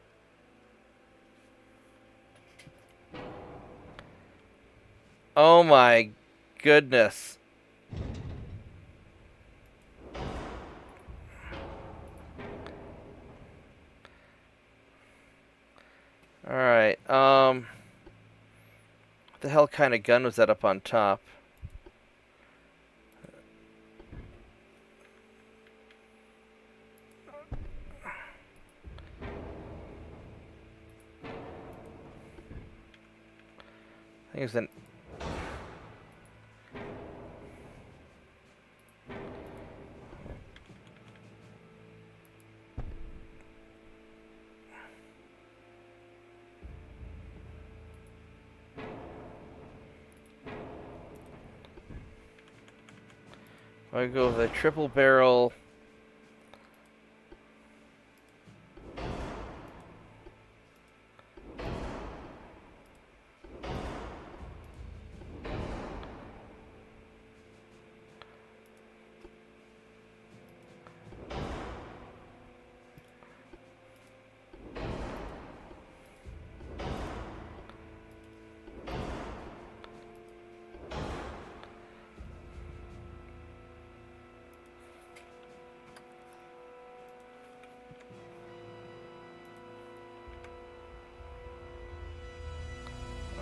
Oh my goodness. Alright, what the hell kind of gun was that up on top? I think it was an... I go with a triple barrel.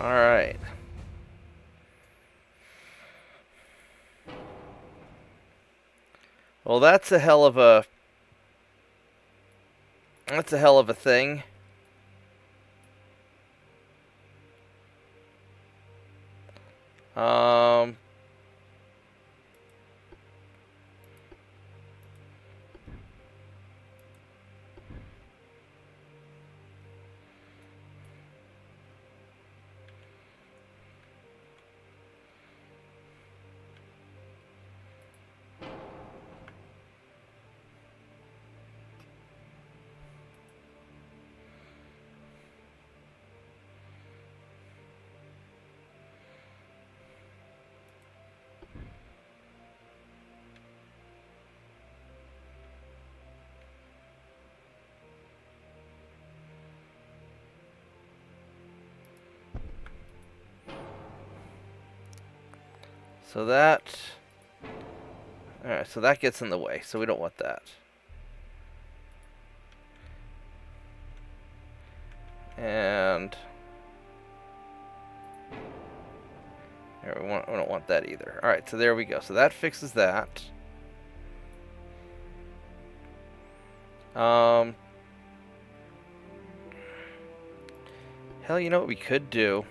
Alright. Well, that's a hell of a... That's a hell of a thing. Um... So that... Alright, so that gets in the way, so we don't want that. And... Here, we don't want that either. Alright, so there we go. So that fixes that. Hell, you know what we could do?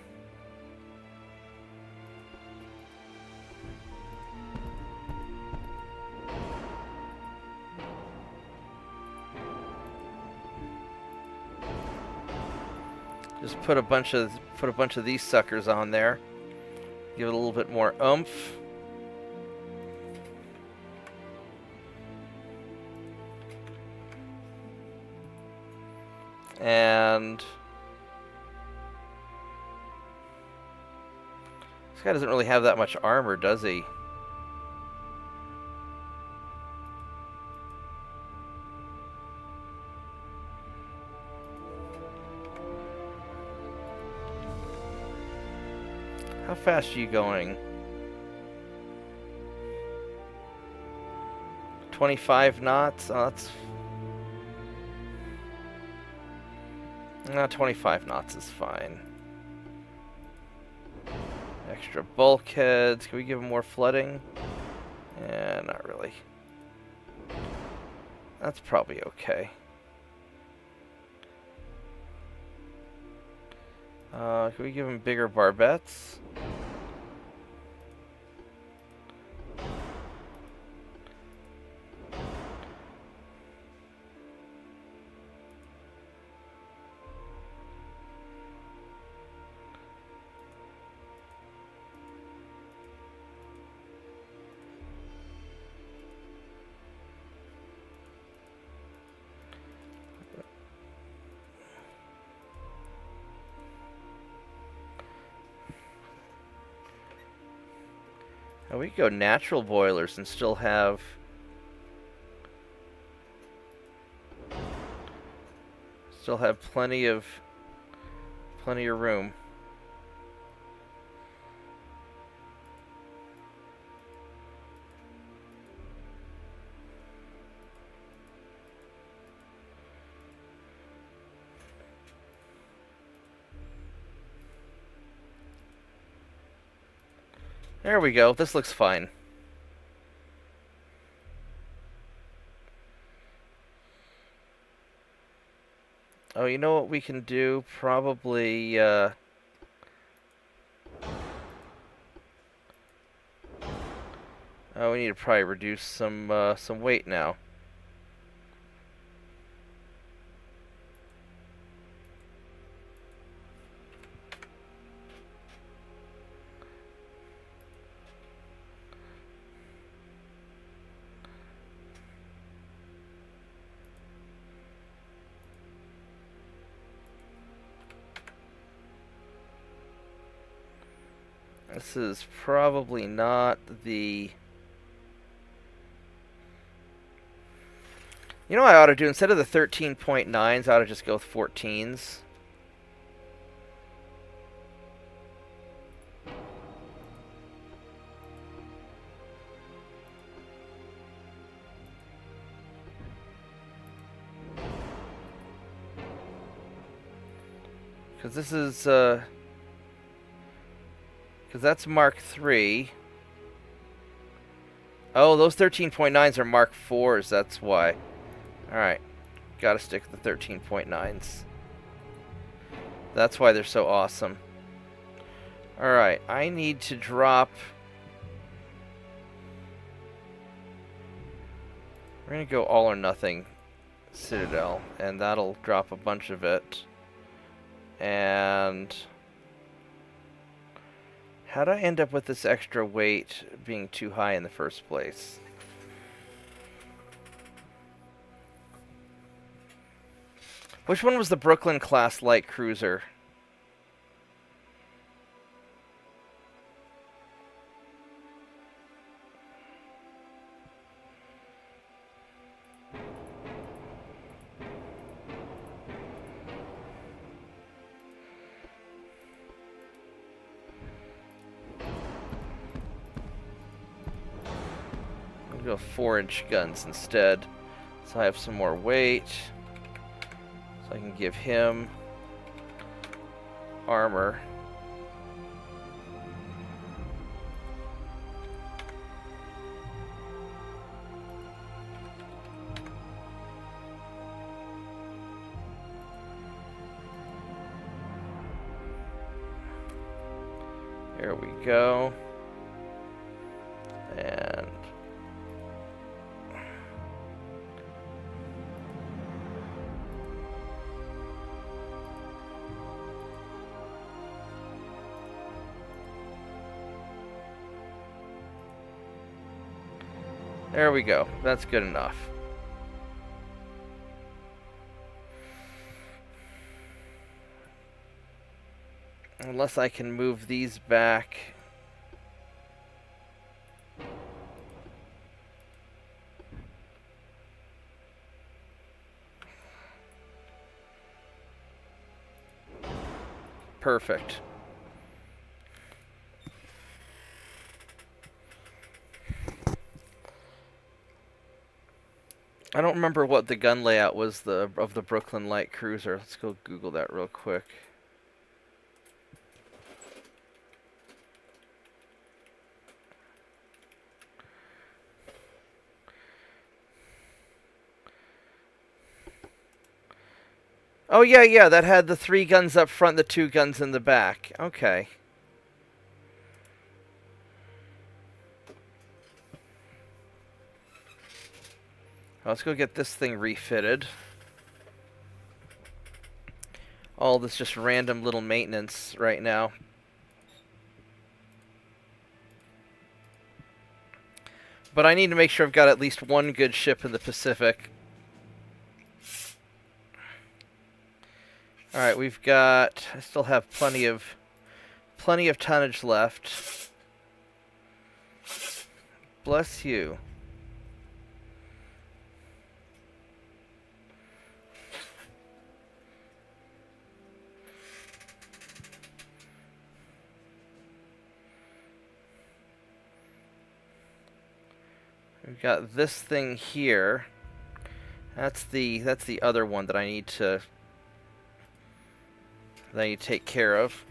Just put a bunch of these suckers on there. Give it a little bit more oomph. And this guy doesn't really have that much armor, does he? How fast are you going? 25 knots? Oh, that's... No, 25 knots is fine. Extra bulkheads. Can we give him more flooding? Yeah, not really. That's probably okay. Can we give him bigger barbettes? Oh, we could go natural boilers and still have plenty of room. There we go. This looks fine. Oh, you know what we can do? Probably, oh, we need to probably reduce some weight now. This is probably not the... You know what I ought to do? Instead of the 13.9s, I ought to just go with 14s. Because this is... Because that's Mark 3. Oh, those 13.9s are Mark 4s, that's why. Alright. Gotta stick with the 13.9s. That's why they're so awesome. Alright, I need to drop... We're gonna go all or nothing Citadel, and that'll drop a bunch of it. And... How'd I end up with this extra weight being too high in the first place? Which one was the Brooklyn class light cruiser? Go 4-inch guns instead, so I have some more weight, so I can give him armor. There we go. And There we go. That's good enough. Unless I can move these back. Perfect. I don't remember what the gun layout was of the Brooklyn Light Cruiser. Let's go Google that real quick. Oh, yeah, that had the 3 guns up front, the 2 guns in the back. Okay. Let's go get this thing refitted. All this just random little maintenance right now. But I need to make sure I've got at least one good ship in the Pacific. Alright, we've got... I still have plenty of tonnage left. Bless you. We've got this thing here. That's the other one that I need to take care of.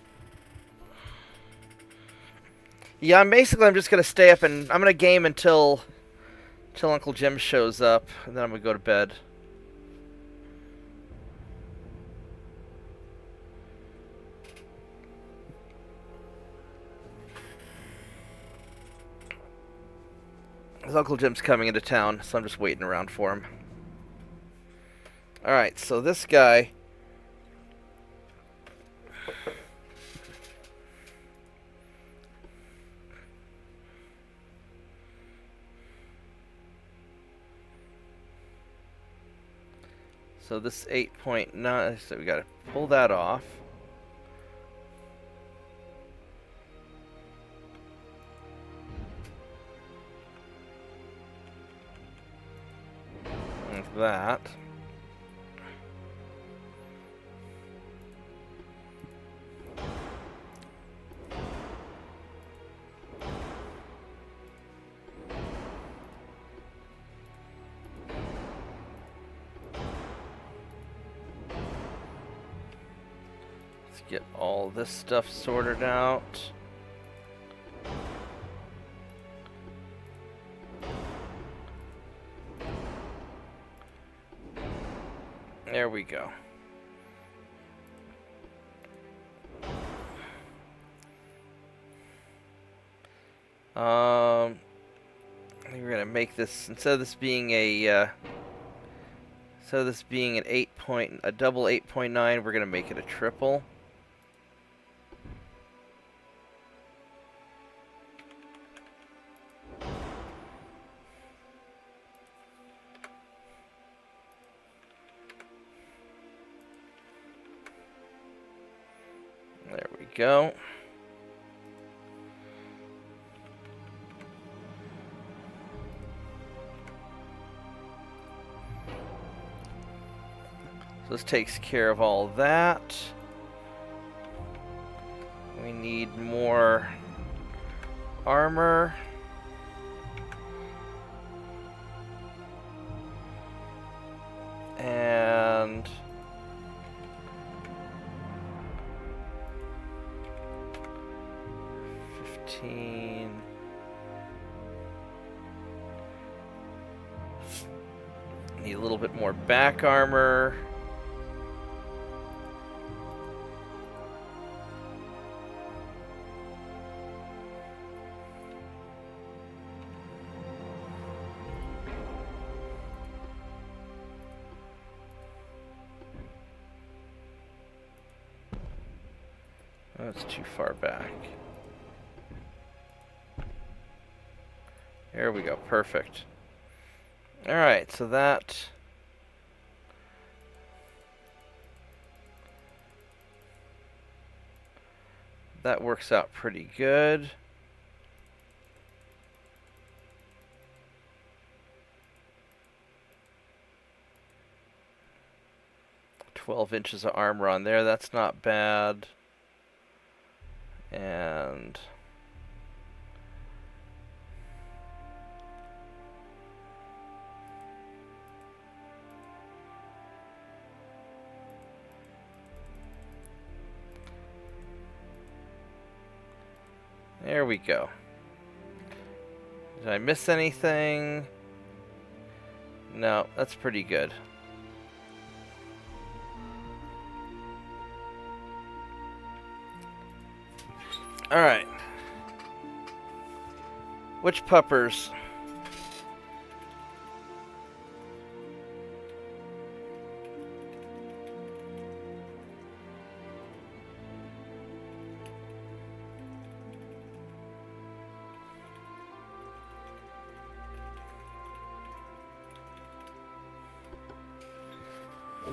Yeah, I'm just gonna stay up and I'm gonna game until Uncle Jim shows up, and then I'm gonna go to bed. Because Uncle Jim's coming into town, so I'm just waiting around for him. Alright, so this guy... So this 8.9, so we gotta pull that off. Like that. Get all this stuff sorted out. There we go. I think we're gonna make this, instead of this being a a double 8.9, we're gonna make it a triple. There we go. So this takes care of all that. We need more armor. And... Need a little bit more back armor. That's too far back. There we go, perfect. Alright, so that works out pretty good. $12 of armor on there, that's not bad. And there we go. Did I miss anything? No, that's pretty good. Alright. Which puppers?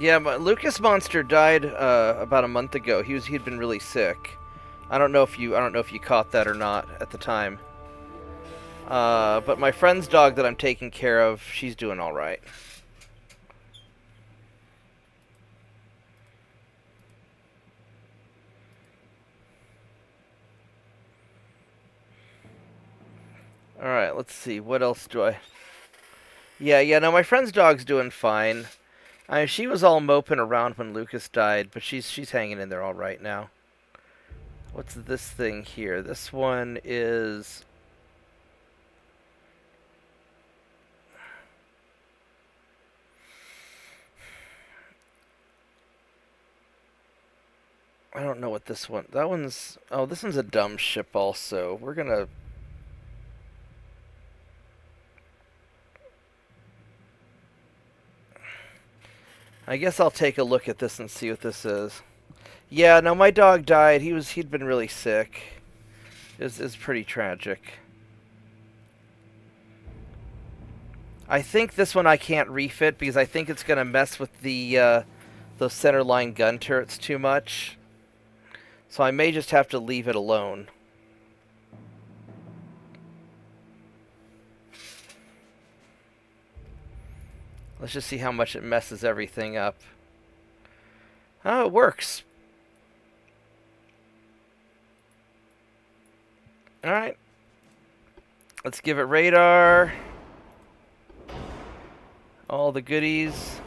Yeah, but Lucas Monster died about a month ago. He'd been really sick. I don't know if you caught that or not at the time. But my friend's dog that I'm taking care of, she's doing all right. All right, let's see. What else do I? Yeah. No, my friend's dog's doing fine. I mean, she was all moping around when Lucas died, but she's hanging in there all right now. What's this thing here? This one is... I don't know what this one... That one's... Oh, this one's a dumb ship also. We're gonna... I guess I'll take a look at this and see what this is. Yeah, no, my dog died. He'd been really sick. It's pretty tragic. I think this one I can't refit because I think it's gonna mess with the those centerline gun turrets too much. So I may just have to leave it alone. Let's just see how much it messes everything up. Oh, it works. Alright. Let's give it radar. All the goodies.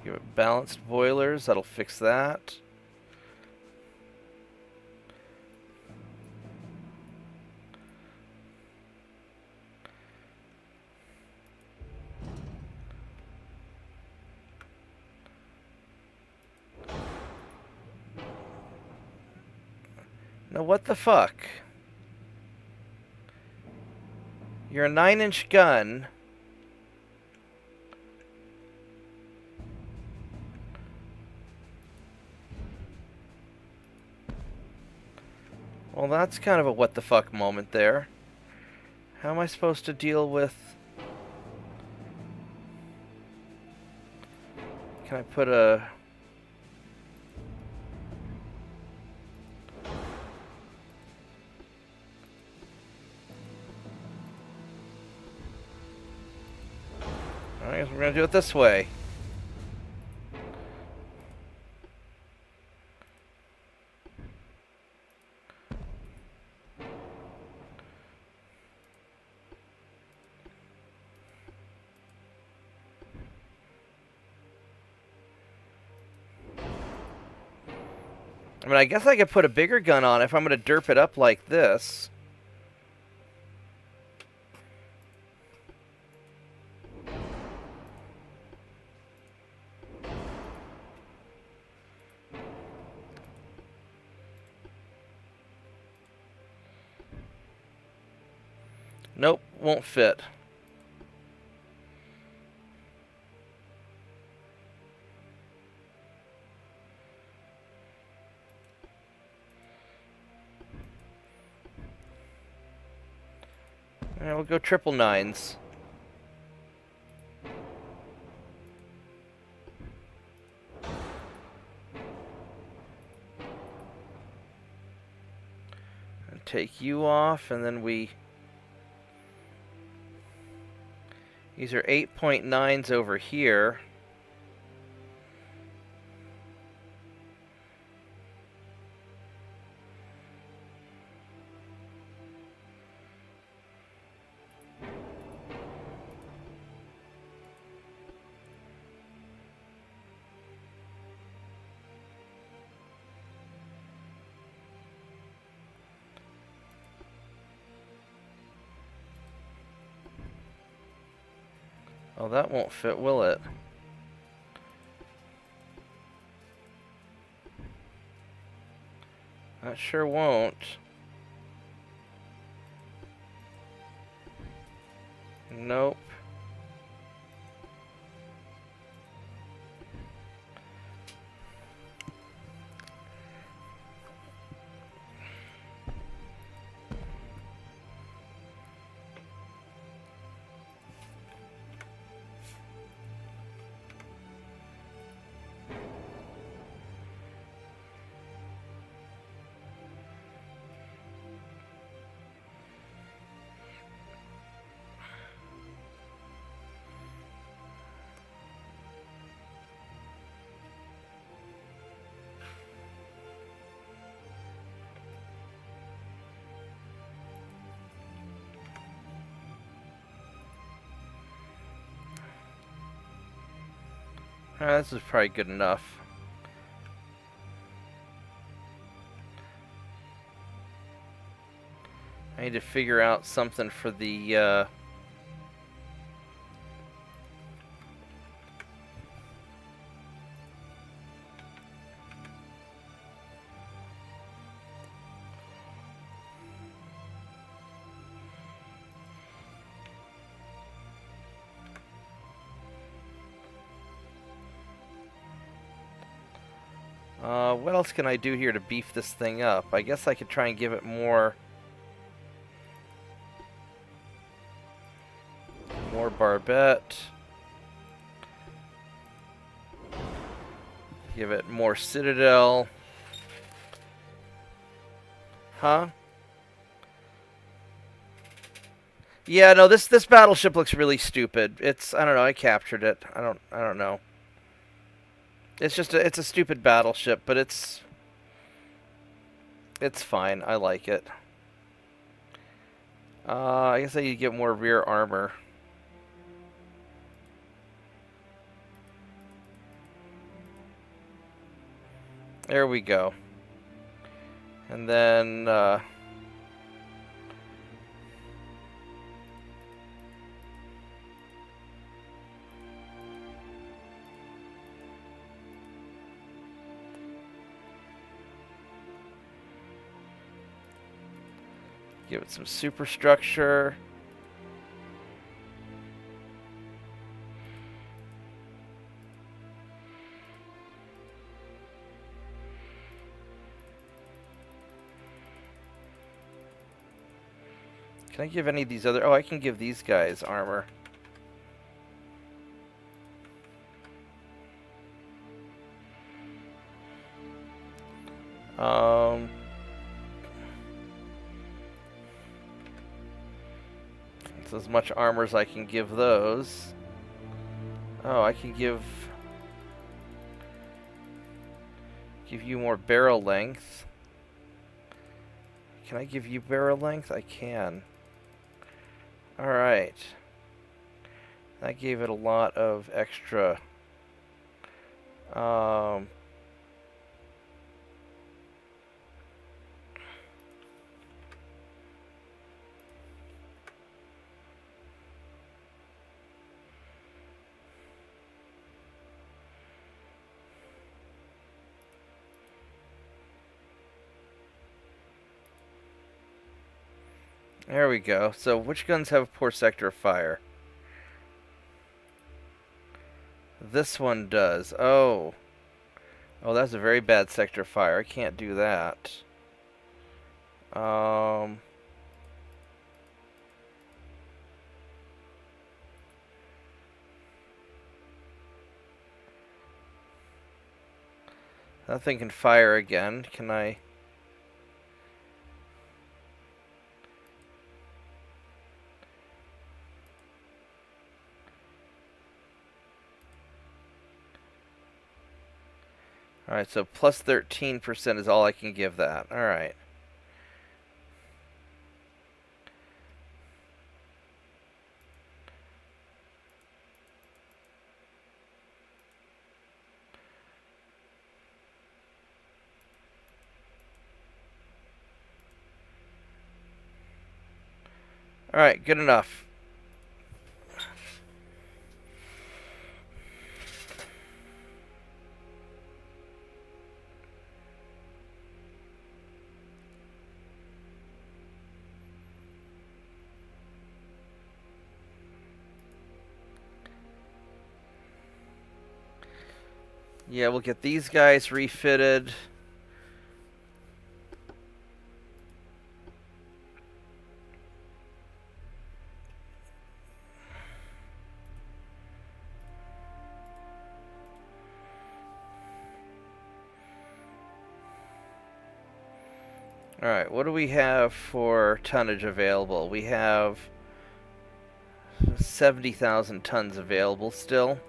Give it balanced boilers, that'll fix that. Now what the fuck? You're a 9-inch gun. Well, that's kind of a what the fuck moment there. How am I supposed to deal with... Can I put a... I guess we're gonna do it this way. I mean, I guess I could put a bigger gun on if I'm going to derp it up like this. Nope, won't fit. We'll go triple nines. And take you off, and then we... These are 8.9s over here. Oh, that won't fit, will it? That sure won't. Nope. This is probably good enough. I need to figure out something for the, what else can I do here to beef this thing up? I guess I could try and give it more barbette. Give it more citadel. Huh? Yeah, no, this battleship looks really stupid. It's, I don't know, I captured it. I don't know. It's just it's a stupid battleship, but it's fine. I like it. I guess I need to get more rear armor. There we go. And then give it some superstructure. Can I give any of these other... Oh, I can give these guys armor. It's as much armor as I can give those. Oh, I can give you more barrel length. Can I give you barrel length? I can. Alright. That gave it a lot of extra. There we go. So which guns have a poor sector of fire? This one does. Oh. Oh, that's a very bad sector of fire. I can't do that. That thing can fire again. Can I... Alright, so plus 13% is all I can give that. Alright. Alright, good enough. Yeah, we'll get these guys refitted. Alright, what do we have for tonnage available? We have 70,000 tons available still.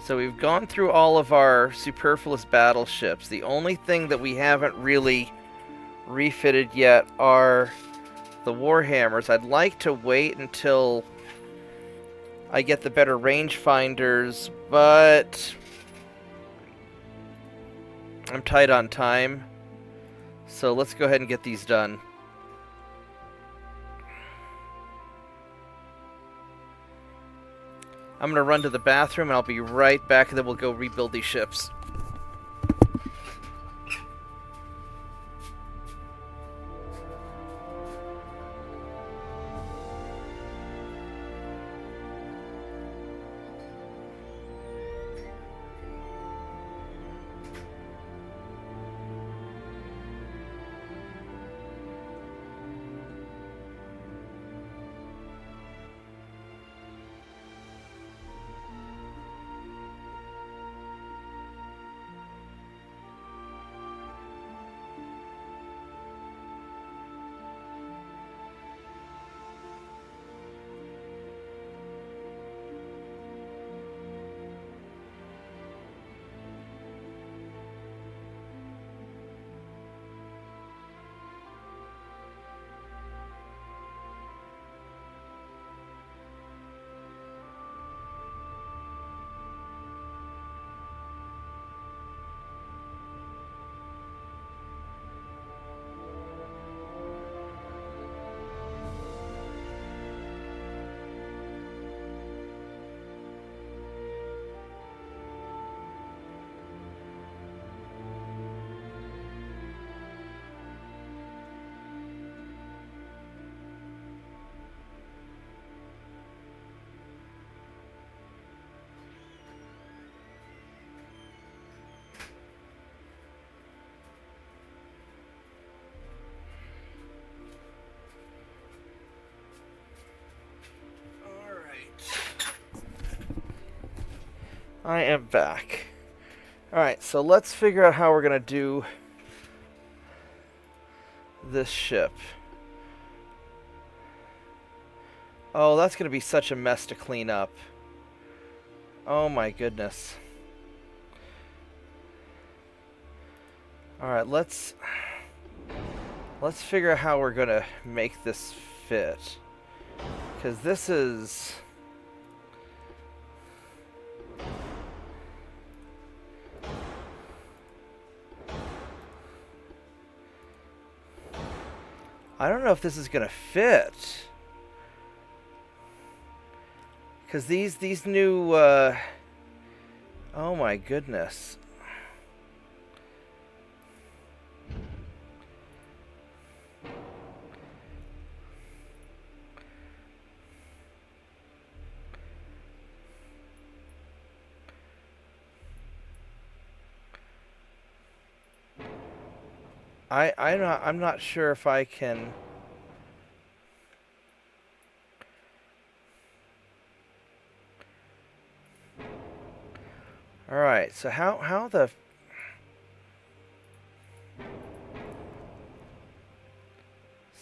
So we've gone through all of our superfluous battleships. The only thing that we haven't really refitted yet are the Warhammers. I'd like to wait until I get the better rangefinders, but I'm tight on time. So let's go ahead and get these done. I'm going to run to the bathroom and I'll be right back, and then we'll go rebuild these ships. I am back. Alright, so let's figure out how we're going to do this ship. Oh, that's going to be such a mess to clean up. Oh my goodness. Alright, let's figure out how we're going to make this fit. Because this is... I don't know if this is going to fit. Because these new... oh my goodness. I'm not sure if I can. All right, so how the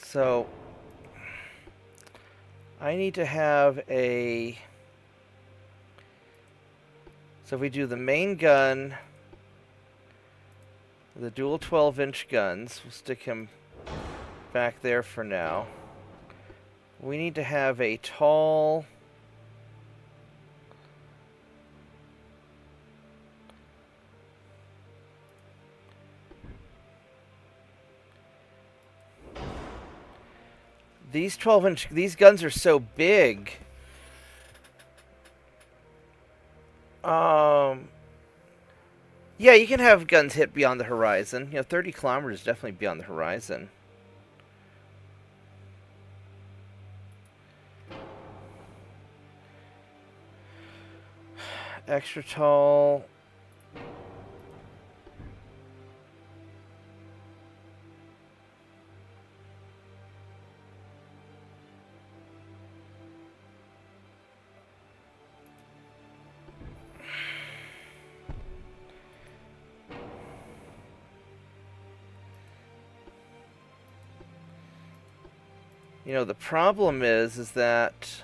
so I need to have a. So if we do the main gun, the dual 12-inch guns, we'll stick him back there for now. We need to have a tall. These 12-inch, these guns are so big. Yeah, you can have guns hit beyond the horizon. 30 kilometers is definitely beyond the horizon. Extra tall. The problem is that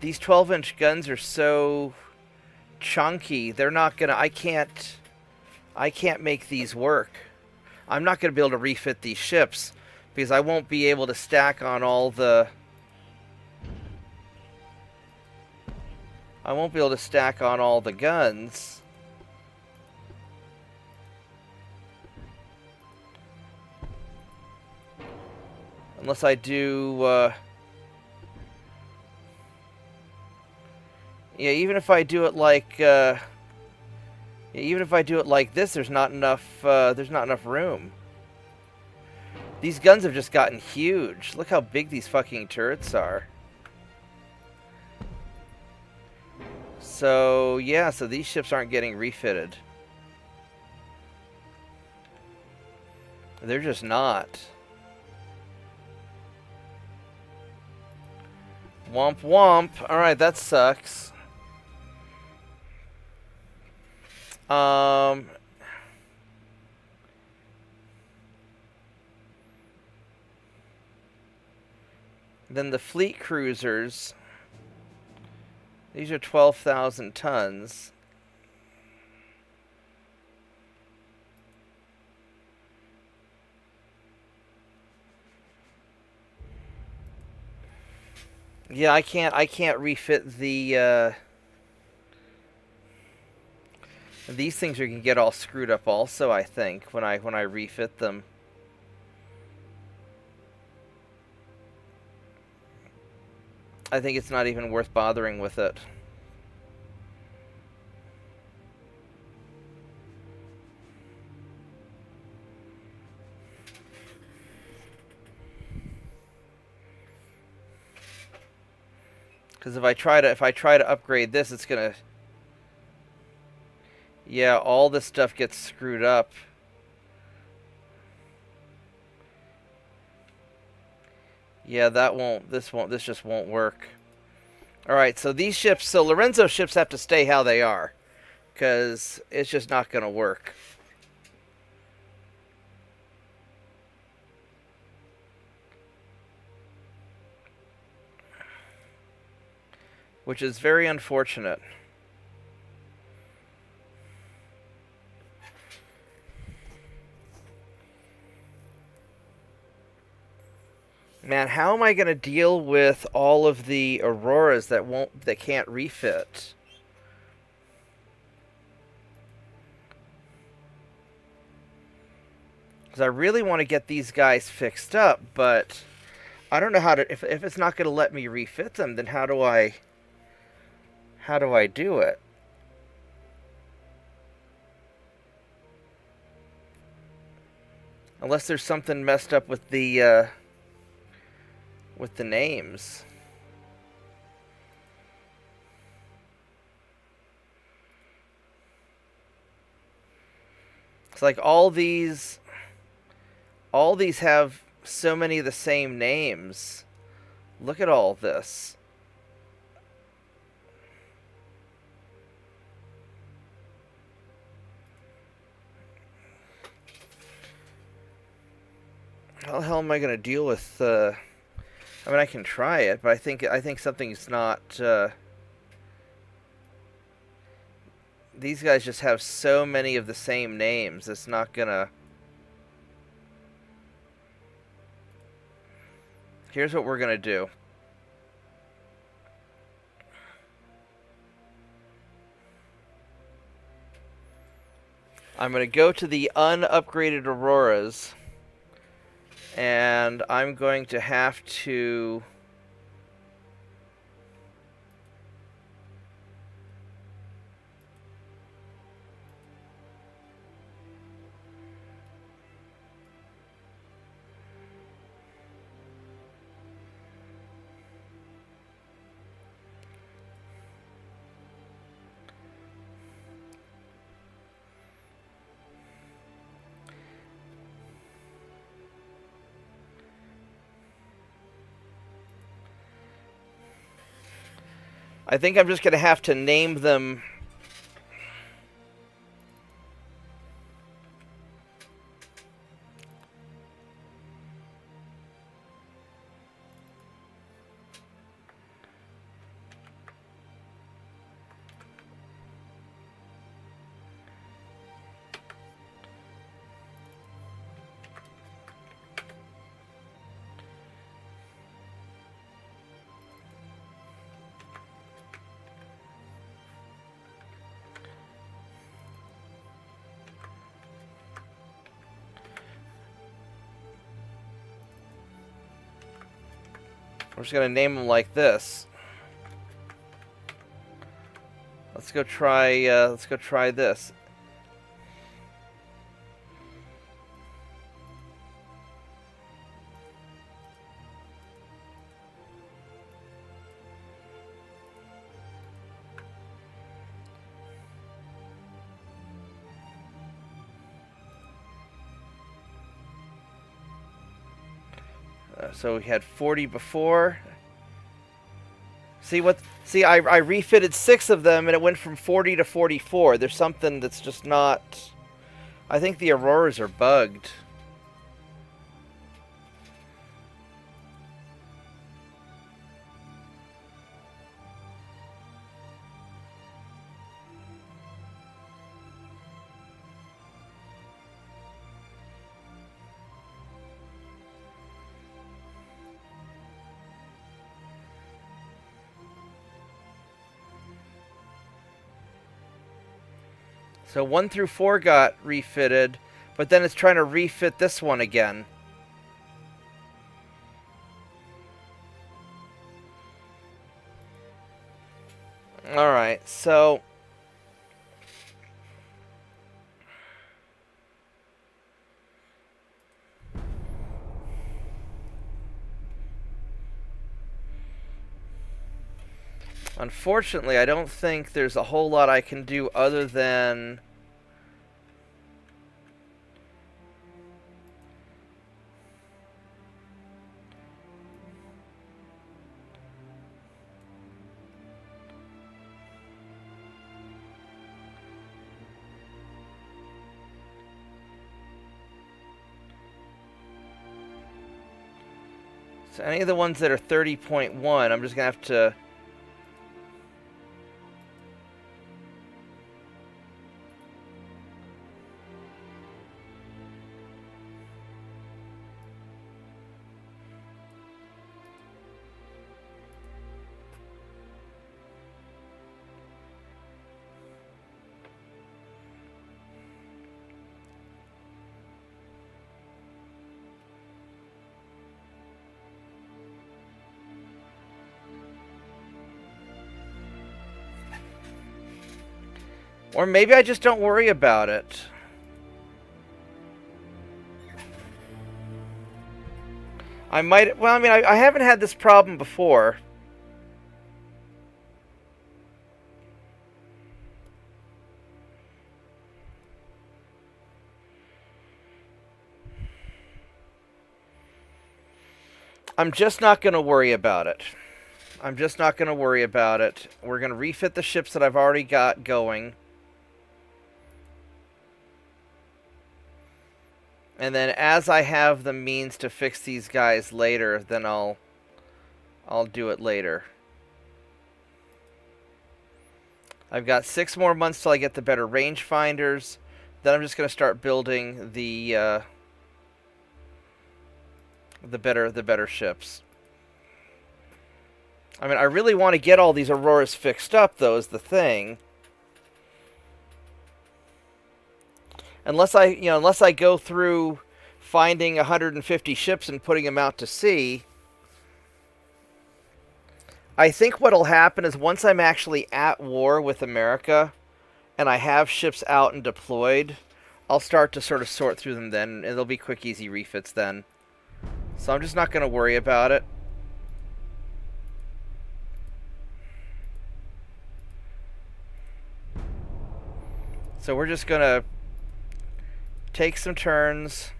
these 12-inch guns are so chunky. They're not gonna. I can't make these work. I'm not gonna be able to refit these ships because I won't be able to stack on all the. I won't be able to stack on all the guns. Unless I do, yeah, even if I do it like, even if I do it like this, there's not enough room. These guns have just gotten huge. Look how big these fucking turrets are. So, yeah, so these ships aren't getting refitted. They're just not. Womp womp. Alright, that sucks. Then the fleet cruisers. These are 12,000 tons. Yeah, I can't refit the, these things are gonna get all screwed up also, I think, when I refit them. I think it's not even worth bothering with it. Because if I try to upgrade this, it's gonna. Yeah, all this stuff gets screwed up. Yeah, this just won't work. Alright, so these ships, so Lorenzo's ships have to stay how they are. Because it's just not gonna work. Which is very unfortunate. Man, how am I going to deal with all of the Auroras that can't refit? Because I really want to get these guys fixed up, but I don't know how to. If it's not going to let me refit them, then how do I do it? Unless there's something messed up with the names. It's like all these. All these have so many of the same names. Look at all this. How the hell am I going to deal with? I mean, I can try it, but I think something's not. These guys just have so many of the same names. It's not gonna. Here's what we're gonna do. I'm gonna go to the unupgraded Auroras, and I'm going to have to. I think I'm just going to have to name them. We're just going to name them like this. Let's go try this. So we had 40 before. See, I refitted 6 of them and it went from 40 to 44. There's something that's just not. I think the Auroras are bugged. So 1 through 4 got refitted, but then it's trying to refit this one again. Alright, so unfortunately, I don't think there's a whole lot I can do other than so any of the ones that are 30.1, I'm just gonna have to. Or maybe I just don't worry about it. I might. Well, I mean, I haven't had this problem before. I'm just not going to worry about it. I'm just not going to worry about it. We're going to refit the ships that I've already got going. And then as I have the means to fix these guys later, then I'll do it later. I've got 6 more months till I get the better rangefinders. Then I'm just going to start building the better ships. I mean, I really want to get all these Auroras fixed up, though, is the thing. Unless I go through finding 150 ships and putting them out to sea, I think what'll happen is once I'm actually at war with America and I have ships out and deployed, I'll start to sort of sort through them then. It'll be quick, easy refits then. So I'm just not going to worry about it. So we're just going to take some turns.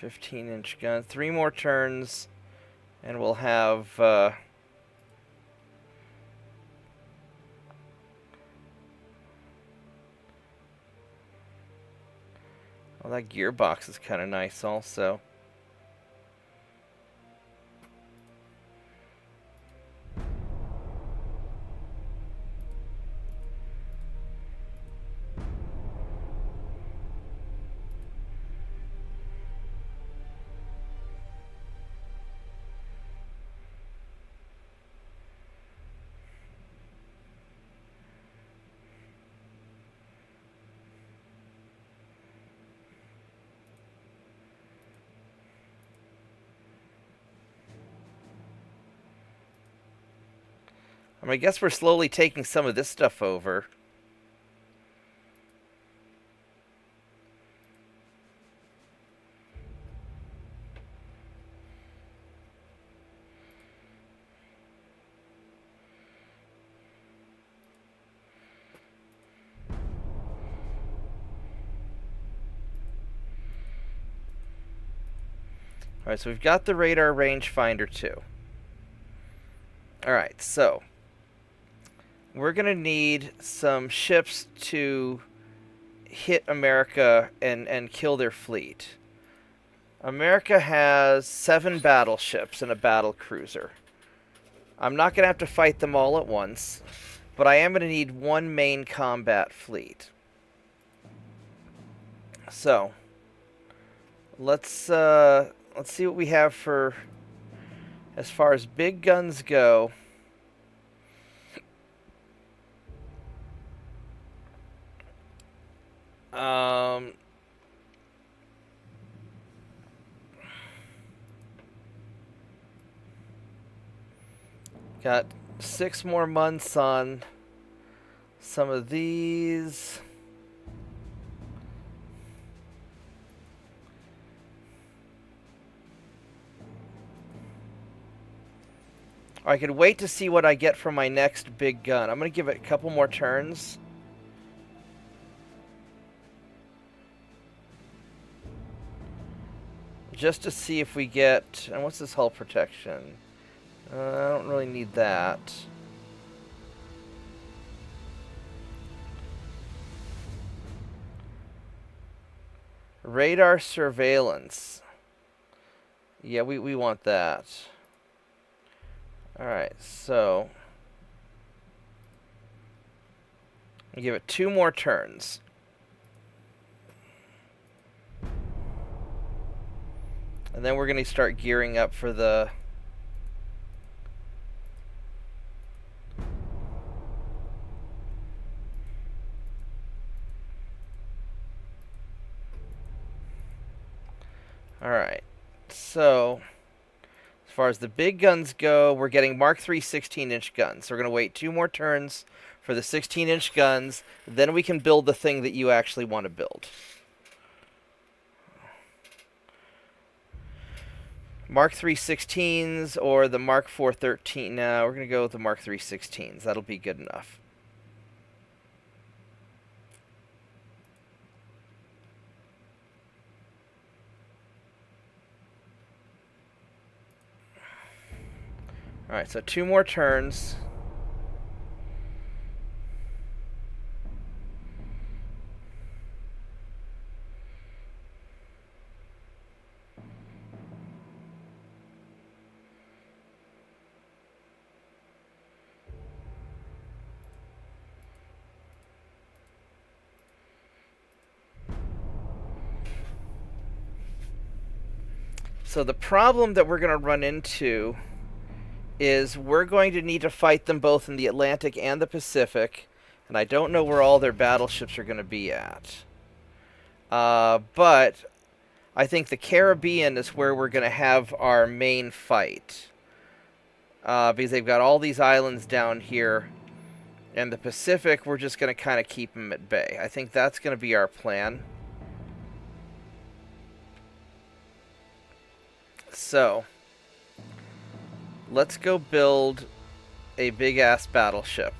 .15-inch gun. 3 more turns, and we'll have well, that gearbox is kind of nice also. I mean, I guess we're slowly taking some of this stuff over. Alright, so we've got the radar rangefinder too. Alright, so we're going to need some ships to hit America and kill their fleet. America has 7 battleships and a battle cruiser. I'm not going to have to fight them all at once, but I am going to need 1 main combat fleet. So, let's see what we have for as far as big guns go. Got 6 more months on some of these. I could wait to see what I get from my next big gun. I'm going to give it a couple more turns. Just to see if we get... And what's this hull protection? I don't really need that. Radar surveillance. Yeah, we want that. Alright, so... I'll give it 2 more turns. And then we're going to start gearing up for the... Alright, so... As As far as the big guns go, we're getting Mark III 16-inch guns. So we're going to wait 2 more turns for the 16-inch guns. Then we can build the thing that you actually want to build. Mark III 16s or the Mark IV 13. No, we're going to go with the Mark III 16s. That'll be good enough. Alright, so 2 more turns. So the problem that we're going to run into is we're going to need to fight them both in the Atlantic and the Pacific, and I don't know where all their battleships are going to be at. But I think the Caribbean is where we're going to have our main fight, because they've got all these islands down here, and the Pacific, we're just going to kind of keep them at bay. I think that's going to be our plan. So, let's go build a big-ass battleship.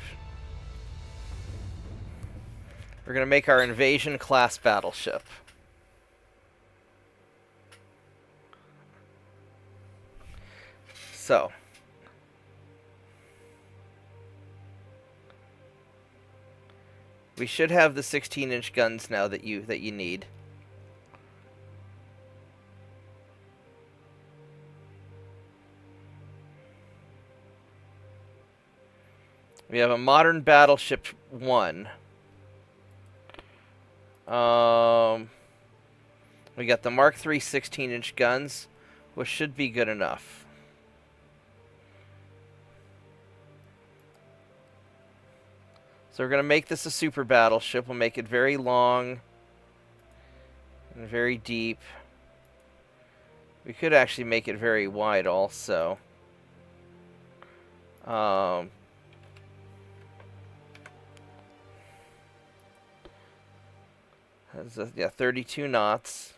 We're going to make our invasion-class battleship. So, we should have the 16-inch guns now that you need. We have a modern battleship 1. We got the Mark III 16-inch guns, which should be good enough. So we're going to make this a super battleship. We'll make it very long and very deep. We could actually make it very wide also. Yeah, 32 knots.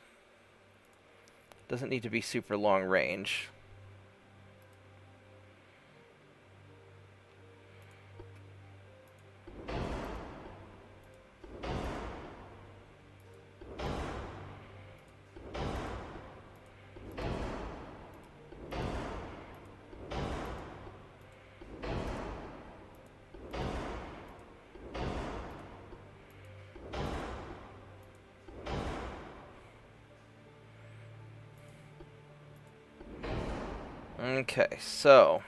Doesn't need to be super long range. Okay, so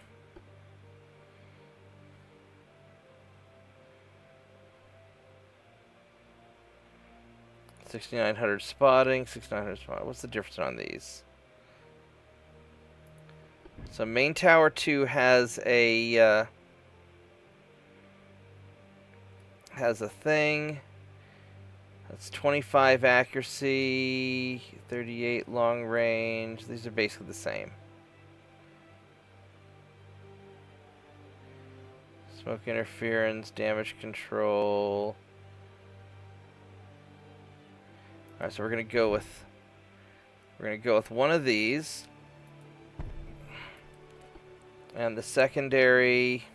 6,900 spotting, 6,900 spotting. What's the difference on these? So main tower 2 has a thing. That's 25 accuracy, 38 long range. These are basically the same. Smoke interference, damage control. Alright, so we're gonna go with one of these. And the secondary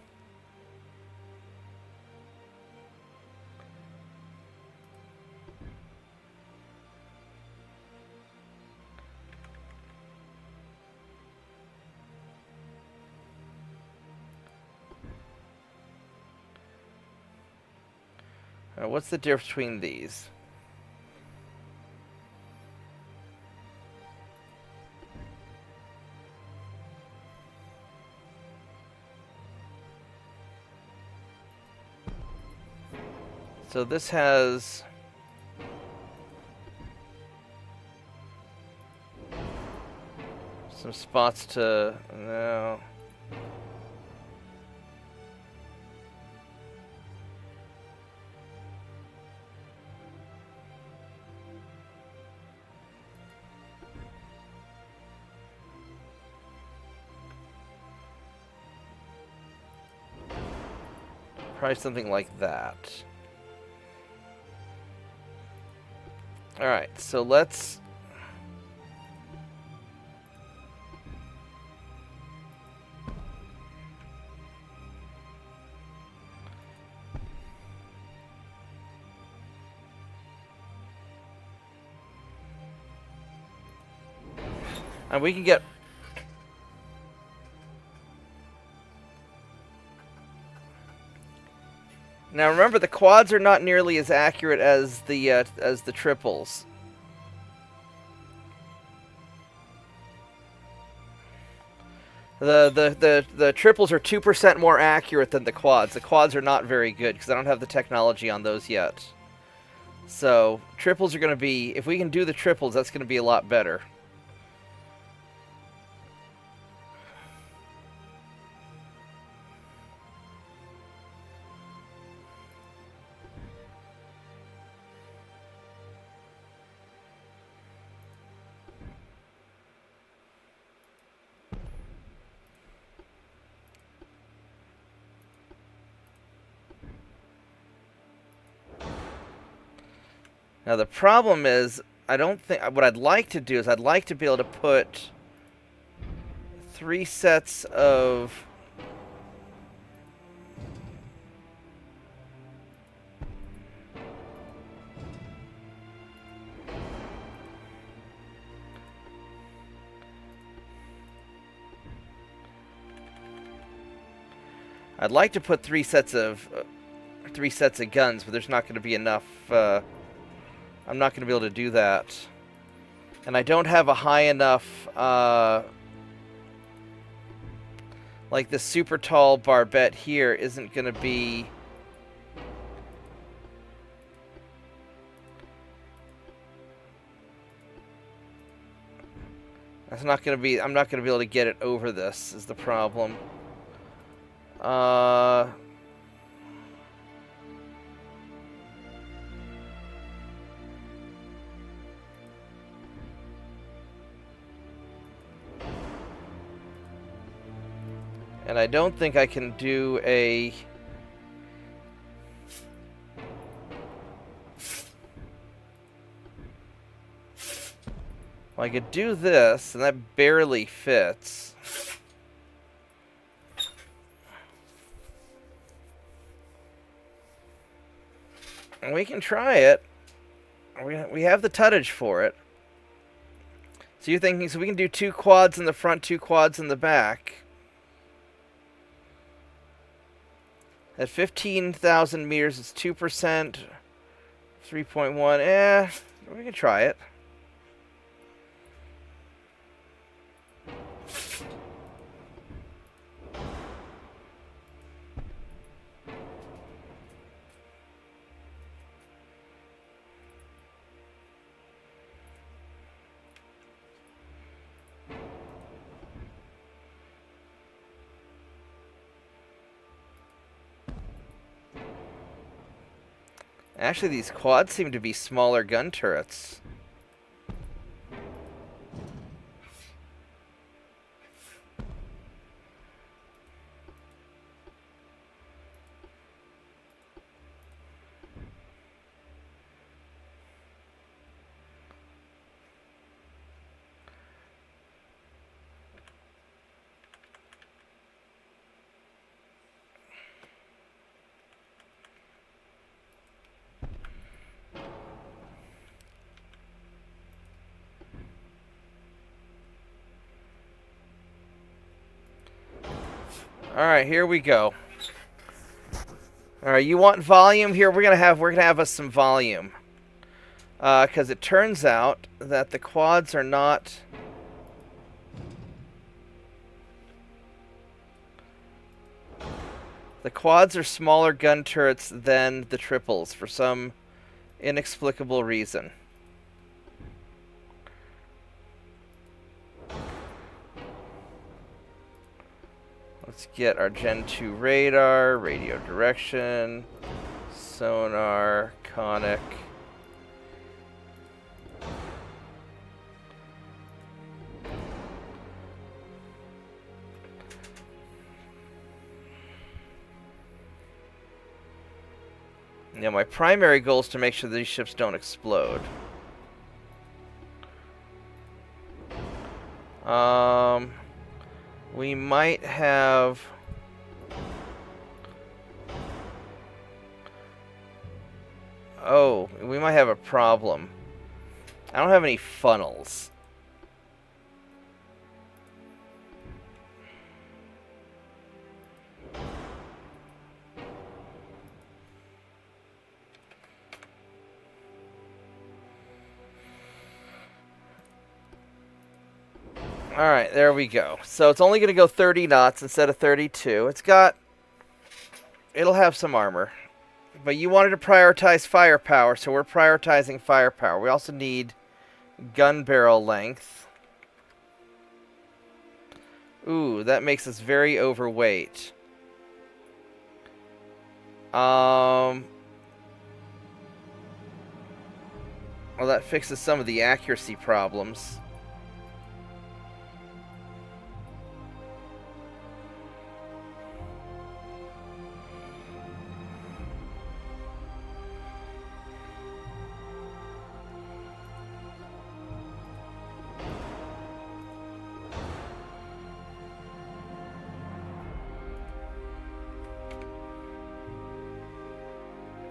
what's the difference between these? So this has some spots to no. Probably something like that. Alright, so let's... And we can get... Now remember, the quads are not nearly as accurate as the triples. The triples are 2% more accurate than the quads. The quads are not very good because I don't have the technology on those yet. So triples are going to be, if we can do the triples, that's going to be a lot better. Now the problem is, I don't think, what I'd like to do is I'd like to be able to put 3 sets of... I'd like to put 3 sets of guns, but there's not going to be enough. I'm not going to be able to do that, and I don't have a high enough. Like the super tall barbette here isn't going to be. That's not going to be. I'm not going to be able to get it over this. Is the problem. And I don't think I can do a... Well, I could do this, and that barely fits. And we can try it. We have the tonnage for it. So you're thinking, so we can do 2 quads in the front, 2 quads in the back. At 15,000 meters, it's 2%, 3.1. We can try it. Actually, these quads seem to be smaller gun turrets. Alright, here we go. Alright, you want volume? Here, we're gonna have us some volume. Because it turns out that the quads are not... The quads are smaller gun turrets than the triples for some inexplicable reason. Let's get our Gen 2 radar, radio direction, sonar, conic. Now, my primary goal is to make sure these ships don't explode. We might have... Oh, we might have a problem. I don't have any funnels. Alright, there we go. So it's only going to go 30 knots instead of 32. It'll have some armor. But you wanted to prioritize firepower, so we're prioritizing firepower. We also need gun barrel length. Ooh, that makes us very overweight. Well, that fixes some of the accuracy problems.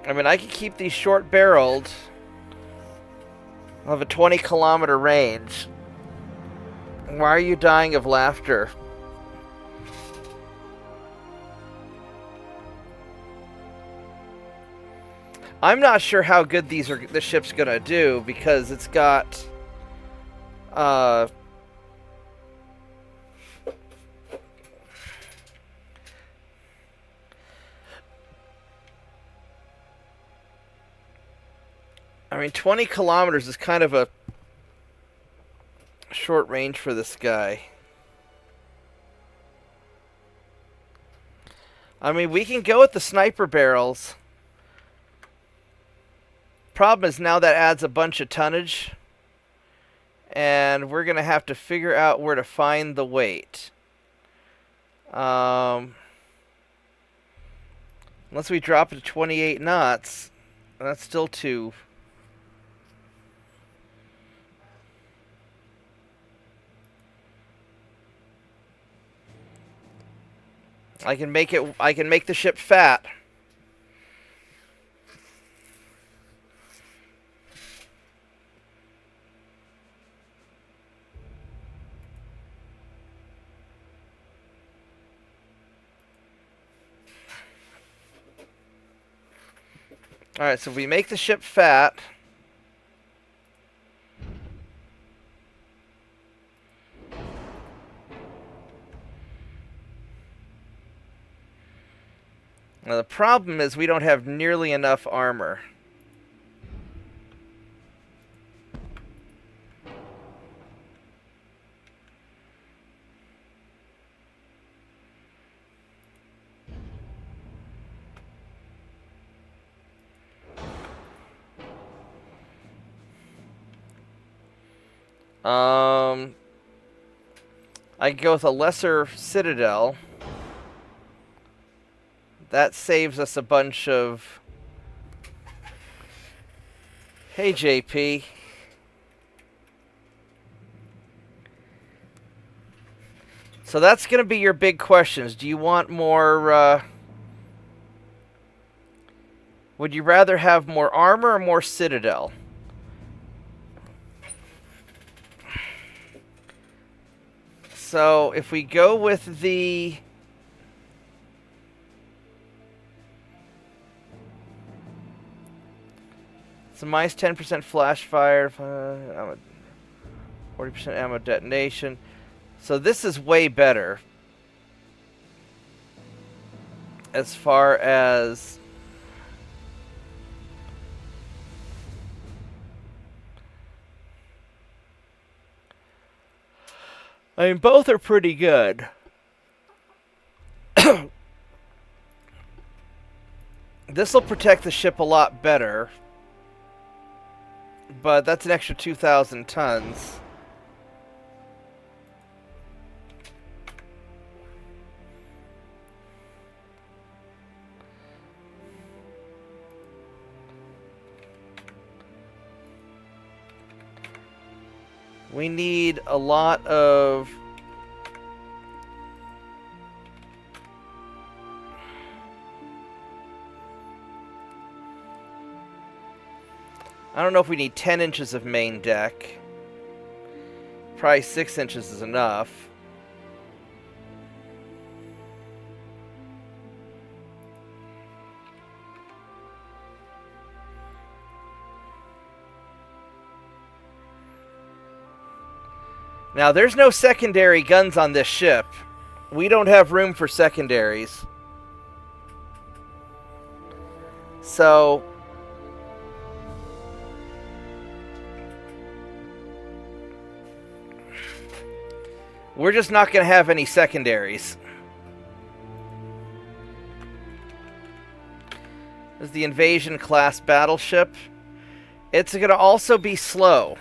I mean, I can keep these short-barreled. I'll have a 20-kilometer range. Why are you dying of laughter? I'm not sure how good this ship's gonna do because it's got I mean, 20 kilometers is kind of a short range for this guy. I mean, we can go with the sniper barrels. Problem is now that adds a bunch of tonnage. And we're going to have to figure out where to find the weight. Unless we drop it to 28 knots, that's still too... I can make the ship fat. Alright, so if we make the ship fat, now the problem is we don't have nearly enough armor. I could go with a lesser citadel. That saves us a bunch of... Hey, JP. So that's going to be your big questions. Do you want more... Would you rather have more armor or more citadel? So if we go with the... It's a minus 10% flash fire, 40% ammo detonation. So this is way better. As far as... I mean, both are pretty good. This will protect the ship a lot better. But that's an extra 2,000 tons. We need a lot of... I don't know if we need 10 inches of main deck. Probably 6 inches is enough. Now, there's no secondary guns on this ship. We don't have room for secondaries. So... we're just not going to have any secondaries. This is the Invasion class battleship. It's going to also be slow.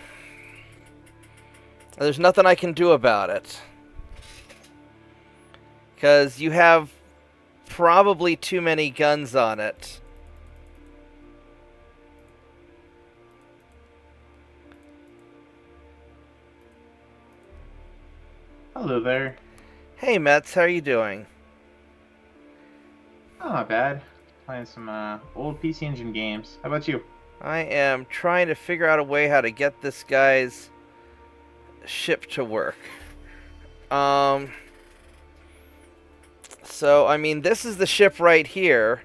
There's nothing I can do about it. Because you have probably too many guns on it. Hello there. Hey, Mets, how are you doing? Oh, not bad. Playing some old PC Engine games. How about you? I am trying to figure out a way how to get this guy's ship to work. So, I mean, this is the ship right here.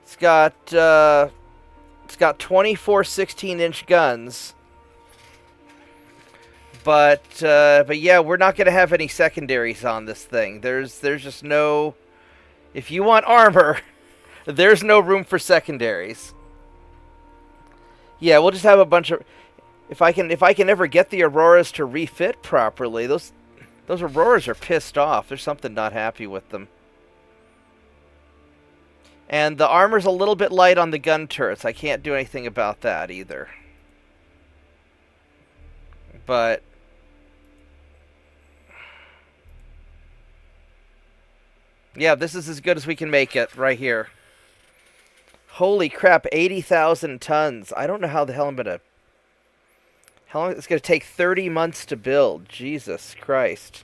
It's got 24 16-inch guns. But yeah, we're not going to have any secondaries on this thing. There's just no... if you want armor, there's no room for secondaries. Yeah, we'll just have a bunch of... If I can ever get the Auroras to refit properly, those Auroras are pissed off. There's something not happy with them. And the armor's a little bit light on the gun turrets. I can't do anything about that either. But... yeah, this is as good as we can make it right here. Holy crap, 80,000 tons. I don't know how the hell I'm going to... how long... it's going to take 30 months to build. Jesus Christ.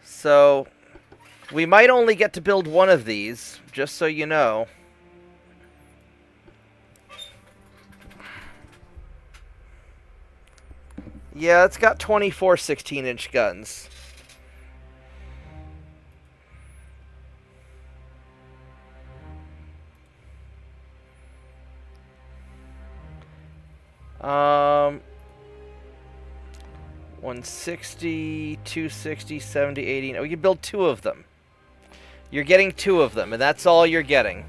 So, we might only get to build one of these, just so you know. Yeah, it's got 24 16-inch guns. Um, 160, 260, 70, 80. Oh, you build 2 of them. You're getting 2 of them, and that's all you're getting.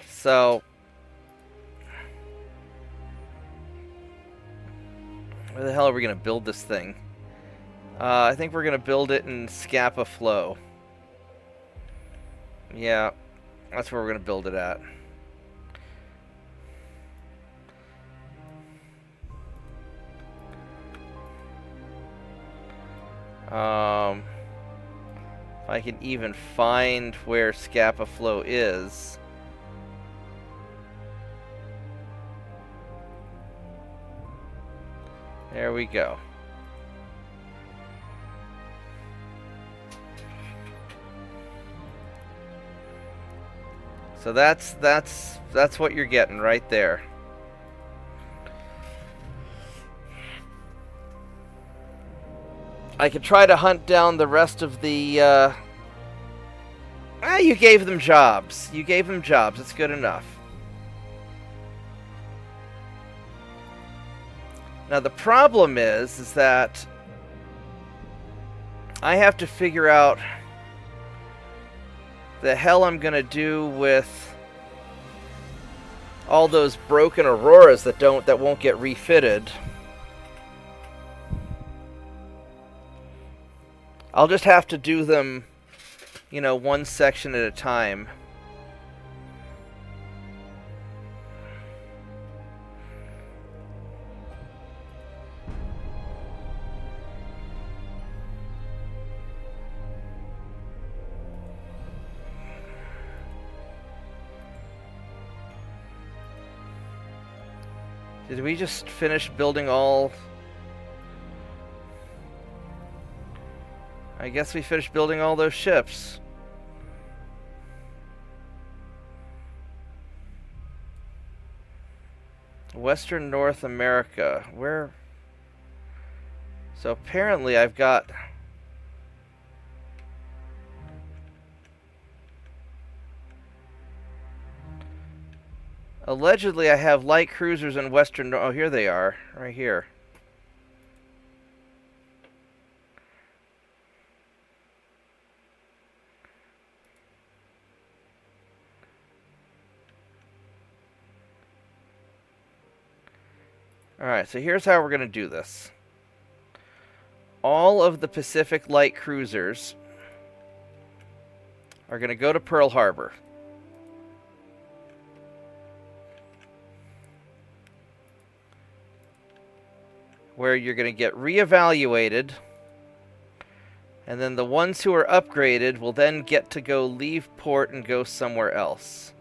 So... where the hell are we going to build this thing? I think we're going to build it in Scapa Flow. Yeah, that's where we're going to build it at. If I can even find where Scapa Flow is. There we go. So that's what you're getting right there. I could try to hunt down the rest of the you gave them jobs. You gave them jobs. It's good enough. Now the problem is that I have to figure out the hell I'm gonna do with all those broken Auroras that won't get refitted. I'll just have to do them, you know, one section at a time. Did we just finish building all... I guess we finished building all those ships. Western North America. Where... So apparently I've got... Allegedly I have light cruisers in Western... Oh, here they are. Right here. Alright, so here's how we're going to do this. All of the Pacific light cruisers are going to go to Pearl Harbor. Where you're going to get reevaluated, and then the ones who are upgraded will then get to go leave port and go somewhere else.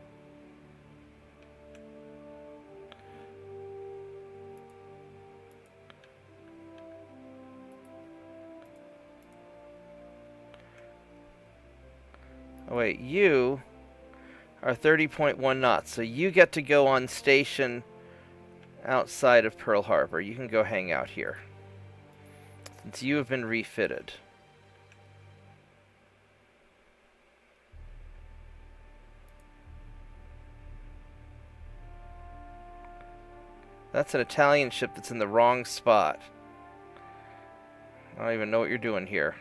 Oh wait, you are 30.1 knots, so you get to go on station outside of Pearl Harbor. You can go hang out here, since you have been refitted. That's an Italian ship that's in the wrong spot. I don't even know what you're doing here.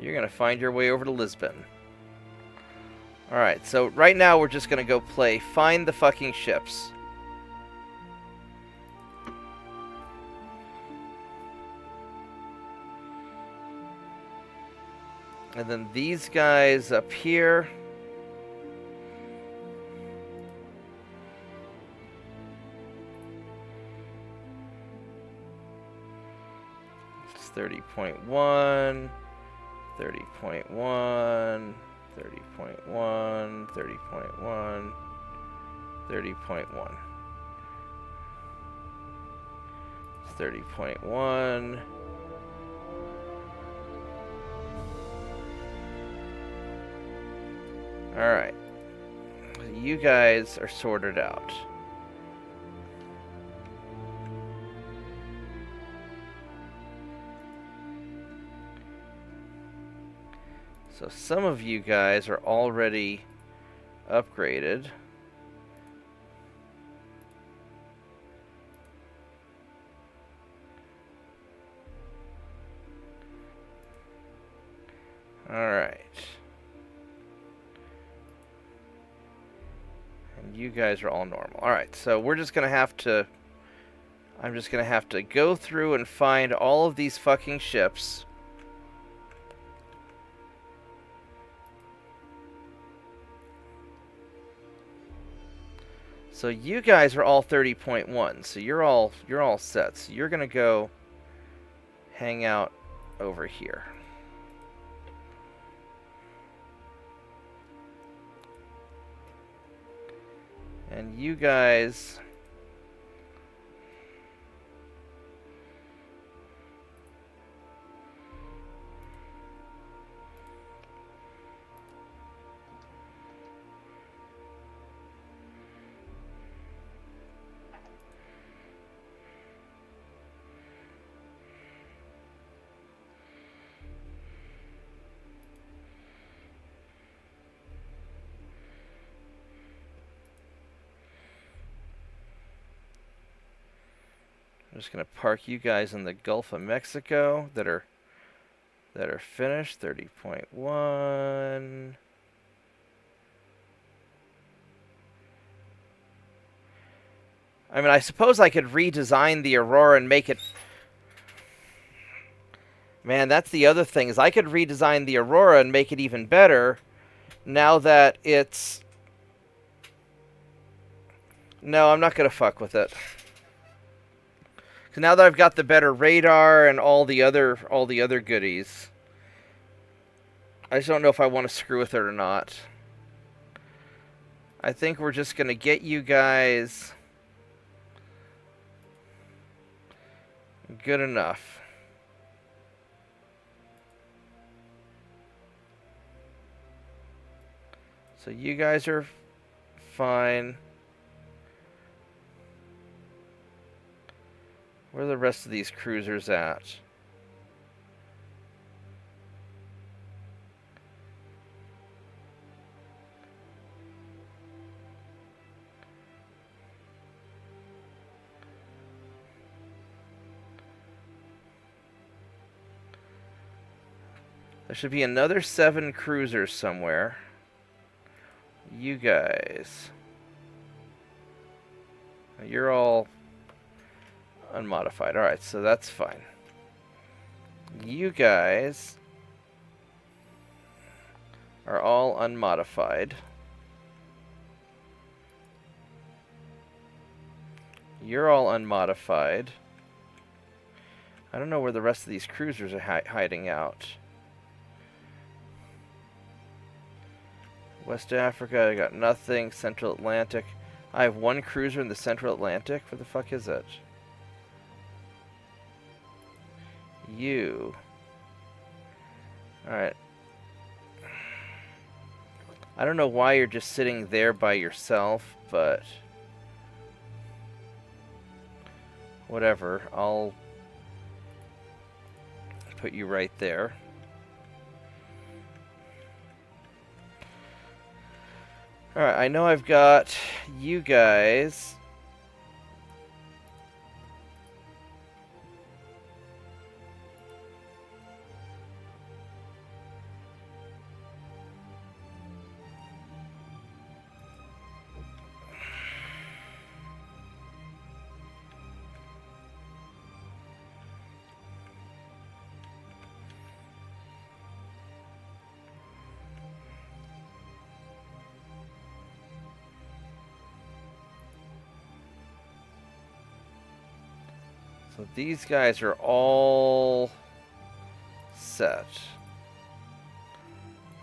You're going to find your way over to Lisbon. Alright, so right now we're just going to go play Find the Fucking Ships. And then these guys up here. It's 30.1. 30.1, 30.1, 30.1, 30.1. 30.1. Alright. You guys are sorted out. So some of you guys are already upgraded. Alright. And you guys are all normal. Alright, so we're just gonna have to... I'm just gonna have to go through and find all of these fucking ships. So you guys are all 30.1, so you're all set. So you're gonna go hang out over here. And you guys... I'm just gonna park you guys in the Gulf of Mexico that are finished. 30.1. I mean, I suppose I could redesign the Aurora and make it... Man, that's the other thing, is I could redesign the Aurora and make it even better now that it's... No, I'm not gonna fuck with it. So now that I've got the better radar and all the other goodies, I just don't know if I want to screw with it or not. I think we're just going to get you guys good enough. So you guys are fine. Where are the rest of these cruisers at? There should be another 7 cruisers somewhere. You guys. You're all unmodified. Alright, so that's fine. You guys are all unmodified. You're all unmodified. I don't know where the rest of these cruisers are hiding out. West Africa, I got nothing. Central Atlantic. I have 1 cruiser in the Central Atlantic? Where the fuck is it? You. Alright. I don't know why you're just sitting there by yourself, but... whatever. I'll put you right there. Alright, I know I've got you guys. So these guys are all set.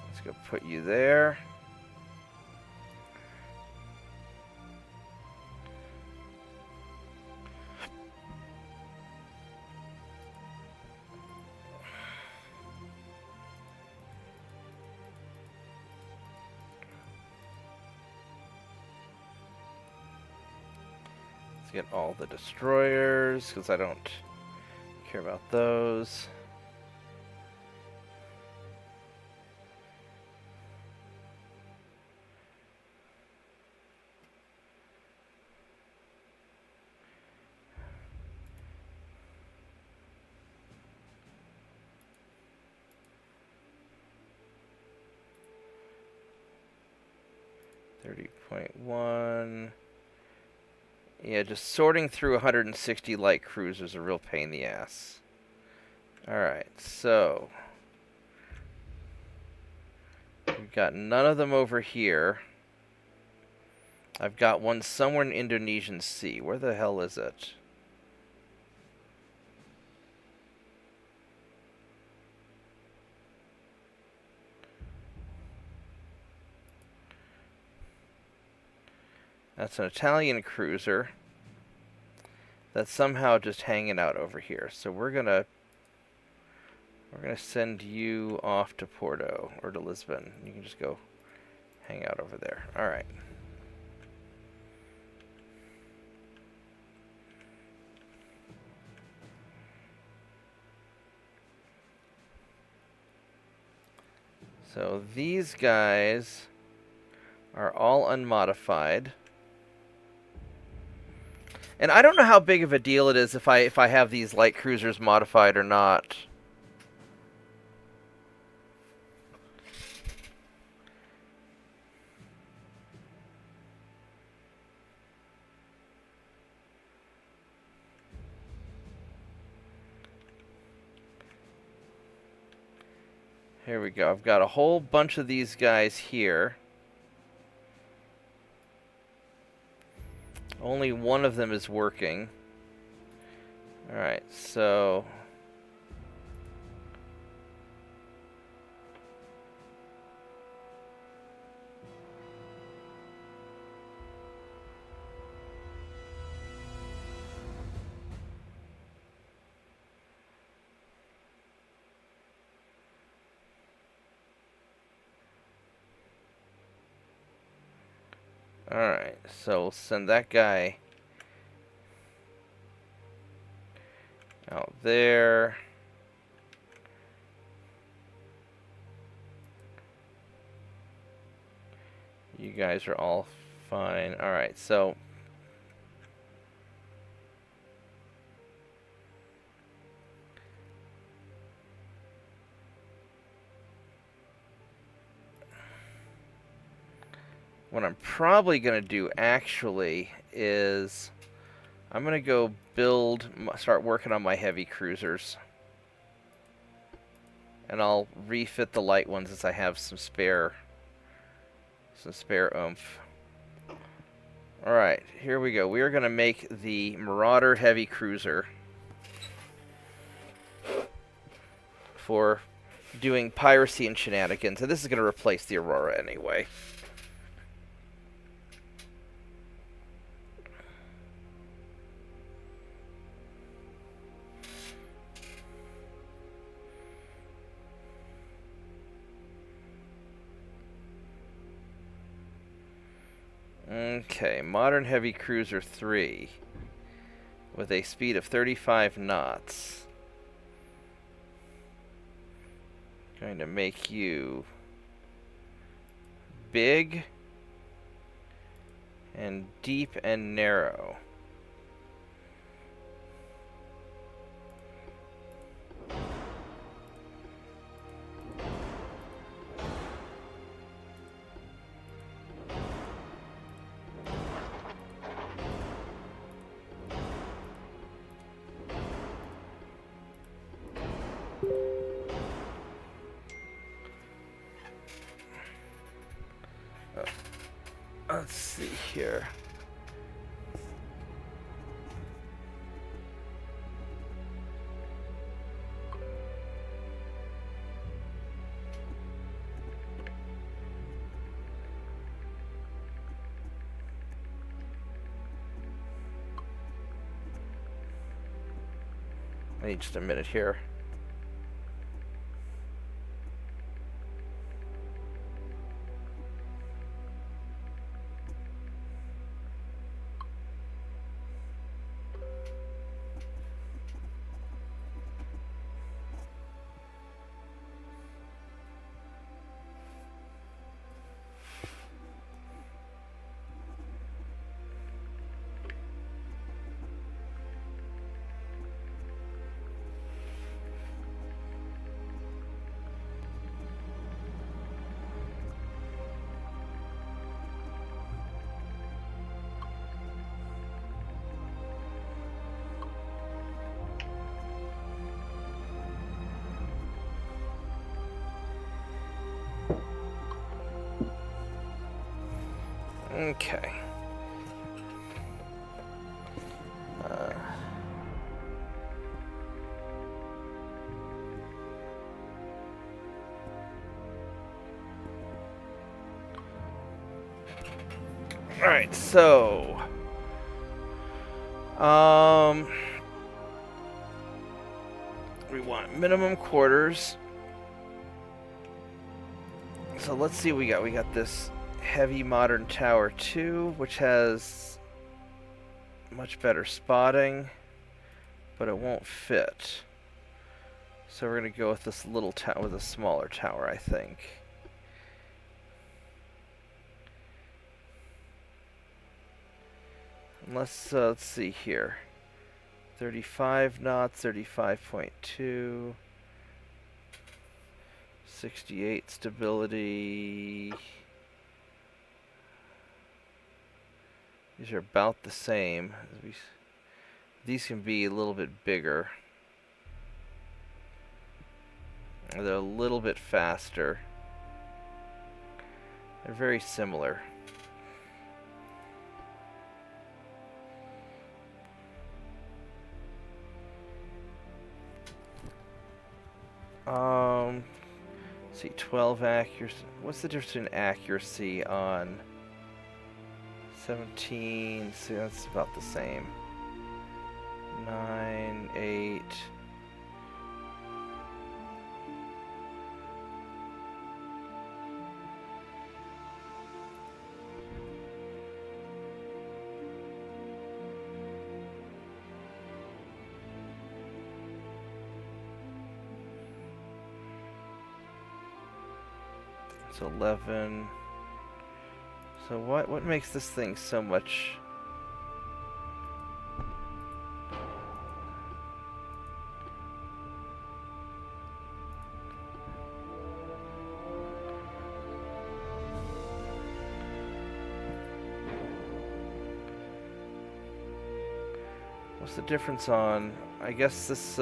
Let's go put you there. Get all the destroyers, because I don't care about those. .1. Yeah, just sorting through 160 light cruisers is a real pain in the ass. Alright, so... we've got none of them over here. I've got one somewhere in Indonesian Sea. Where the hell is it? That's an Italian cruiser that's somehow just hanging out over here. So we're gonna send you off to Porto or to Lisbon. You can just go hang out over there. All right. So these guys are all unmodified. And I don't know how big of a deal it is if I have these light cruisers modified or not. Here we go. I've got a whole bunch of these guys here. Only one of them is working. Alright, so... Alright, so we'll send that guy out there. You guys are all fine. Alright, so what I'm probably going to do actually is I'm going to go start working on my heavy cruisers. And I'll refit the light ones as I have some spare oomph. Alright, here we go. We are going to make the Marauder heavy cruiser for doing piracy and shenanigans. And this is going to replace the Aurora anyway. Okay, Modern Heavy Cruiser 3 with a speed of 35 knots. Going to make you big and deep and narrow. Let's see here. I need just a minute here. Okay. Alright, so we want minimum quarters. So let's see what we got. We got this heavy modern tower 2, which has much better spotting, but it won't fit. So we're gonna go with this little tower with a smaller tower, I think. Let's see here. 35 knots, 35.2, 68 stability. These are about the same. These can be a little bit bigger. They're a little bit faster. They're very similar. Let's see, 12 accuracy. What's the difference in accuracy on 17? See, that's about the same. 9, 8. It's 11. So what makes this thing so much? What's the difference on? I guess this.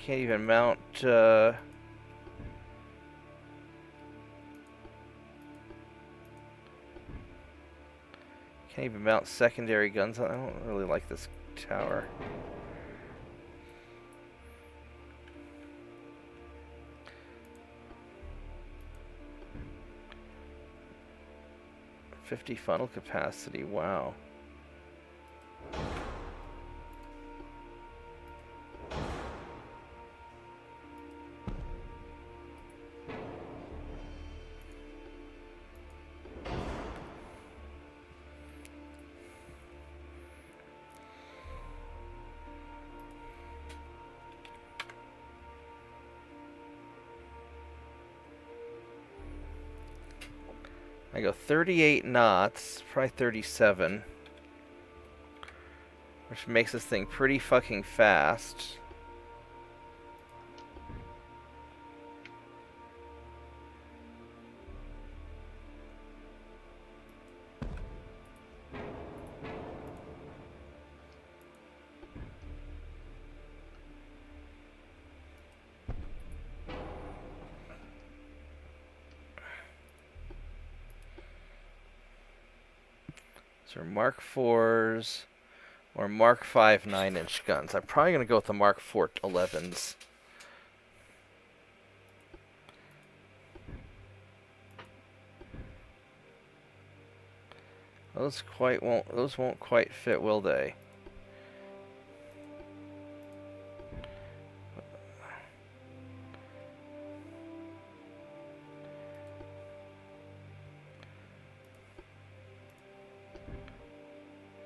Can't even mount. Can't even mount secondary guns. I don't really like this tower. $50 funnel capacity. Wow. I go 38 knots, probably 37, which makes this thing pretty fucking fast. So Mark 4s or Mark 5 9-inch guns. I'm probably going to go with the Mark 4 11s. Those won't quite fit, will they?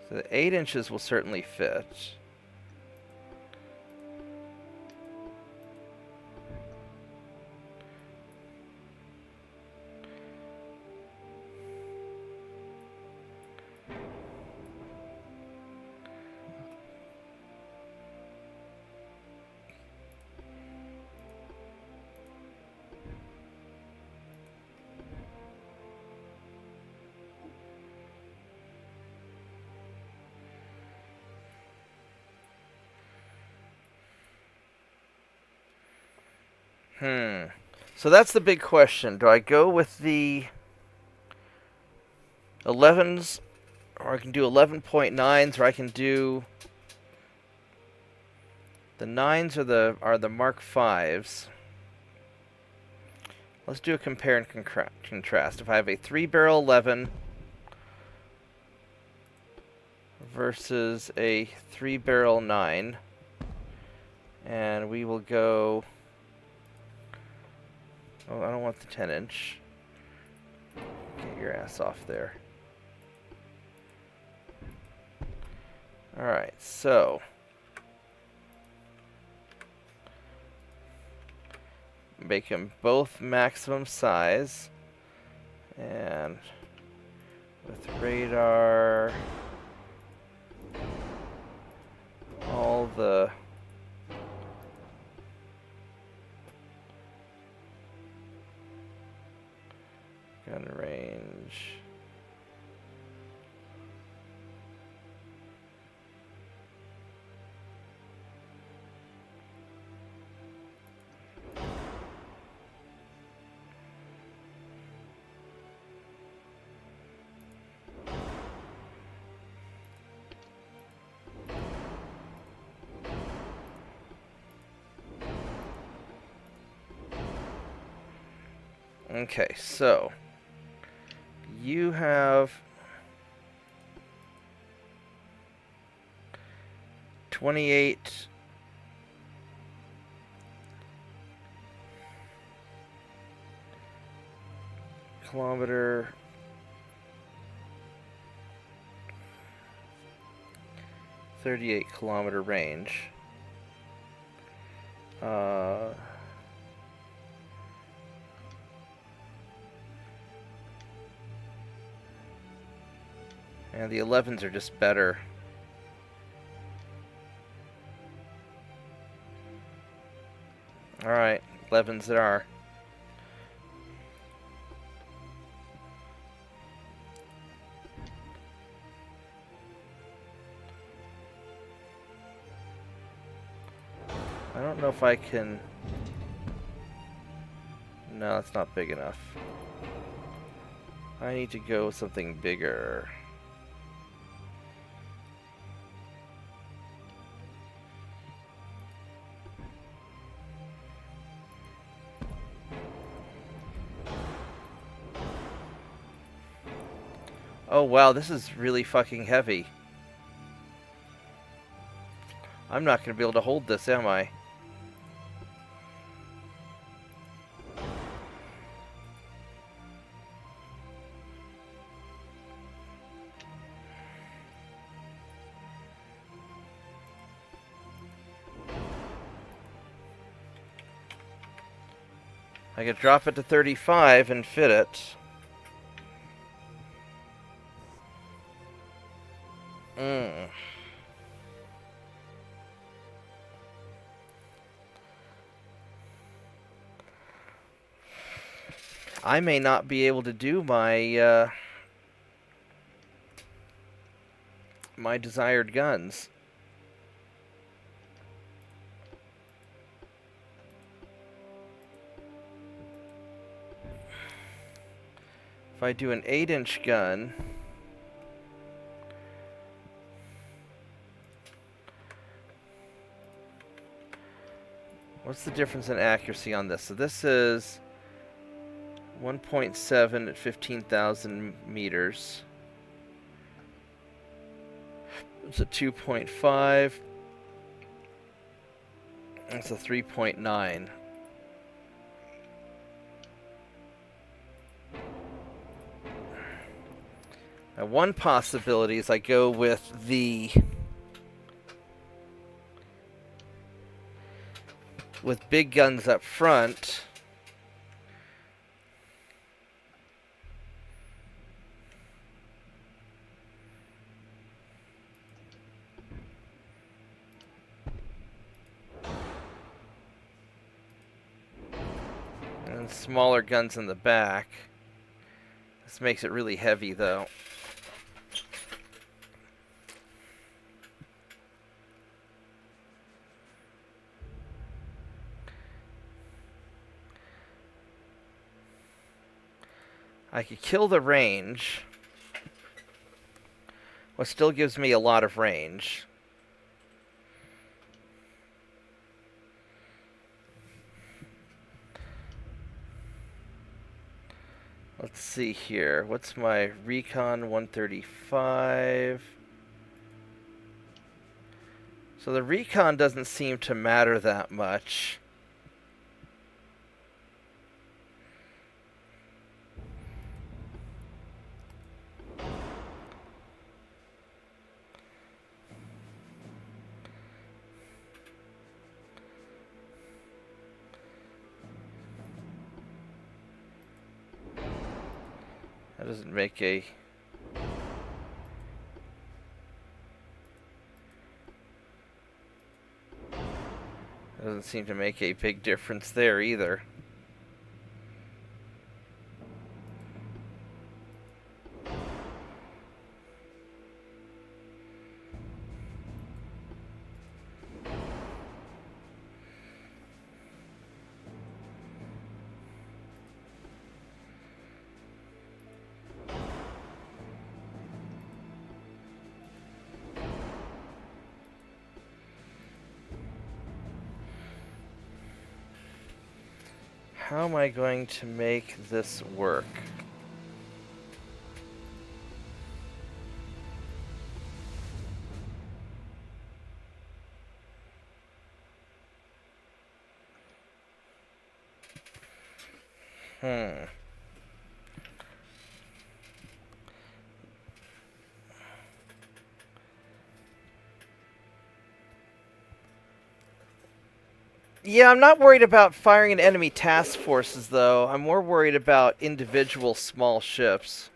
So the 8 inches will certainly fit. So that's the big question. Do I go with the 11s, or I can do 11.9s, or I can do the 9s are the Mark 5s. Let's do a compare and contrast. If I have a 3-barrel 11 versus a 3-barrel 9, and we will go. Oh, I don't want the 10-inch. Get your ass off there. Alright, so. Make them both maximum size. And with radar. All the. Gun range. Okay, so you have 28 kilometer 38-kilometer range. And the 11s are just better. Alright, 11s there are. I don't know if I can... No, that's not big enough. I need to go with something bigger. Oh wow, this is really fucking heavy. I'm not going to be able to hold this, am I? I could drop it to 35 and fit it. I may not be able to do my my desired guns. If I do an 8-inch gun, what's the difference in accuracy on this? So this is 1.7 at 15,000 meters. It's a 2.5. It's a 3.9. Now, one possibility is I go with big guns up front. And smaller guns in the back. This makes it really heavy, though. I could kill the range, which still gives me a lot of range. Let's see here. What's my recon? 135. So the recon doesn't seem to matter that much. That doesn't make a... Doesn't seem to make a big difference there either. How am I going to make this work? Yeah, I'm not worried about firing at enemy task forces, though. I'm more worried about individual small ships.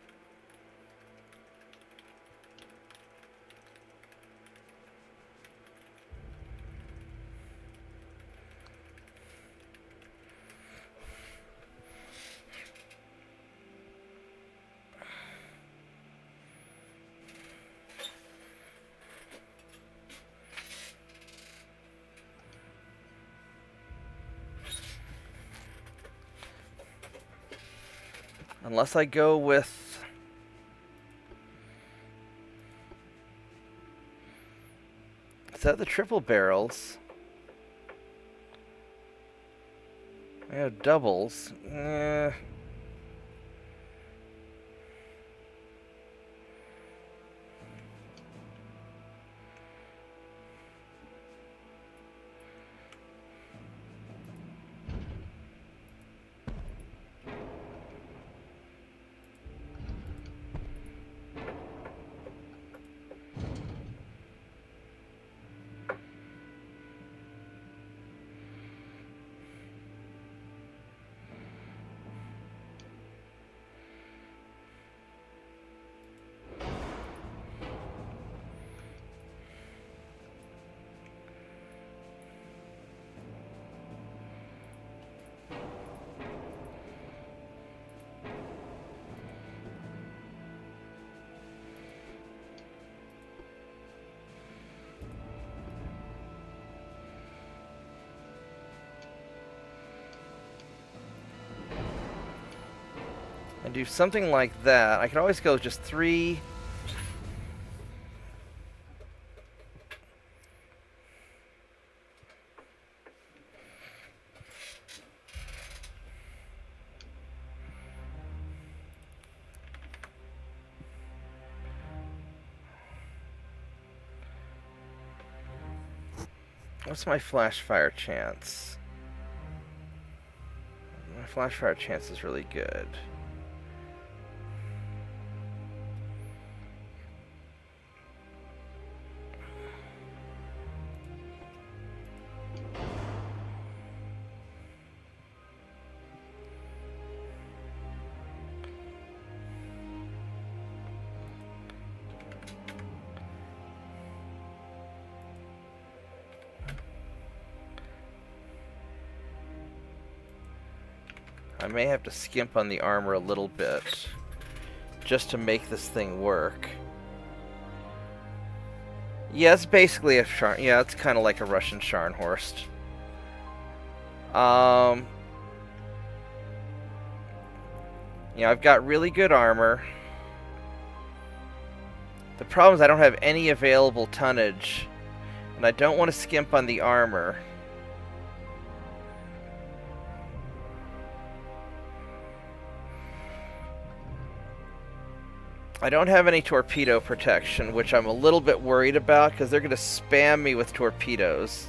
Unless I go with... Is that the triple barrels? I have doubles. And do something like that. I could always go just 3... What's my flash fire chance? My flash fire chance is really good. I may have to skimp on the armor a little bit just to make this thing work. Yeah, it's basically a yeah, it's kind of like a Russian Scharnhorst. Yeah, I've got really good armor. The problem is I don't have any available tonnage, and I don't want to skimp on the armor. I don't have any torpedo protection, which I'm a little bit worried about because they're going to spam me with torpedoes.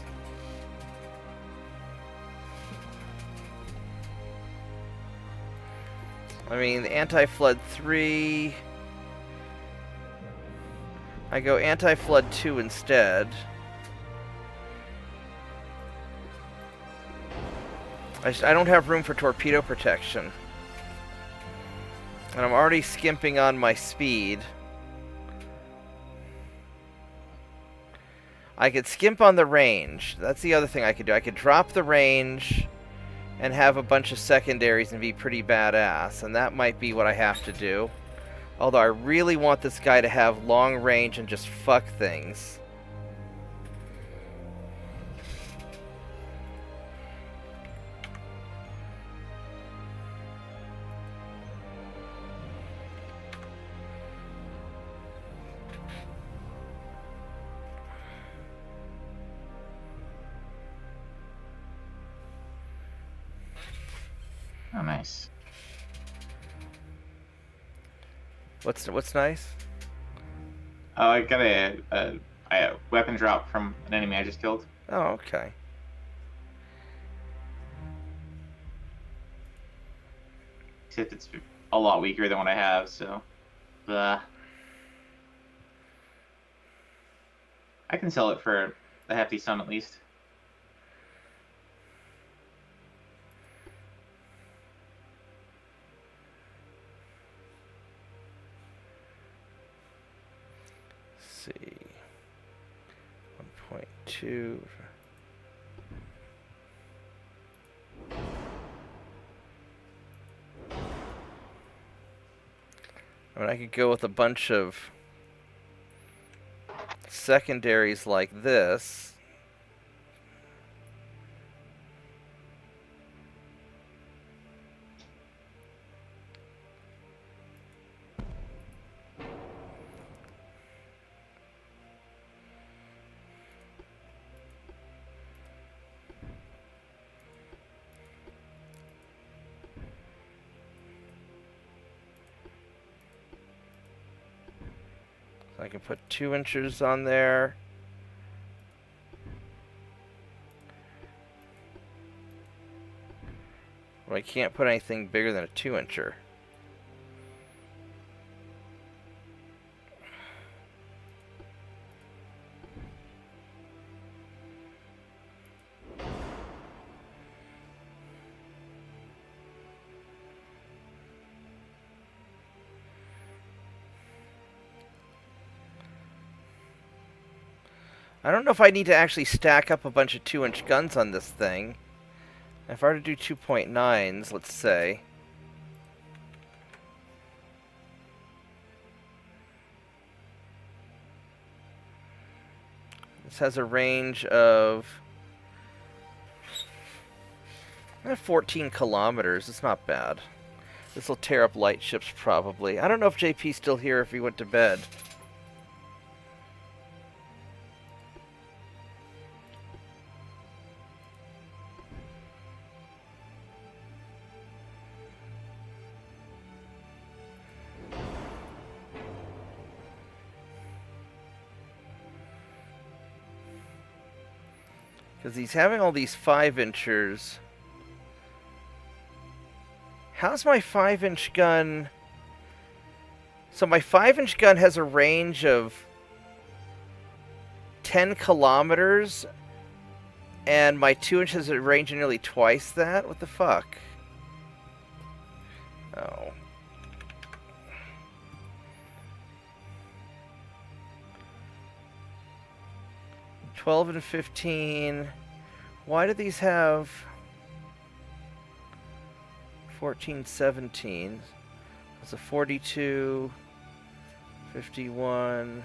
I mean, the anti-flood 3... I go anti-flood 2 instead. I don't have room for torpedo protection. And I'm already skimping on my speed. I could skimp on the range. That's the other thing I could do. I could drop the range and have a bunch of secondaries and be pretty badass. And that might be what I have to do. Although I really want this guy to have long range and just fuck things. Oh, nice. What's nice? Oh, I got a weapon drop from an enemy I just killed. Oh, okay. Except it's a lot weaker than what I have, so... I can sell it for a hefty sum at least. see. 1.2. I mean, I could go with a bunch of secondaries like this. I can put 2 inchers on there. But I can't put anything bigger than a 2 incher. I don't know if I need to actually stack up a bunch of 2-inch guns on this thing. If I were to do 2.9s, let's say. This has a range of 14 kilometers. It's not bad. This will tear up light ships probably. I don't know if JP's still here, if he went to bed. Because he's having all these 5-inchers. How's my 5-inch gun? So my 5-inch gun has a range of 10 kilometers, and my 2-inch has a range of nearly twice that? What the fuck? Oh. $12 and $15. Why do these have 14, 17? That's a 42, 51.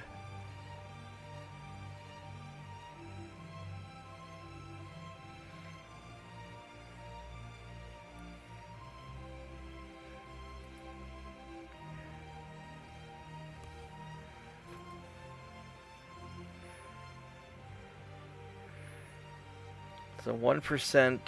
So 1%.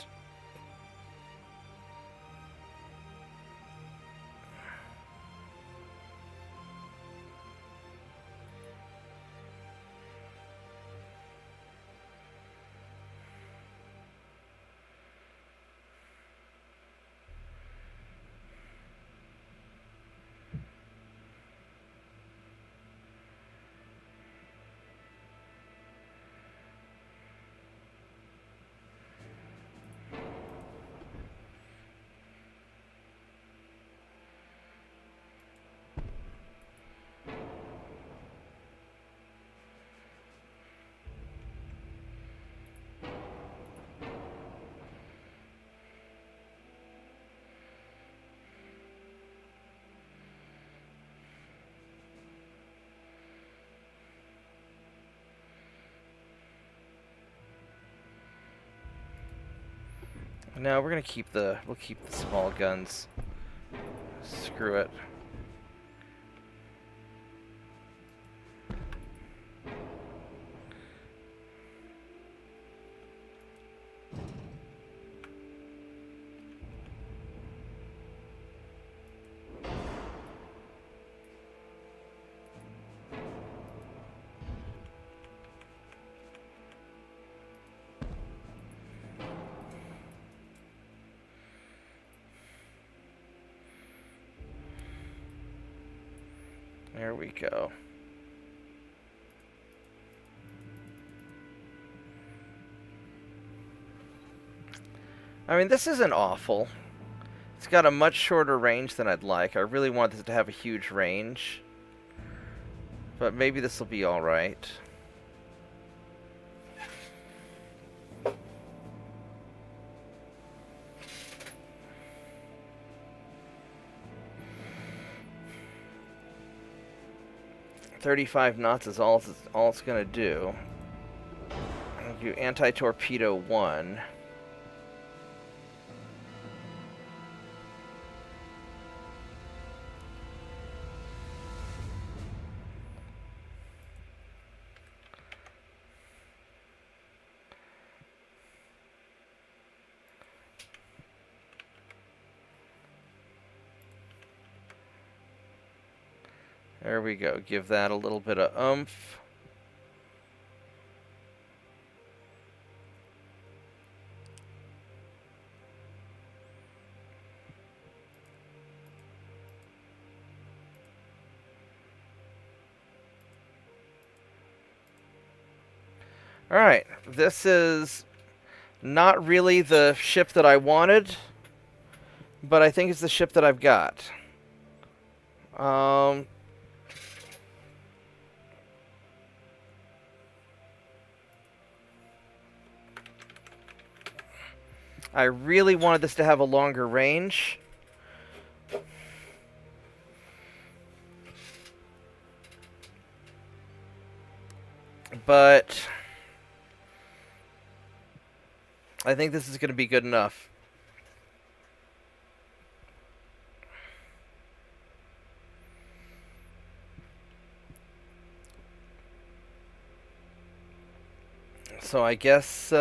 No, we'll keep the small guns. Screw it. There we go. I mean, this isn't awful. It's got a much shorter range than I'd like. I really want this to have a huge range. But maybe this will be alright. .35 knots is all it's gonna do. I'll do anti-torpedo 1. There we go. Give that a little bit of oomph. Alright, this is not really the ship that I wanted, but I think it's the ship that I've got. I really wanted this to have a longer range. But I think this is going to be good enough. So I guess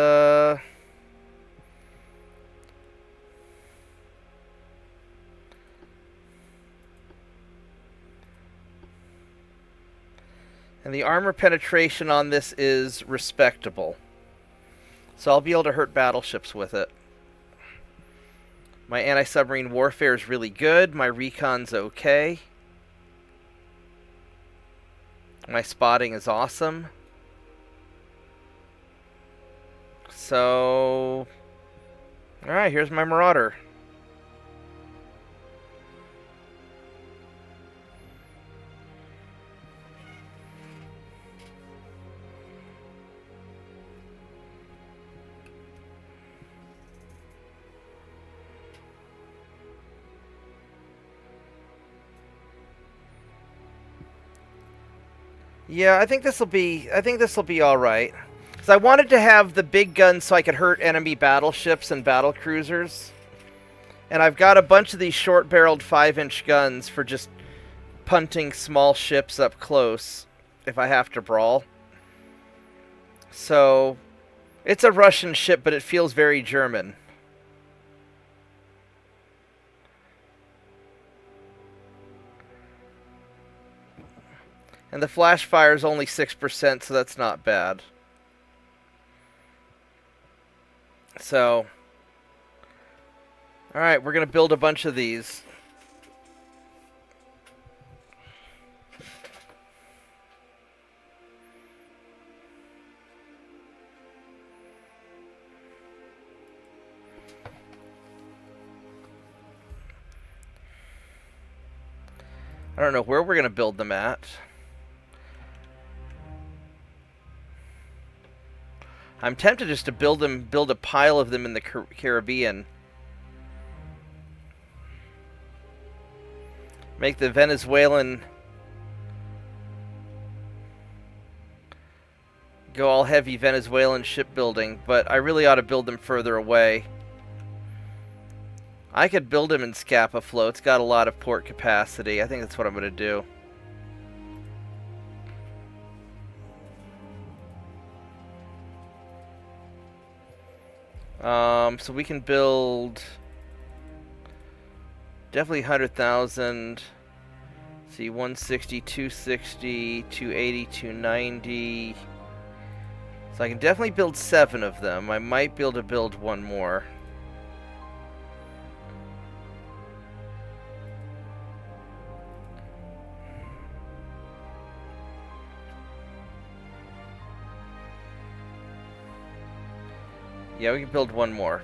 and the armor penetration on this is respectable. So I'll be able to hurt battleships with it. My anti-submarine warfare is really good. My recon's okay. My spotting is awesome. So, alright, here's my Marauder. Yeah, I think this will be all right. Cuz I wanted to have the big guns so I could hurt enemy battleships and battle cruisers. And I've got a bunch of these short-barreled 5-inch guns for just punting small ships up close if I have to brawl. So, it's a Russian ship, but it feels very German. And the flash fire is only 6%, so that's not bad. So, alright, we're going to build a bunch of these. I don't know where we're going to build them at. I'm tempted just to build a pile of them in the Caribbean. Make the Venezuelan go all heavy Venezuelan shipbuilding, but I really ought to build them further away. I could build them in Scapa Flow. It's got a lot of port capacity. I think that's what I'm going to do. So we can build definitely 100,000. See, 160, 260, 280, 290. So I can definitely build 7 of them. I might be able to build one more. Yeah, we can build one more.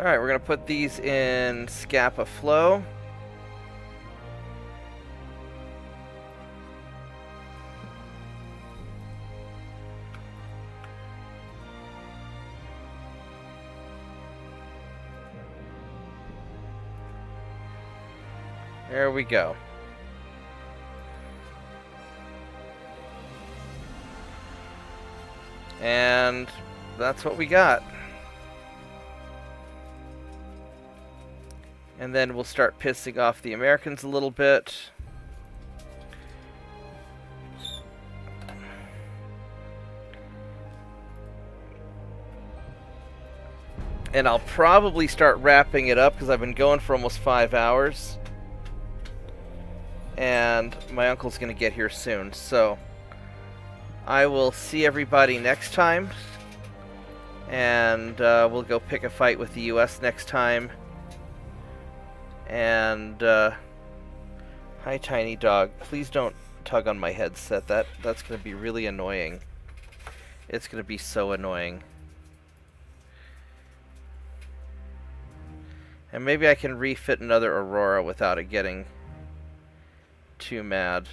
Alright, we're going to put these in Scapa Flow. There we go. And that's what we got. And then we'll start pissing off the Americans a little bit. And I'll probably start wrapping it up because I've been going for almost 5 hours. And my uncle's going to get here soon. So I will see everybody next time. And we'll go pick a fight with the US next time. And hi, tiny dog. Please don't tug on my headset. That's going to be really annoying. It's going to be so annoying. And maybe I can refit another Aurora without it getting too mad.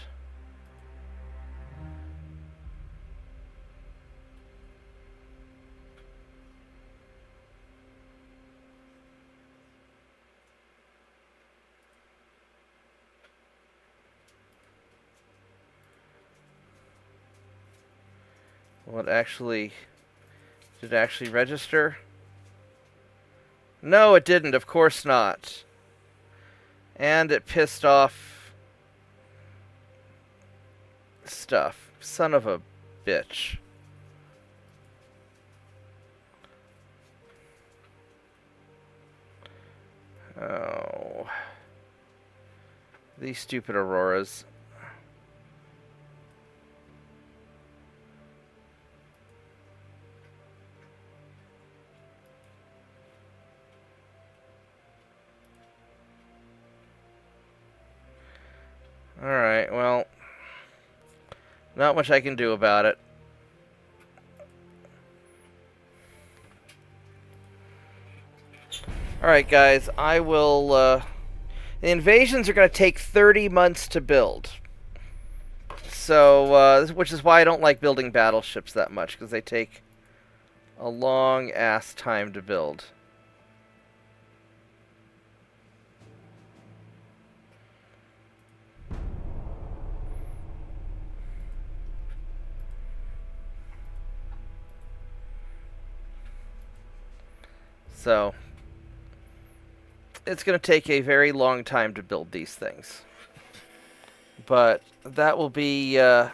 Well, did it actually register? No, it didn't. Of course not. And it pissed off stuff. Son of a bitch. Oh. These stupid Auroras. Alright, well, not much I can do about it. Alright, guys, I will, the invasions are going to take 30 months to build. So, which is why I don't like building battleships that much, because they take a long-ass time to build. So, it's going to take a very long time to build these things. But that will be, that'll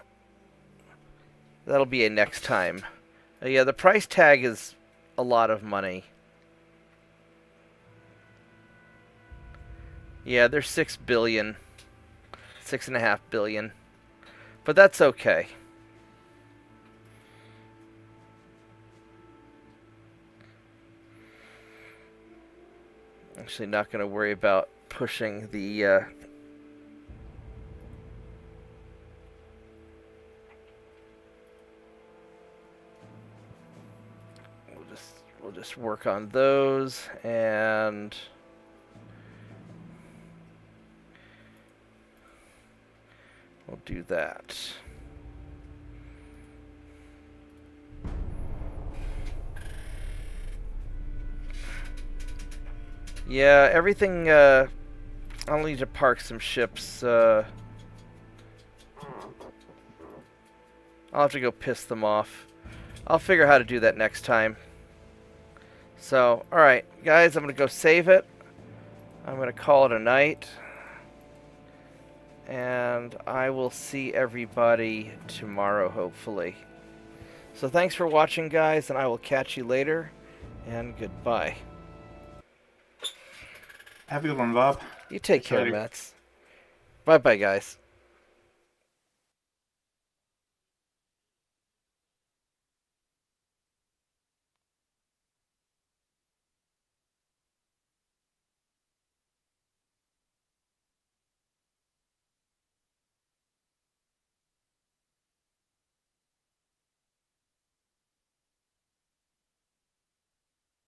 be a next time. Yeah, the price tag is a lot of money. Yeah, they're 6 billion. 6.5 billion. But that's okay. Actually not going to worry about pushing the we'll just work on those, and we'll do that. Yeah, everything, I'll need to park some ships, I'll have to go piss them off. I'll figure out how to do that next time. So, alright, guys, I'm going to go save it. I'm going to call it a night. And I will see everybody tomorrow, hopefully. So thanks for watching, guys, and I will catch you later. And goodbye. Have a good one, Bob. You take care, Later. Mets. Bye-bye, guys.